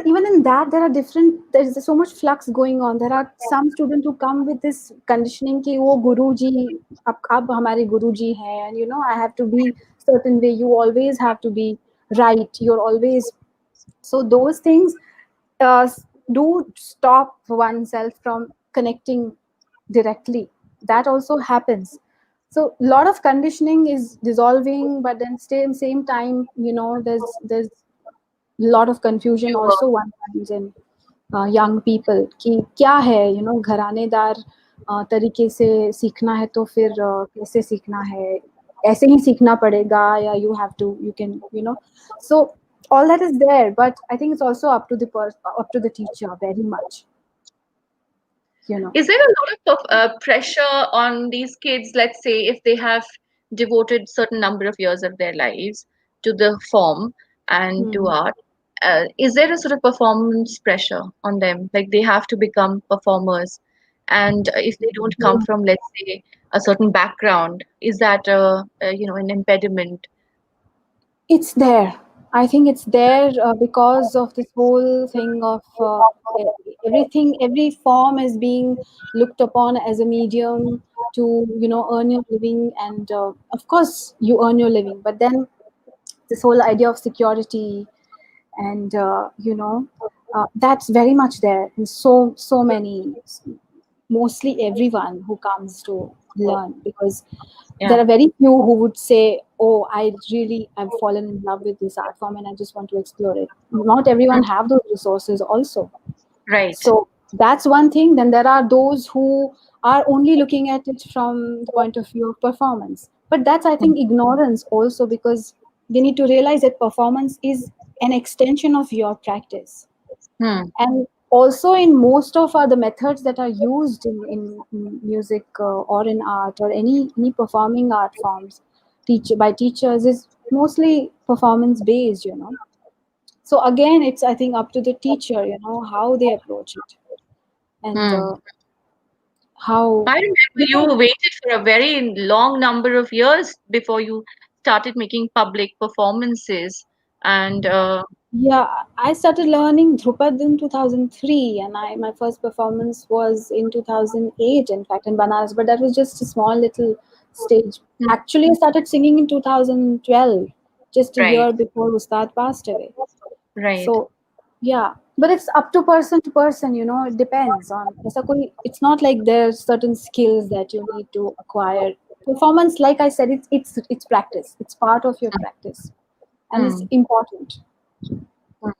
even in that, there are different. There's so much flux going on. There are some students who come with this conditioning कि वो गुरुजी अब हमारे गुरुजी हैं, and you know I have to be certain way. You always have to be right. You're always so those things uh, do stop oneself from connecting directly. That also happens. So a lot of conditioning is dissolving, but then same time, you know, there's lot of confusion Sure. also one finds in young people कि क्या है, you know, घरानेदार तरीके से सीखना है तो फिर कैसे सीखना है, ऐसे ही सीखना पड़ेगा या you have to, you can, you know. So all that is there, but I think it's also up to the up to the teacher very much, you know. Is there a lot of pressure on these kids, let's say, if they have devoted certain number of years of their lives to the form and to Hmm. art? Is there a sort of performance pressure on them? Like they have to become performers, and if they don't come from, let's say, a certain background, is that an impediment? It's there. I think it's there because of this whole thing of everything, every form is being looked upon as a medium to, you know, earn your living. And of course, you earn your living. But then this whole idea of security and, that's very much there in so many, mostly everyone who comes to learn, because Yeah. there are very few who would say, oh, I've fallen in love with this art form and I just want to explore it. Not everyone Mm. have those resources also. Right. So that's one thing. Then there are those who are only looking at it from the point of view of performance, but that's, I Mm. think, ignorance also, because they need to realize that performance is an extension of your practice. Hmm. And also in most of the methods that are used in music or in art or any performing art forms by teachers is mostly performance based, you know. So again, it's, I think, up to the teacher, you know, how they approach it. And Hmm. how, I remember because you waited for a very long number of years before you started making public performances. And yeah, I started learning Dhrupad in 2003, and my first performance was in 2008, in fact, in Banaras, but that was just a small little stage. hmm, Actually, I started singing in 2012, just a right, year before Ustad passed away. right. So, yeah, but it's up to person, you know, it depends on. It's not like there's certain skills that you need to acquire. Performance, like I said, it's practice, it's part of your practice, and it's Hmm, important. hmm,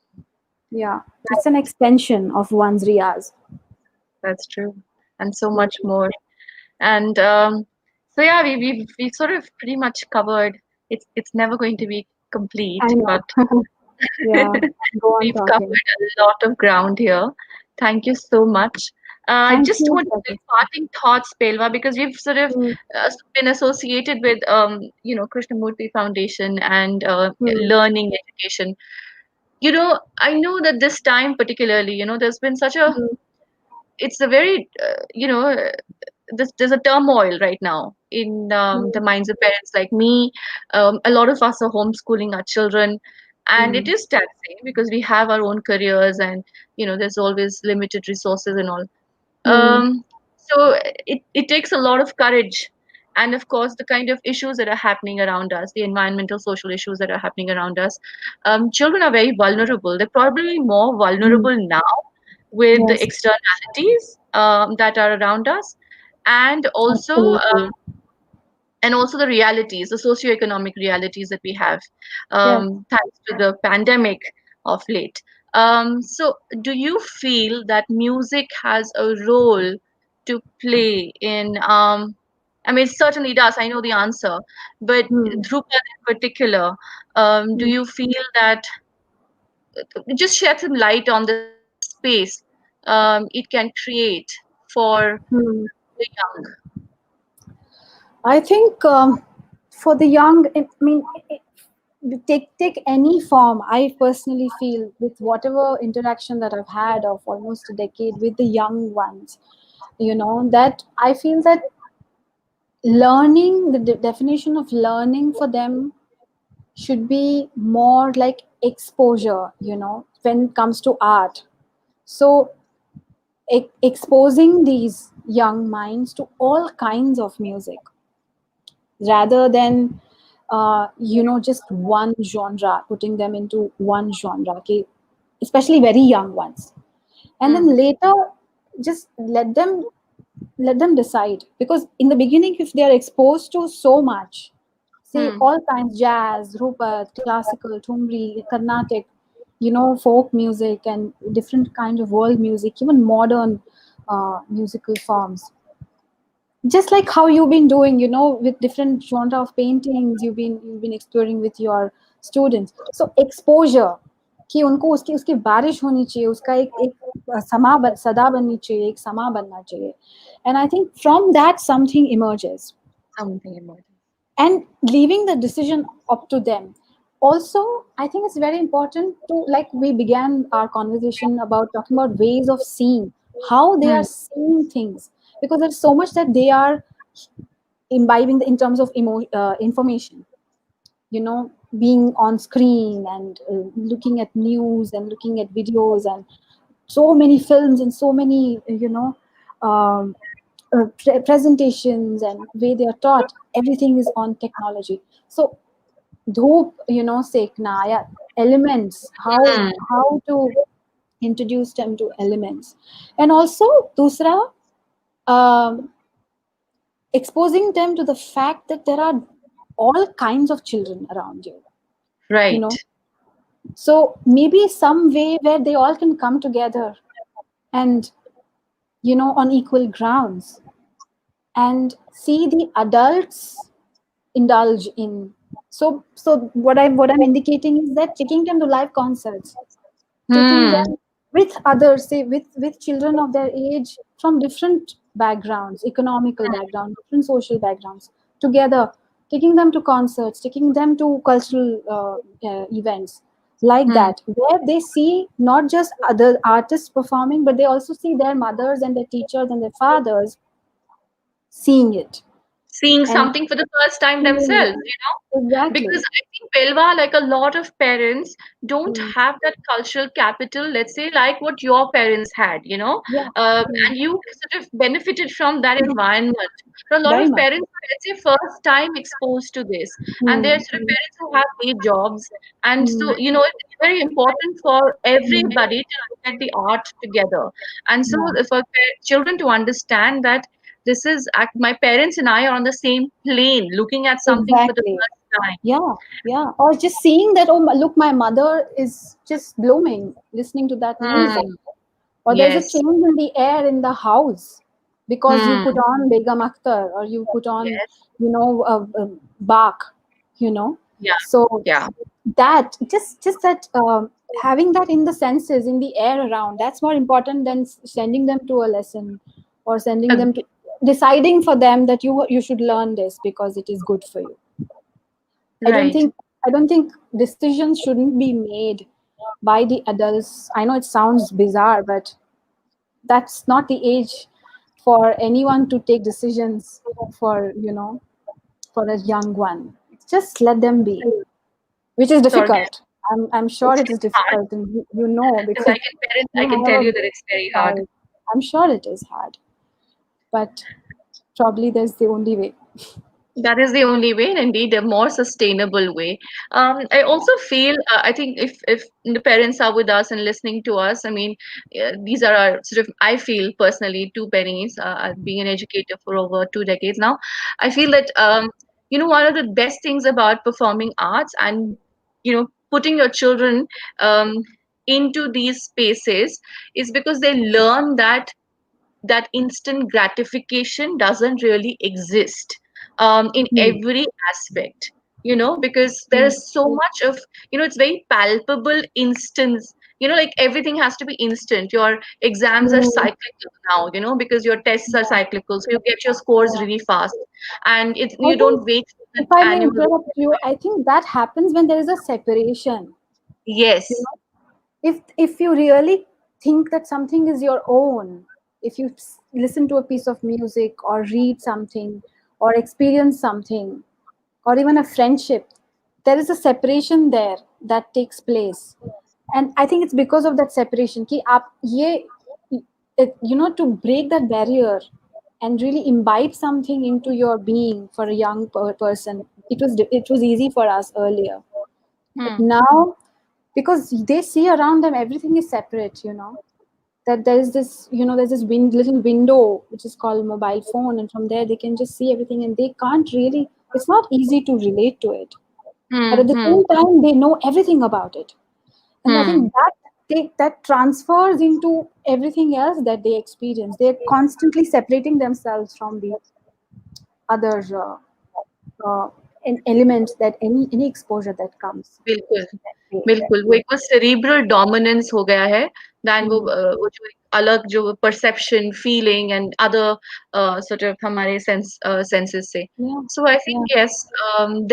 Yeah, it's an extension of one's riyaz. that's true. And so much Mm. more. And So yeah, we sort of pretty much covered. It's never going to be I complete, know. but Yeah, go on we've covered talking. a lot of ground here. Thank you so much. I Thank just you want for to this. parting thoughts, Pelva, because we've sort of Mm, been associated with Krishnamurti Foundation and mm, learning education. I know that this time particularly, there's been such a mm, it's a very there's a turmoil right now in the mm, minds of parents like me. A lot of us are homeschooling our children, and it mm, is taxing because we have our own careers, and there's always limited resources and all. mm, So it takes a lot of courage, and of course the kind of issues that are happening around us, the environmental social issues that are happening around us. Children are very vulnerable. They're probably more mm. vulnerable now with the Yes, externalities that are around us, and also absolutely. the realities, the socioeconomic realities that we have, Yes. thanks to the pandemic of late. So, do you feel that music has a role to play in? I mean, it certainly does. I know the answer, but Mm, Drupad in particular, do mm, you feel that just shed some light on the space it can create for mm. the young? I think for the young, I mean, take any form. I personally feel with whatever interaction that I've had of almost a decade with the young ones, that I feel that learning, the definition of learning for them should be more like exposure, when it comes to art. So exposing these young minds to all kinds of music rather than just one genre, putting them into one genre, okay, especially very young ones, and then Hmm. later just let them decide, because in the beginning if they are exposed to so much, say Hmm. all kinds, jazz, Dhrupad, classical, Thumri, Carnatic, folk music and different kind of world music, even modern musical forms, just like how you've been doing, with different genre of paintings, you've been exploring with your students. So exposure, कि उनको उसकी उसकी बारिश होनी चाहिए, उसका एक सदा बननी चाहिए, एक समा बनना चाहिए, and I think from that something emerges, Something about it. and leaving the decision up to them. Also, I think it's very important to, like we began our conversation about talking about ways of seeing, how they are Hmm. seeing things, because there's so much that they are imbibing in terms of information, being on screen and looking at news and looking at videos and so many films and so many um, presentations and way they are taught, everything is on technology. So dhoop, sekna, yeah, elements, Hmm. how to introduce them to elements, and also dusra, um, exposing them to the fact that there are all kinds of children around you, you Right. know so maybe some way where they all can come together and, on equal grounds, and see the adults indulge in. So what I'm indicating is that taking them to live concerts, taking Hmm. them with others, say with children of their age from different backgrounds, economical background, different social backgrounds, together, taking them to concerts, taking them to cultural events like Hmm. that, where they see not just other artists performing, but they also see their mothers and their teachers and their fathers seeing it Seeing and something for the first time seeing it. themselves, because Exactly. I think Pelva, like a lot of parents, don't Mm. have that cultural capital, let's say, like what your parents had, Yeah. Mm. and you sort of benefited from that environment. But a lot Very of much. parents are, let's say, first time exposed to this, and they're Mm. sort of parents who have day jobs, and Mm. so it's very important for Mm. everybody to look at the art together, and so Yeah. for children to understand that my parents and I are on the same plane looking at something for the Exactly. first time. Yeah, yeah. Or just seeing that, oh, look, my mother is just blooming listening to that music. Hmm. Or there's a Yes. change in the air in the house. because you Hmm. put on Begum Akhtar or you put on, Yes. Bach, you know. Yeah. So Yeah. that just that having that in the senses, in the air around, that's more important than sending them to a lesson or sending them to Agree. deciding for them that you should learn this because it is good for you. I don't Right. think I don't think decisions shouldn't be made by the adults. I know it sounds bizarre, but that's not the age for anyone to take decisions for, for a young one. Just let them be, which is Sorry. difficult. I'm sure It's it is hard. difficult, and you know As because I can parent, I you can have tell a you that big it's very hard. child. I'm sure it is hard, but probably there's the only way. That is the only way, and indeed a more sustainable way. I also feel, I think if the parents are with us and listening to us, I mean, these are our sort of, I feel personally, two pennies, being an educator for over 2 decades now, I feel that, one of the best things about performing arts and, putting your children um, into these spaces is because they learn that instant gratification doesn't really exist in Hmm. every aspect, because there Hmm. is so much of, it's very palpable instance, like everything has to be instant. Your exams are Hmm. cyclical now, because your tests are Yeah, cyclical, so you get your scores yeah. really fast, and I you don't think, wait for if the I may annual. interrupt you, I think that happens when there is a separation. You Yes. know, if you really think that something is your own, if you listen to a piece of music or read something or experience something or even a friendship, there is a separation there that takes place. And I think it's because of that separation ki aap ye to break that barrier and really imbibe something into your being for a young person. It was easy for us earlier, but Hmm. now, because they see around them everything is separate, that there's this little window which is called mobile phone, and from there they can just see everything, and they can't really, it's not easy to relate to it, but Hmm. at the Hmm. same time they know everything about it. And I Hmm. think that transfers into everything else that they experience. They're constantly separating themselves from the other uh, elements, that any exposure that comes बिल्कुल that बिल्कुल वो एक वो cerebral dominance हो गया है than Hmm. वो जो एक अलग जो perception feeling and other sort of हमारे senses से. Yeah, So I yeah, think yes,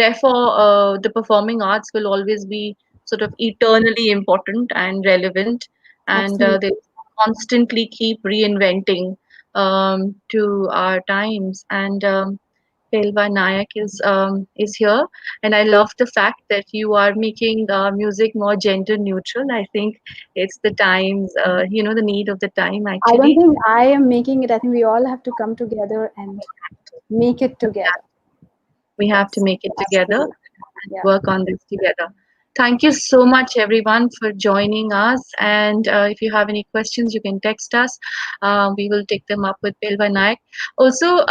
therefore the performing arts will always be sort of eternally important and relevant, and they absolutely. constantly keep reinventing to our times. And Pelva Naik is here, and I love the fact that you are making music more gender neutral. I think it's the times, the need of the time I don't actually. think I am making it. I think we all have to come together and make it together. We have to Yes, make it together absolutely. and Yeah. work on this together. Thank you so much, everyone, for joining us. And if you have any questions, you can text us. We will take them up with Pelva Naik. Also,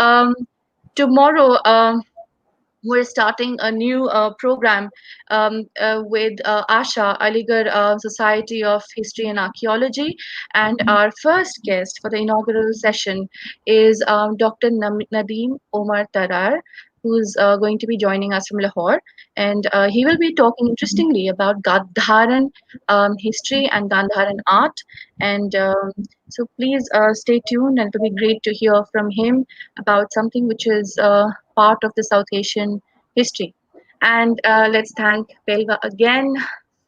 tomorrow. We're starting a new program with ASHA, Aligarh Society of History and Archaeology. And Mhm. our first guest for the inaugural session is Dr. Nadeem Omar Tarar, who's going to be joining us from Lahore. And he will be talking interestingly about Gandharan history and Gandharan art. And so please stay tuned, and it'll be great to hear from him about something which is part of the South Asian history. And let's thank Pelva again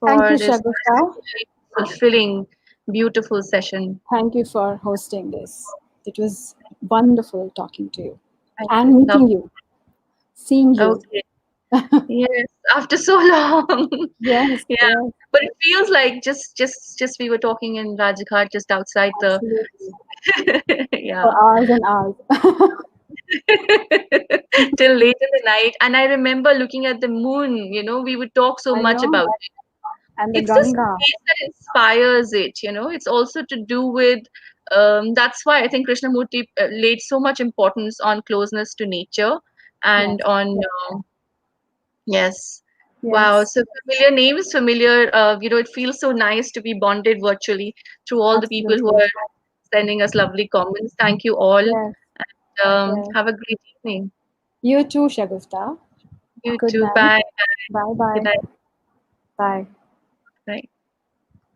Thank you, for this Shagufa. very fulfilling, beautiful session. Thank you for hosting this. It was wonderful talking to you Thank and you. Love. meeting you, seeing you. Okay. Yes, after so long. Yes, Yeah, yes, but it feels like just we were talking in Rajghat, just outside the. absolutely. For Yeah. hours and hours. Till late in the night. And I remember looking at the moon, we would talk so I much know. about it. And the It's the Ganga. space that inspires it, it's also to do with, that's why I think Krishnamurti laid so much importance on closeness to nature and Yes, on, yes. Wow. yes, So familiar names, familiar, it feels so nice to be bonded virtually through all the people who absolutely. are sending us lovely comments. Thank you all. Yes. Okay. have a great evening. You too, Shagufta. You Good too. night. Bye. Bye Good bye. night. Bye. Bye.